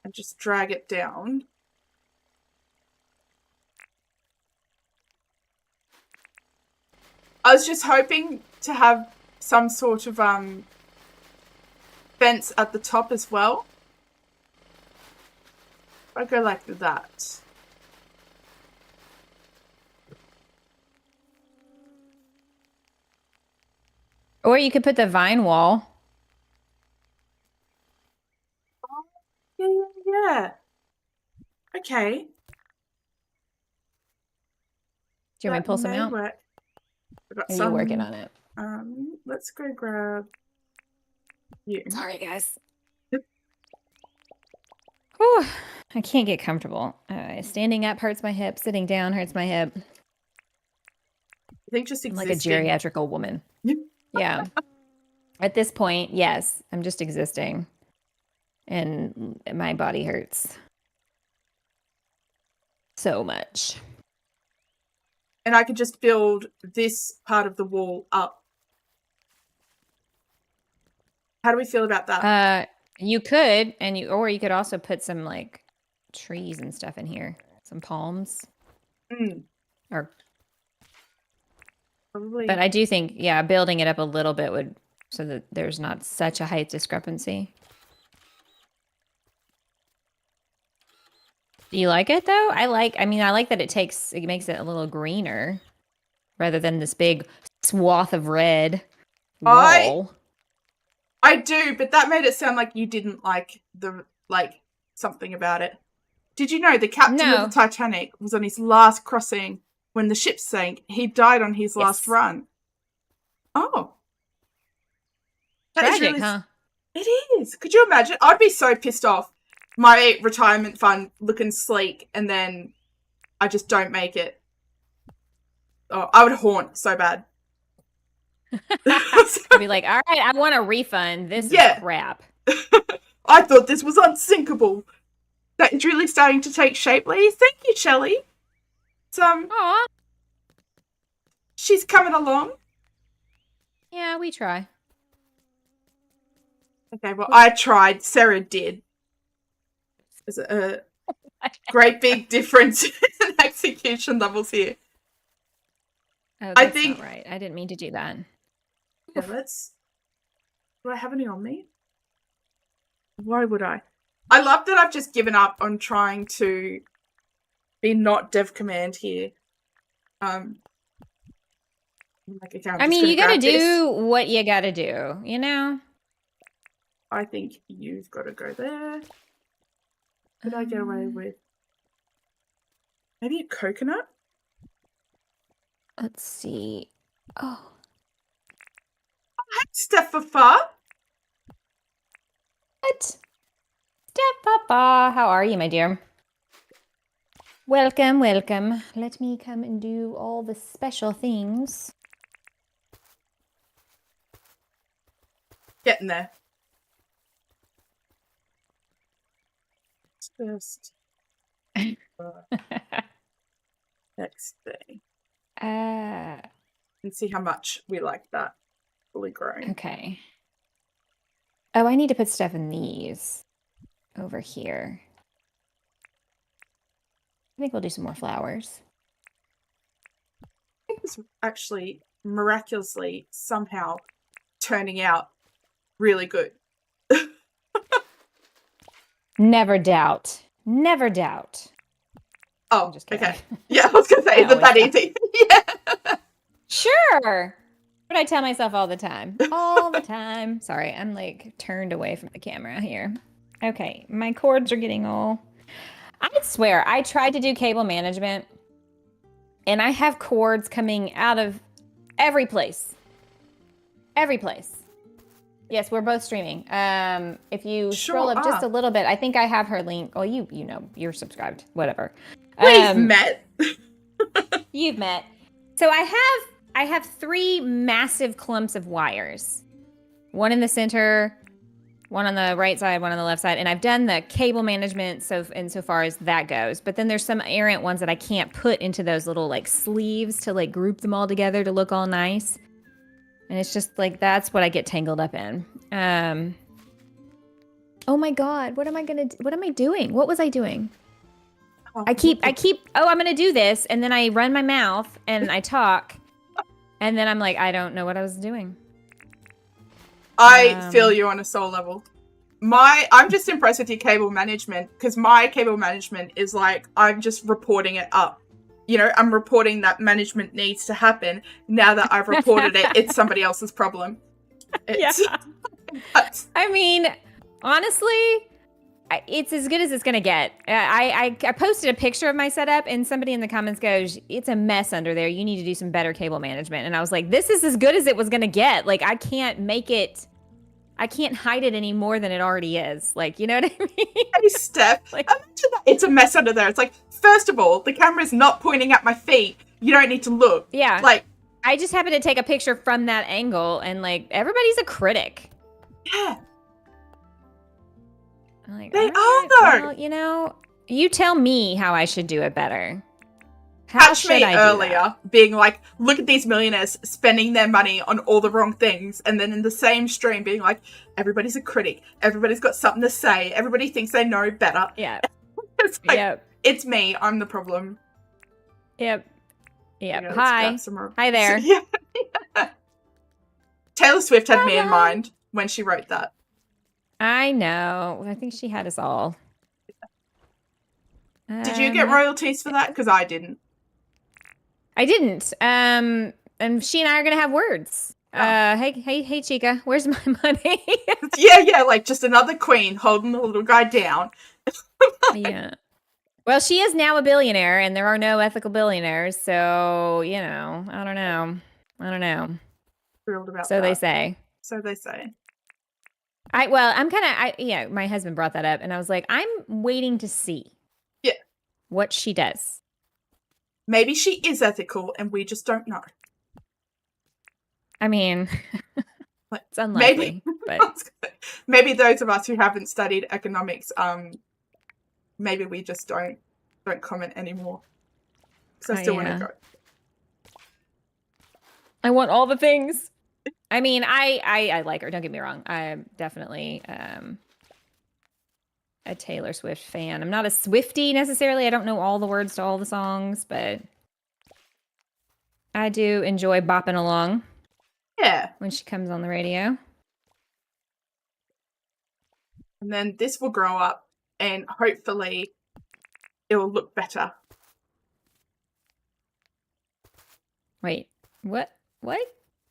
and just drag it down. I was just hoping to have some sort of fence at the top as well. If I go like that. Or you could put the vine wall. Yeah. Okay. Do you want me to pull some out? Work. I've got Are some. you working on it? Let's go grab you. Sorry, guys. Whew, I can't get comfortable. Standing up hurts my hip. Sitting down hurts my hip. I think just I'm existing. like a geriatric old woman. Yeah. At this point, yes, I'm just existing. And my body hurts so much. And I could just build this part of the wall up. How do we feel about that? You could, or you could also put some like trees and stuff in here. Some palms. Or probably. But I do think, yeah, building it up a little bit would, so that there's not such a height discrepancy. Do you like it though? I like that it makes it a little greener rather than this big swath of red wall. I do, but that made it sound like you didn't like something about it. Did you know the captain of the Titanic was on his last crossing when the ship sank? He died on his last run. Oh. Tragic, huh? It is. Could you imagine? I'd be so pissed off. My retirement fund looking sleek, and then I just don't make it. Oh, I would haunt so bad. I'd be like, all right, I want a refund. This is crap. I thought this was unsinkable. That is really starting to take shape, Lee. Thank you, Shelley. Aww. She's coming along. Yeah, we try. Okay, well, I tried. Sarah did. There's a great big difference in execution levels here. Oh, that's not right. I didn't mean to do that. Yeah, do I have any on me? Why would I? I love that I've just given up on trying to be not dev command here. I mean, you gotta do what you gotta do, you know? I think you've got to go there. Could I get away with maybe a coconut? Let's see. Oh. Hi, Steph-Papa. What? Steph-Papa, how are you, my dear? Welcome, welcome. Let me come and do all the special things. Getting there. Just next thing. And see how much we like that fully grown. Okay. Oh, I need to put stuff in these over here. I think we'll do some more flowers. I think this is actually miraculously somehow turning out really good. Never doubt. Never doubt. Oh, just kidding. Okay. Yeah, I was going to say, isn't that easy? Yeah. Sure. But I tell myself all the time. All the time. Sorry, I'm like turned away from the camera here. Okay, my cords are getting all... I swear, I tried to do cable management, and I have cords coming out of every place. Every place. Yes, we're both streaming. If you scroll up just a little bit, I think I have her link. Oh, you know, you're subscribed. Whatever. We've met. You've met. So I have 3 massive clumps of wires. One in the center, one on the right side, one on the left side, and I've done the cable management insofar as that goes. But then there's some errant ones that I can't put into those little like sleeves to like group them all together to look all nice. And it's just like, that's what I get tangled up in. Oh my God, what am I doing? What was I doing? I keep, I'm going to do this. And then I run my mouth and I talk. And then I'm like, I don't know what I was doing. I feel you on a soul level. I'm just impressed with your cable management, because my cable management is like, I'm just reporting it up. You know, I'm reporting that management needs to happen. Now that I've reported it, it's somebody else's problem. Yeah. I mean, honestly, it's as good as it's gonna get. I posted a picture of my setup, and somebody in the comments goes, "It's a mess under there. You need to do some better cable management." And I was like, "This is as good as it was gonna get. Like, I can't make it. I can't hide it any more than it already is. Like, you know what I mean?" Hey, Steph, Like, imagine that it's a mess under there. It's like, first of all, the camera's not pointing at my feet. You don't need to look. yeah. Like, I just happened to take a picture from that angle, and like everybody's a critic. yeah, I'm like, they all right, are though. well, you know, you tell me how I should do it better. How Catch should me I do earlier that? being like, look at these millionaires spending their money on all the wrong things, and then in the same stream being like, everybody's a critic, everybody's got something to say, everybody thinks they know better. Yeah. It's like, Yep. it's me, I'm the problem. Yep. Yep. Yeah, let's Hi. grab some more. Hi there. Yeah. Taylor Swift had me in mind when she wrote that. I know. I think she had us all. Did you get royalties for that? Because I didn't. I didn't. And she and I are gonna have words. Oh. Hey, Chica, where's my money? Yeah, like just another queen holding the little guy down. Yeah. Well, she is now a billionaire, and there are no ethical billionaires, so you know, I don't know. Thrilled about so that. they say. So they say. Yeah, my husband brought that up, and I was like, I'm waiting to see. Yeah. What she does. Maybe she is ethical, and we just don't know. I mean, it's unlikely, but maybe those of us who haven't studied economics, maybe we just don't comment anymore. Because I still want to go. I want all the things. I mean, I like her. Don't get me wrong. I'm definitely a Taylor Swift fan. I'm not a Swiftie necessarily. I don't know all the words to all the songs, but I do enjoy bopping along. Yeah. When she comes on the radio. And then this will grow up, and hopefully it will look better. Wait, what?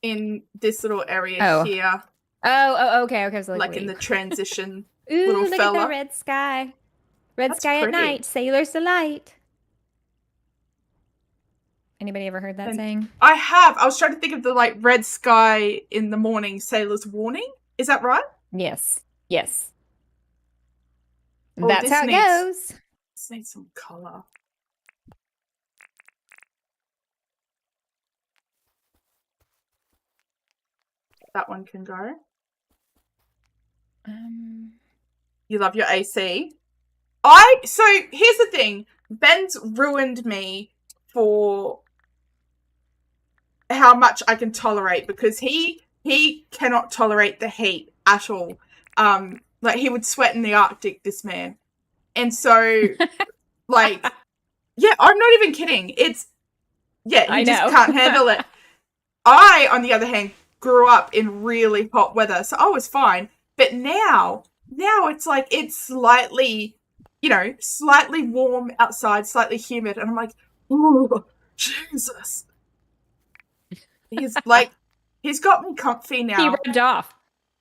In this little area here. Oh, okay. So like in the transition. Ooh, little look fella. At the red sky. That's sky pretty. At night, sailor's delight. Anybody ever heard that saying? I have. I was trying to think of the like red sky in the morning, sailor's warning. Is that right? Yes. Oh, that's how it goes. This needs some colour. That one can go. You love your AC. So here's the thing. Ben's ruined me for how much I can tolerate, because he cannot tolerate the heat at all. Like he would sweat in the Arctic, this man. And so like yeah, I'm not even kidding. He just can't handle it. I, on the other hand, grew up in really hot weather, so I was fine. But now it's like it's slightly, slightly warm outside, slightly humid, and I'm like, ooh, Jesus. He's got me comfy now. He rubbed off.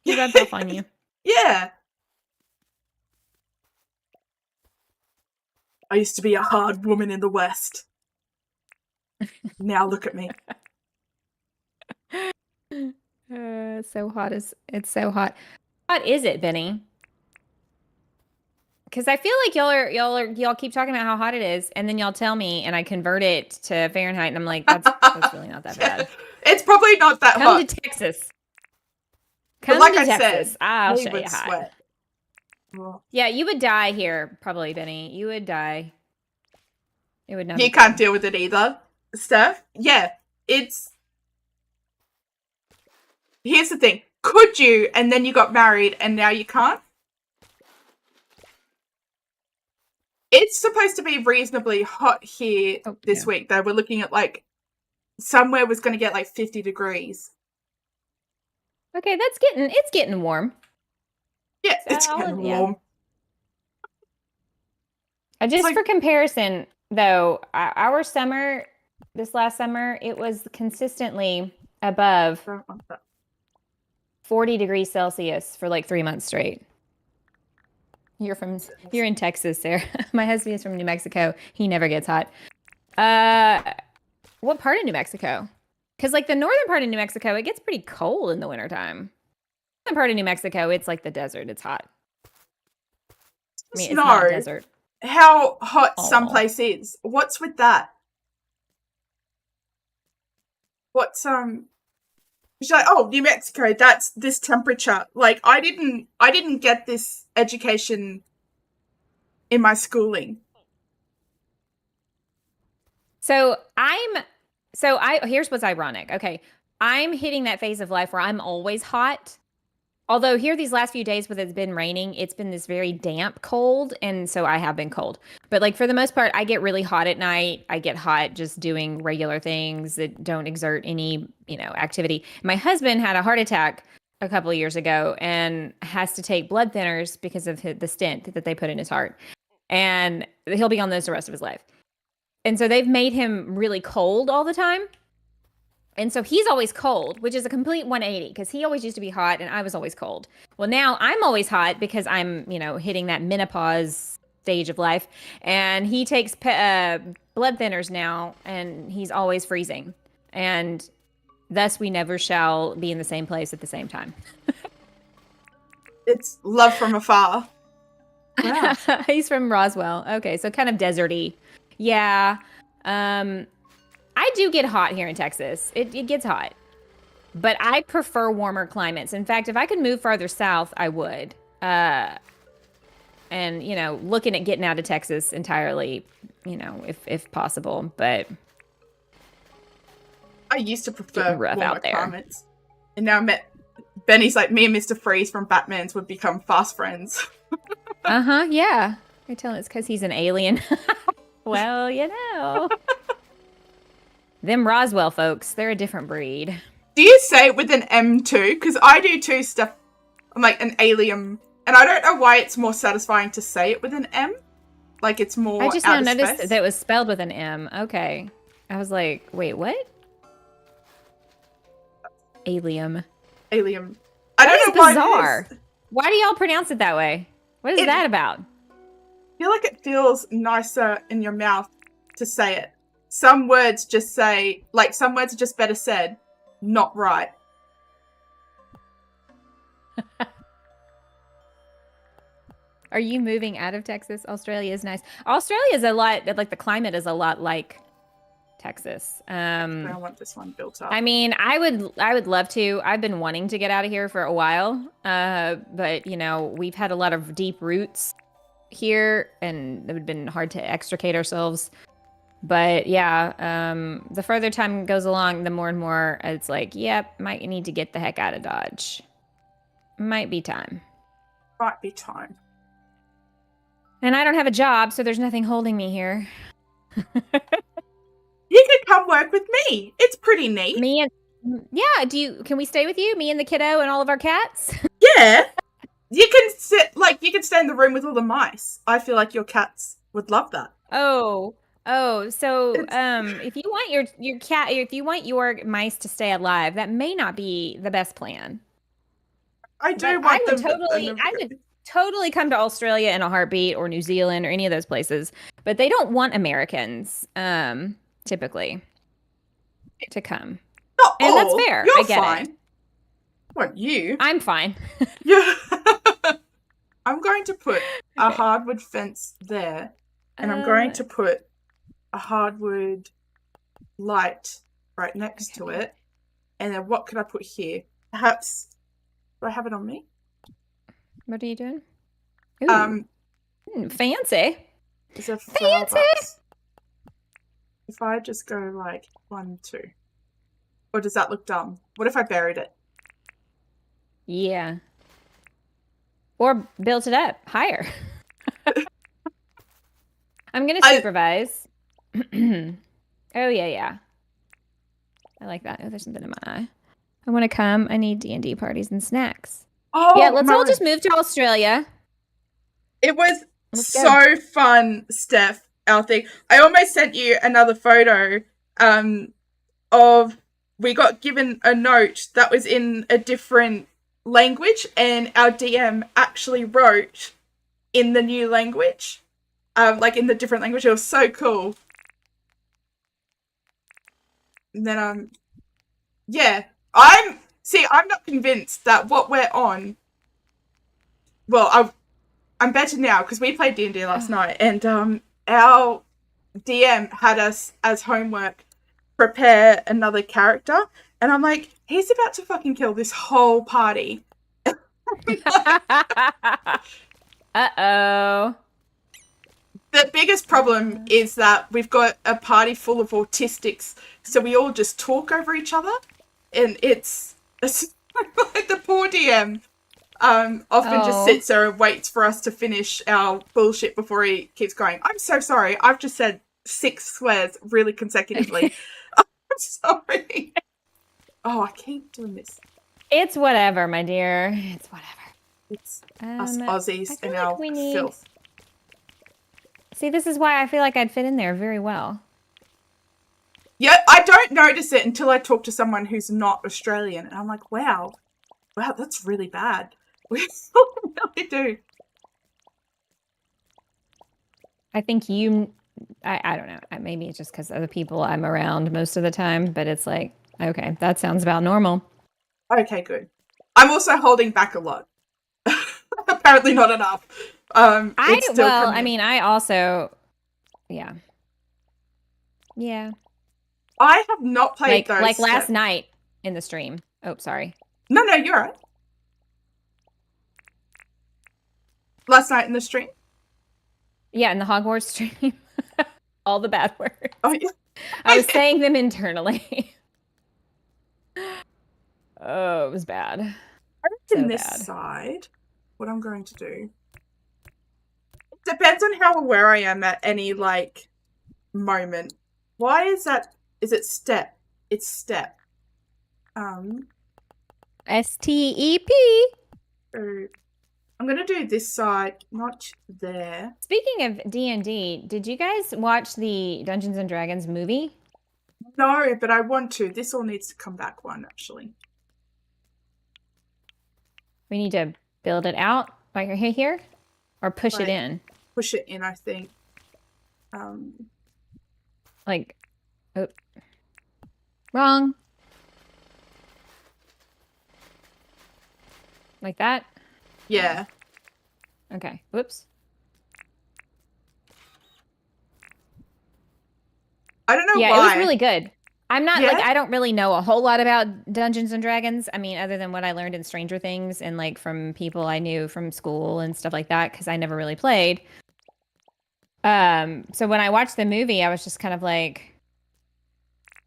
He rubbed off on you. Yeah. I used to be a hard woman in the West. Now look at me. So hot. It's so hot. What is it, Benny? Because I feel like y'all keep talking about how hot it is, and then y'all tell me, and I convert it to Fahrenheit, and I'm like, that's really not that bad. It's probably not that hot. Come to Texas. Come like to I Texas. said, I'll show you hot. Sweat. Yeah, you would die here, probably, Benny. You would die. It would not. You can't deal with it either, Steph. Yeah, it's. Here's the thing. Could you, and then you got married, and now you can't? It's supposed to be reasonably hot here this week, though. We're looking at, like, somewhere was going to get, like, 50 degrees. Okay, it's getting warm. Yeah, it's getting warm. Just for comparison, though, our summer, this last summer, it was consistently above 40 degrees Celsius for like 3 months straight. You're in Texas, Sarah. My husband is from New Mexico. He never gets hot. What part of New Mexico? Because like the northern part of New Mexico, it gets pretty cold in the wintertime. Southern part of New Mexico, it's like the desert. It's hot. I mean, it's not desert. How hot some place is. What's with that? What's she's like, oh, New Mexico, that's this temperature. Like I didn't get this education in my schooling. Here's what's ironic. Okay. I'm hitting that phase of life where I'm always hot. Although here these last few days when it's been raining, it's been this very damp cold, and so I have been cold. But like for the most part, I get really hot at night. I get hot just doing regular things that don't exert any, activity. My husband had a heart attack a couple of years ago and has to take blood thinners because of the stent that they put in his heart. And he'll be on those the rest of his life. And so they've made him really cold all the time. And so he's always cold, which is a complete 180 because he always used to be hot and I was always cold. Well, now I'm always hot because I'm, hitting that menopause stage of life. And he takes blood thinners now and he's always freezing. And thus we never shall be in the same place at the same time. It's love from afar. Wow. He's from Roswell. Okay, so kind of deserty. Yeah. I do get hot here in Texas. It gets hot. But I prefer warmer climates. In fact, if I could move farther south, I would. And, looking at getting out of Texas entirely, if possible. But I used to prefer warmer climates. And now Benny's like, me and Mr. Freeze from Batman's would become fast friends. Yeah. I tell him it's because he's an alien. Well, Them Roswell folks, they're a different breed. Do you say it with an M too? Because I do too stuff. I'm like an alien. And I don't know why it's more satisfying to say it with an M. Like it's more I just now noticed that it was spelled with an M. Okay. I was like, wait, what? Alien. I don't know why. Bizarre. Why do y'all pronounce it that way? What is that about? I feel like it feels nicer in your mouth to say it. Some words just are just better said, not right. Are you moving out of Texas? Australia is nice. Australia is a lot, like the climate is a lot like Texas. I want this one built up. I mean, I would love to. I've been wanting to get out of here for a while. But we've had a lot of deep roots here and it would have been hard to extricate ourselves. But yeah, the further time goes along, the more and more it's like, yep, might need to get the heck out of Dodge. Might be time. And I don't have a job, so there's nothing holding me here. You could come work with me. It's pretty neat. Can we stay with you? Me and the kiddo and all of our cats? Yeah. You can stay in the room with all the mice. I feel like your cats would love that. So if you want your cat, if you want your mice to stay alive, that may not be the best plan. I would totally come to Australia in a heartbeat, or New Zealand, or any of those places, but they don't want Americans, typically, to come. And that's fair. You're I get fine. it. What, you? I'm fine. Yeah. I'm going to put a hardwood fence there, and I'm going to put a hardwood light right next to it. And then what could I put here? Perhaps, do I have it on me? What are you doing? Ooh. Fancy. Is a flower box. If I just go like 1, 2. Or does that look dumb? What if I buried it? Yeah. Or built it up higher. I'm going to supervise. Oh, yeah. I like that. Oh, there's something in my eye. I want to come. I need D&D parties and snacks. Oh, yeah, let's all just move to Australia. It was so fun, Steph, our thing. I almost sent you another photo of we got given a note that was in a different language, and our DM actually wrote in the new language, like in the different language. It was so cool. And then yeah, I'm not convinced that what we're on. Well, I'm better now because we played D&D last night, and our DM had us as homework prepare another character, and I'm like, he's about to fucking kill this whole party. Uh-oh. The biggest problem is that we've got a party full of autistics, so we all just talk over each other, and it's like the poor DM often just sits there and waits for us to finish our bullshit before he keeps going, I'm so sorry, I've just said 6 swears really consecutively. I'm sorry. Oh, I keep doing this. It's whatever, my dear. It's whatever. It's us Aussies and our filth. See, this is why I feel like I'd fit in there very well. Yeah, I don't notice it until I talk to someone who's not Australian, and I'm like, wow, that's really bad. We really do. I think I don't know. Maybe it's just because of the people I'm around most of the time, but it's like, okay, that sounds about normal. Okay, good. I'm also holding back a lot. Apparently not enough. I mean, I also, yeah. I have not played those. Like last night in the stream. Oh, sorry. No, you're right. Last night in the stream? Yeah, in the Hogwarts stream. All the bad words. Oh, yeah. I was saying them internally. Oh, it was bad. On this side, what I'm going to do. It depends on how aware I am at any, like, moment. Why is that? Is it step? It's step. STEP. I'm going to do this side, not there. Speaking of D&D, did you guys watch the Dungeons & Dragons movie? No, but I want to. This all needs to come back one, actually. We need to build it out, like here? Or push it in? Push it in, I think. Like, oh. Wrong. Like that? Yeah. Okay. Whoops. I don't know why. Yeah, it was really good. I'm not like, I don't really know a whole lot about Dungeons and Dragons. I mean, other than what I learned in Stranger Things and like from people I knew from school and stuff like that, because I never really played. So when I watched the movie, I was just kind of like,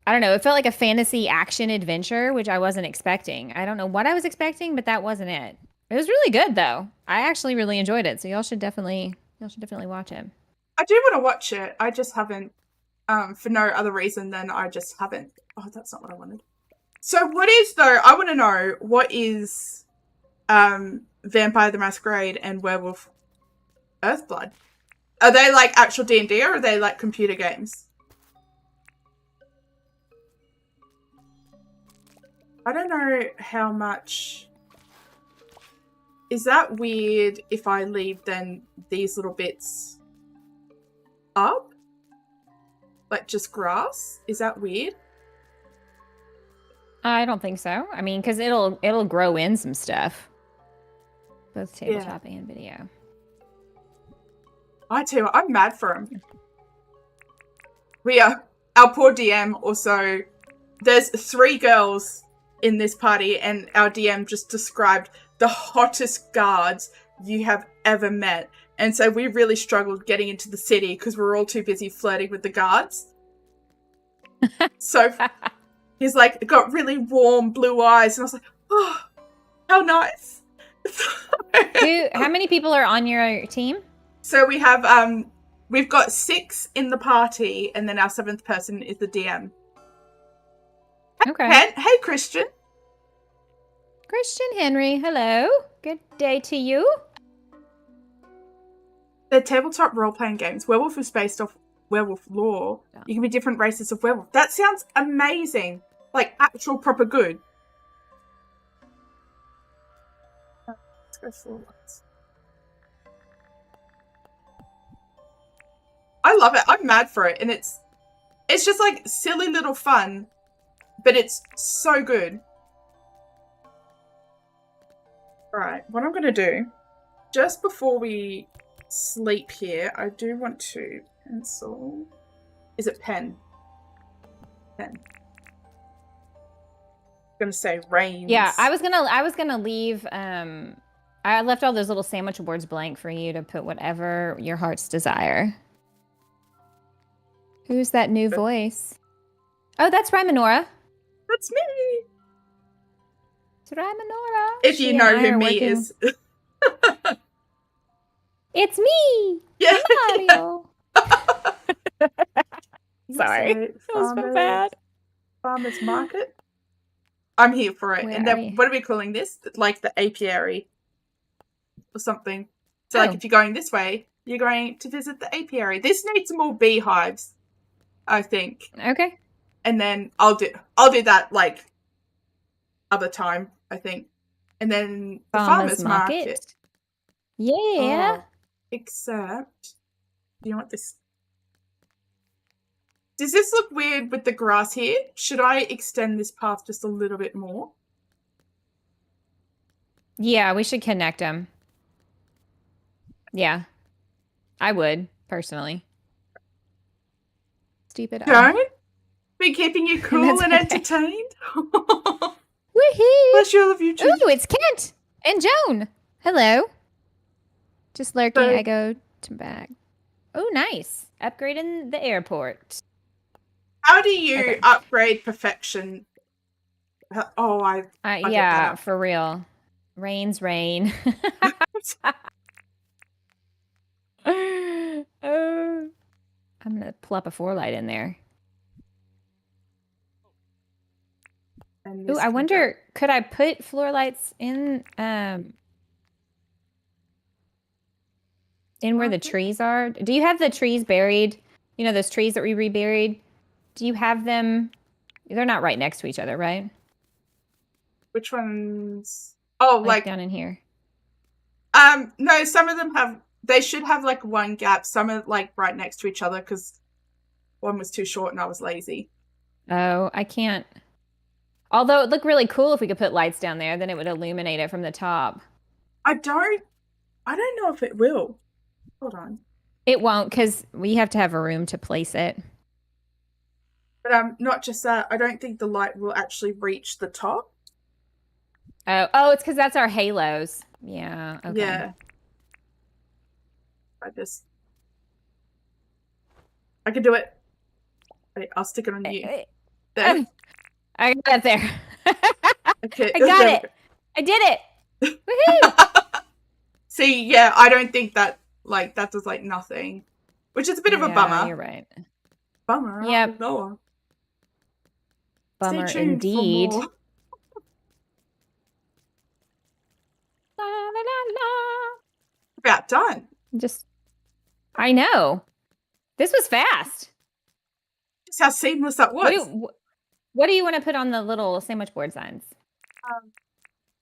I don't know. It felt like a fantasy action adventure, which I wasn't expecting. I don't know what I was expecting, but that wasn't it. It was really good though. I actually really enjoyed it. So y'all should definitely watch it. I do want to watch it. I just haven't. For no other reason than I just haven't. Oh, that's not what I wanted. So what is, though, I want to know, what is Vampire the Masquerade and Werewolf Earthblood? Are they like actual D&D or are they like computer games? I don't know how much... Is that weird if I leave then these little bits up? Like just grass? Is that weird? I don't think so. I mean, because it'll grow in some stuff. Both tabletop and video. I tell you what, I'm mad for him. Our poor DM also, there's 3 girls in this party and our DM just described the hottest guards you have ever met. And so we really struggled getting into the city because we were all too busy flirting with the guards. So he's like, got really warm blue eyes. And I was like, oh, how nice. How many people are on your team? So we have, we've got 6 in the party. And then our 7th person is the DM. Okay. Hey, Christian. Christian Henry, hello. Good day to you. They're tabletop role-playing games. Werewolf is based off werewolf lore. You can be different races of werewolf. That sounds amazing. Like, actual proper good. Let's go forwards. I love it. I'm mad for it, and it's just like silly little fun, but it's so good. All right, what I'm gonna do just before we sleep here, I do want to pencil. Is it pen? Pen. I'm gonna say rains. Yeah, I was gonna leave. I left all those little sandwich boards blank for you to put whatever your heart's desire. Who's that new voice? Oh, that's Rymanora. That's me. It's Rymanora. If you know who me is. It's me. Yeah. Mario. Sorry. That was so bad. Farmer's market. I'm here for it. Where and then what are we calling this? Like the apiary or something. So like if you're going this way, you're going to visit the apiary. This needs more beehives, I think. Okay. And then I'll do that like other time, I think. And then the farmer's market. Yeah. Except, you know what this... Does this look weird with the grass here? Should I extend this path just a little bit more? Yeah, we should connect them. Yeah. I would, personally. Stupid. Don't be keeping you cool and entertained. Woohoo! Bless you, all of you too. Ooh, it's Kent and Joan. Hello. Just lurking. So, I go to back. Oh, nice. Upgrading the airport. How do you upgrade perfection? Oh, I yeah, for real. Rain's rain. Oh, I'm gonna plop a 4-light in there. Ooh, I wonder, could I put floor lights in where the trees are? Do you have the trees buried? You know, those trees that we reburied? Do you have them? They're not right next to each other, right? Which ones? Oh, like down in here. No, some of them have, they should have like one gap. Some are like right next to each other because one was too short and I was lazy. Oh, I can't. Although it'd look really cool if we could put lights down there, then it would illuminate it from the top. I don't know if it will. Hold on. It won't, because we have to have a room to place it. But not just that, I don't think the light will actually reach the top. Oh, it's because that's our halos. Yeah. Okay. Yeah. I can do it. Wait, I'll stick it on you. There. I got it there. Okay. I got it. I did it. Woohoo! See, yeah, I don't think that, like, that does, like, nothing. Which is a bit of a bummer. You're right. Bummer. Yep. Noah. Bummer indeed. La, la, la. About done. I know. This was fast. Just how seamless that was. What do you want to put on the little sandwich board signs?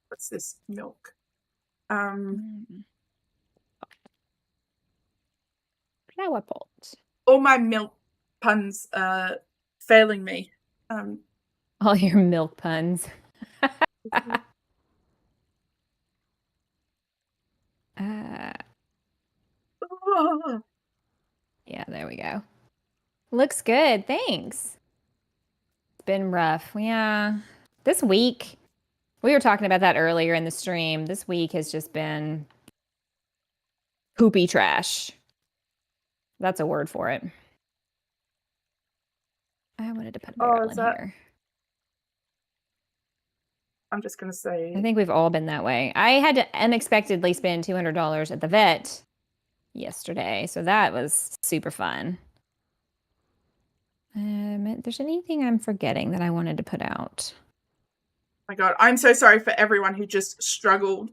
What's this? Milk. Flower pot. All my milk puns failing me. All your milk puns. Yeah, there we go. Looks good. Thanks. It's been rough. Yeah. This week, we were talking about that earlier in the stream. This week has just been poopy trash. That's a word for it. I wanted to put a barrel in here. I'm just going to say... I think we've all been that way. I had to unexpectedly spend $200 at the vet yesterday, so that was super fun. If there's anything I'm forgetting that I wanted to put out. Oh my God, I'm so sorry for everyone who just struggled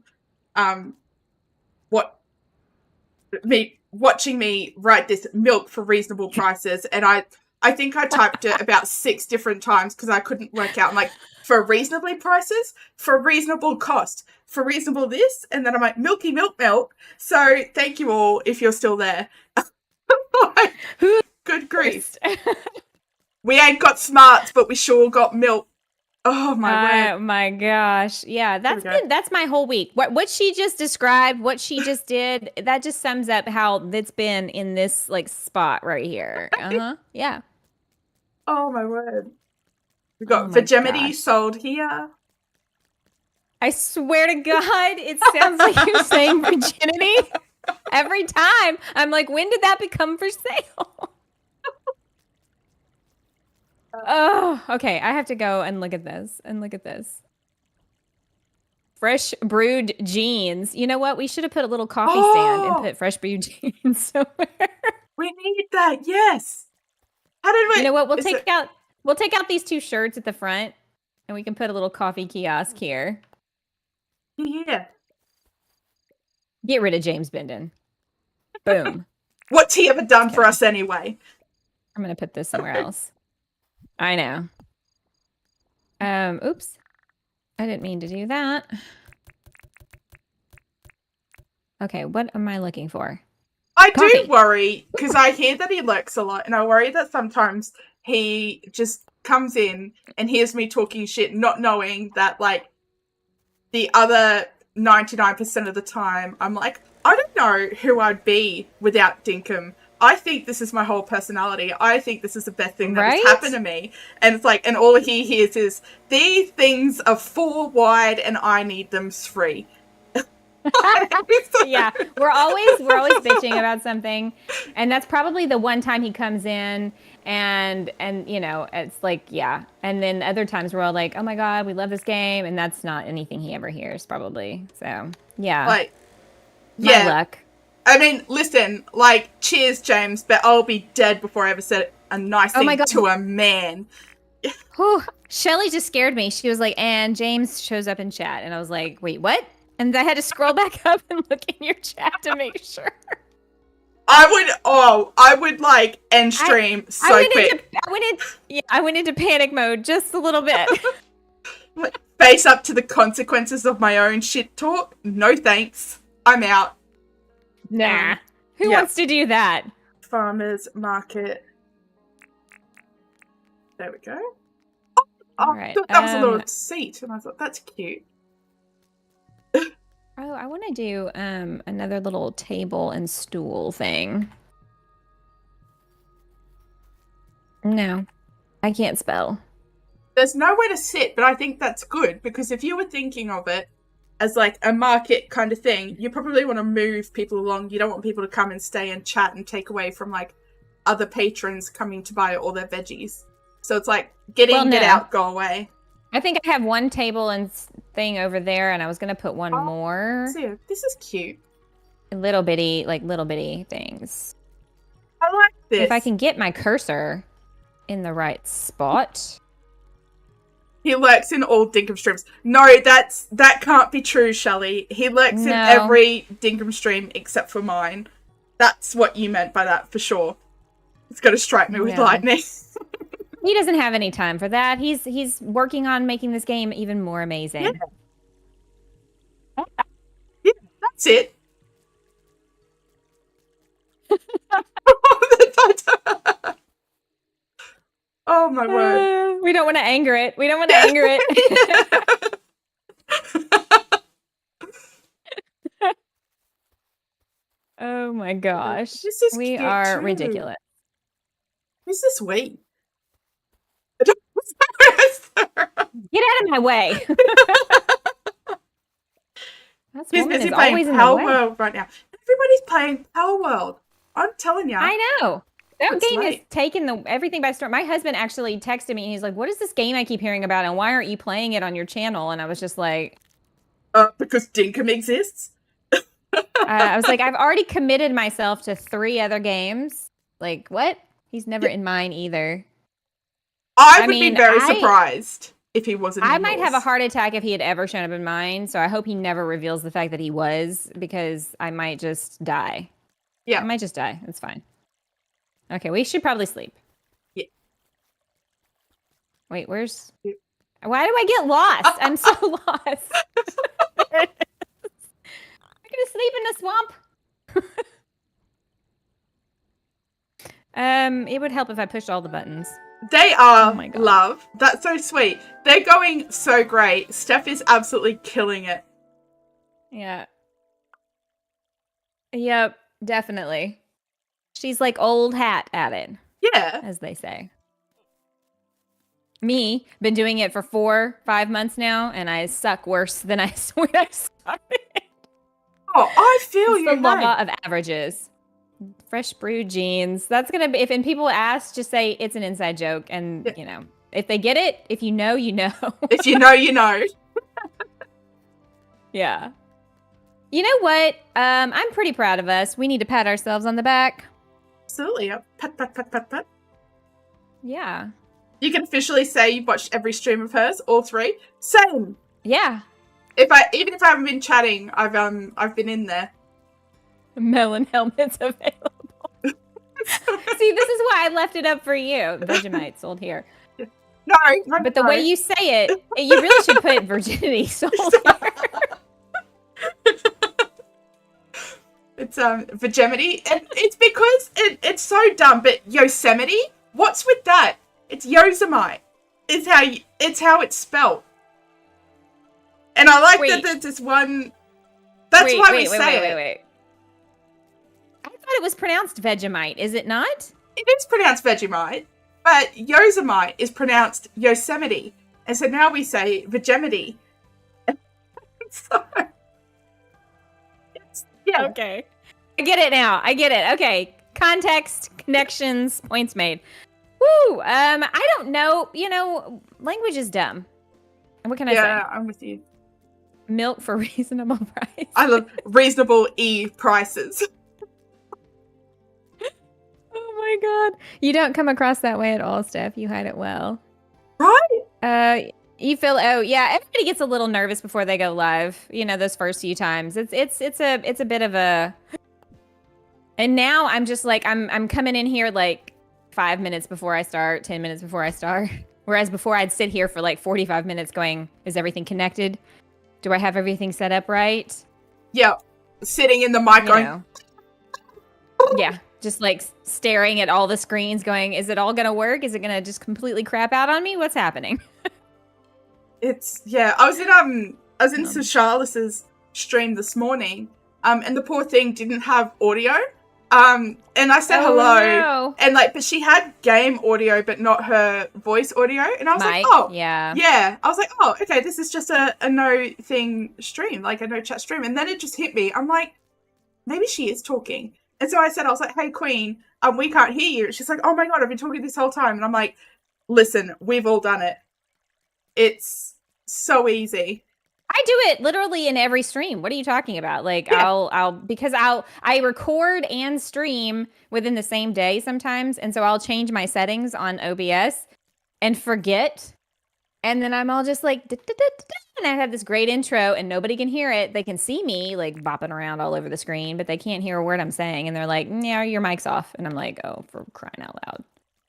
watching me write this milk for reasonable prices, and I think I typed it about 6 different times because I couldn't work out. I'm like, for reasonably prices, for reasonable cost, for reasonable this, and then I'm like, milky milk. So thank you all if you're still there. Like, Who good grief. first? We ain't got smarts, but we sure got milk. Oh my word. My gosh. Yeah, Here we go. that's my whole week. What she just described, what she just did, that just sums up how it's been in this like spot right here. Uh-huh. Yeah. Oh my word. We Oh got my Vegemity gosh. sold here. I swear to God, it sounds like you're saying virginity every time. I'm like, when did that become for sale? Oh, okay. I have to go and look at this and look at this. Fresh brewed jeans. You know what? We should have put a little coffee stand and put fresh brewed jeans somewhere. We need that. Yes. How did we? You know what? We'll take out these two shirts at the front and we can put a little coffee kiosk here. Yeah. Get rid of James Benden. Boom. What's he ever done for us anyway? I'm going to put this somewhere else. I know. Oops. I didn't mean to do that. Okay, what am I looking for? I Coffee. do worry, because I hear that he lurks a lot, and I worry that sometimes he just comes in and hears me talking shit, not knowing that, like, the other 99% of the time, I'm like, I don't know who I'd be without Dinkum. I think this is my whole personality. I think this is the best thing that has happened to me. And it's like, and all he hears is, these things are 4 wide and I need them 3. Yeah, we're always bitching about something, and that's probably the one time he comes in and you know, it's like, yeah, and then other times we're all like, oh my God, we love this game, and that's not anything he ever hears probably. So yeah, like, my luck. I mean, listen, like, cheers, James, but I'll be dead before I ever said a nice thing to a man. Whew. Shelly just scared me. She was like, and James shows up in chat, and I was like, wait, what? And I had to scroll back up and look in your chat to make sure. I would like end stream quick. I went into panic mode just a little bit. Face up to the consequences of my own shit talk. No thanks. I'm out. Nah. Who wants to do that? Farmers market. There we go. All right. That was a little seat, and I thought that's cute. Oh, I want to do another little table and stool thing. No, I can't spell. There's nowhere to sit, but I think that's good, because if you were thinking of it as like a market kind of thing, you probably want to move people along. You don't want people to come and stay and chat and take away from like other patrons coming to buy all their veggies. So it's like get in, get out, go away. I think I have one table and thing over there, and I was gonna put one more. So this is cute. Little bitty things. I like this. If I can get my cursor in the right spot. He lurks in all Dinkum streams. No, that can't be true, Shelley. He lurks in every Dinkum stream except for mine. That's what you meant by that, for sure. It's gonna strike me with lightning. He doesn't have any time for that. He's working on making this game even more amazing. Yeah, that's it. Oh my word. We don't want to anger it. We don't want to anger it. Oh my gosh. We are ridiculous. Who's this we? Get out of my way. He's busy playing Power World right now. Everybody's playing Power World. I'm telling you. I know. That game is taking everything by storm. My husband actually texted me and he's like, what is this game I keep hearing about and why aren't you playing it on your channel? And I was just like... because Dinkum exists? I was like, I've already committed myself to 3 other games. Like, what? He's never in mine either. I would be very surprised if he wasn't in yours. I might have a heart attack if he had ever shown up in mine, so I hope he never reveals the fact that he was, because I might just die. Yeah. I might just die. It's fine. Okay, we should probably sleep. Yeah. Wait, where's... Why do I get lost? I'm so lost. I'm gonna sleep in the swamp. It would help if I pushed all the buttons. They are Oh my God. love. That's so sweet. They're going so great. Steph is absolutely killing it. Yeah. Yep, definitely. She's like old hat at it, Yeah. as they say. Me, been doing it for 4-5 months now, and I suck worse than I when I started. Oh, I feel It's you. the law of averages. Fresh brewed jeans. That's gonna be and people ask, just say it's an inside joke, and Yeah. you know, if they get it, if you know, you know. If you know, you know. Yeah. You know what? I'm pretty proud of us. We need to pat ourselves on the back. Absolutely. Yep. Pat, pat, pat, pat, pat. Yeah. You can officially say you've watched every stream of hers, all 3. Same. Yeah. Even if I haven't been chatting, I've been in there. Melon helmets available. See, this is why I left it up for you. Vegemite sold here. No, but the way you say it, you really should put virginity sold here. It's Vegemite, and it's because it's so dumb. But Yosemite, what's with that? It's Yosemite. It's how it's spelled. And I like that there's this one. That's why we say it. Wait. I thought it was pronounced Vegemite. Is it not? It is pronounced Vegemite, but Yosemite is pronounced Yosemite, and so now we say Vegemite. So, yeah. Okay. I get it now. I get it. Okay. Context, connections, points made. Woo! I don't know. You know, language is dumb. What can I say? Yeah, I'm with you. Milk for reasonable price. I love reasonable prices. Oh my God. You don't come across that way at all, Steph. You hide it well. Right? You feel everybody gets a little nervous before they go live. You know, those first few times. It's a bit of a. And now I'm just like I'm coming in here like 5 minutes before I start, 10 minutes before I start. Whereas before I'd sit here for like 45 minutes going, is everything connected? Do I have everything set up right? Yeah. Sitting in the mic going. know. Yeah. Just like staring at all the screens going, is it all going to work? Is it going to just completely crap out on me? What's happening? I was in Sir Charles's stream this morning, and the poor thing didn't have audio. And I said hello, no. and but she had game audio, but not her voice audio. And I was like, oh, yeah. I was like, oh, okay, this is just a no thing stream, like a no chat stream. And then it just hit me. I'm like, maybe she is talking. And so I was like, hey, Queen, we can't hear you. She's like, oh my God, I've been talking this whole time. And I'm like, listen, we've all done it. It's so easy. I do it literally in every stream. What are you talking about? Like, yeah. I record and stream within the same day sometimes. And so I'll change my settings on OBS and forget. And then I'm all just like, and I have this great intro and nobody can hear it. They can see me like bopping around all over the screen, but they can't hear a word I'm saying. And they're like, yeah, your mic's off. And I'm like, oh, for crying out loud.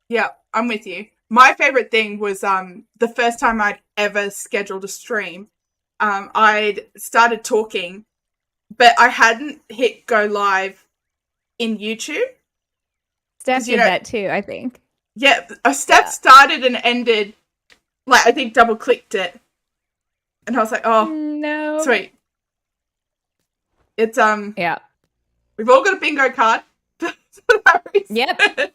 Yeah, I'm with you. My favorite thing was the first time I'd ever scheduled a stream. I'd started talking, but I hadn't hit go live in YouTube. Steph did that too, I think. Yeah, a step started and ended, like I think double clicked it. And I was like, oh, no. Sweet. It's, yeah. We've all got a bingo card. Yep.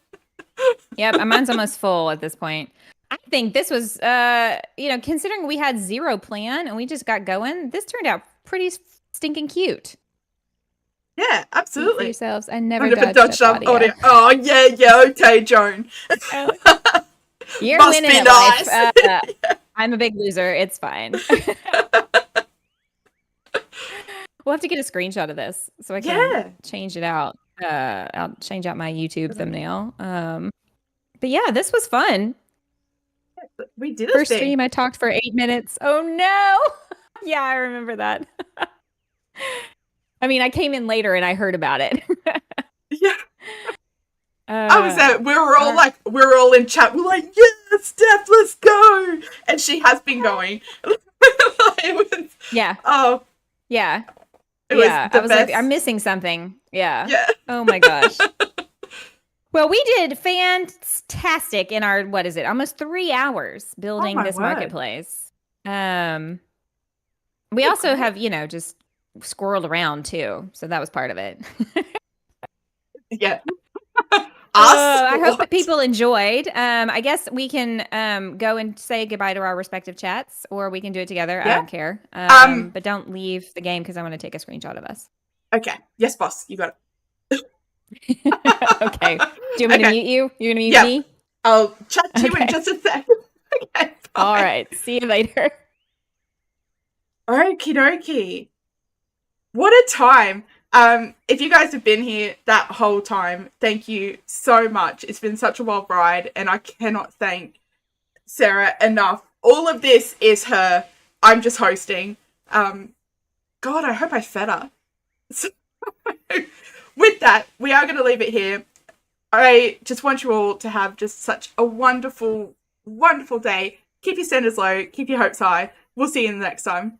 Yep, mine's almost full at this point. I think this was, considering we had zero plan and we just got going, this turned out pretty stinking cute. Yeah, absolutely. Yourselves. I never dodged up audio. Oh, yeah, okay, Joan. You're Must winning be at nice. life. I'm a big loser. It's fine. We'll have to get a screenshot of this so I can change it out. I'll change out my YouTube thumbnail. But yeah, this was fun. We did First stream, I talked for 8 minutes. Oh no! Yeah, I remember that. I mean, I came in later and I heard about it. Yeah. I was there. We were all in chat. We're like, yeah, Steph, let's go. And she has been going. Yeah. Oh. Yeah. I was like, I'm missing something. Yeah. Yeah. Oh my gosh. Well, we did fantastic in our, what is it, almost 3 hours Oh building my this word. marketplace. We Okay, also great. have, just squirreled around too. So that was part of it. Yeah. Us? I hope that What? people enjoyed. I guess we can go and say goodbye to our respective chats, or we can do it together. I Yeah. don't care. Um, But don't leave the game because I want to take a screenshot of us. okay. Yes, boss. You got Okay. it. Do you want me to Okay. mute you? You're gonna mute Yep. me? I'll chat to you in Okay. just a sec. Okay, All bye. right. See you later. Okie dokie. What a time. If you guys have been here that whole time, thank you so much. It's been such a wild ride, and I cannot thank Sarah enough. All of this is her. I'm just hosting. Um, God, I hope I fed her. So, with that, we are going to leave it here. I just want you all to have just such a wonderful, wonderful day. Keep your standards low, keep your hopes high. We'll see you in the next time.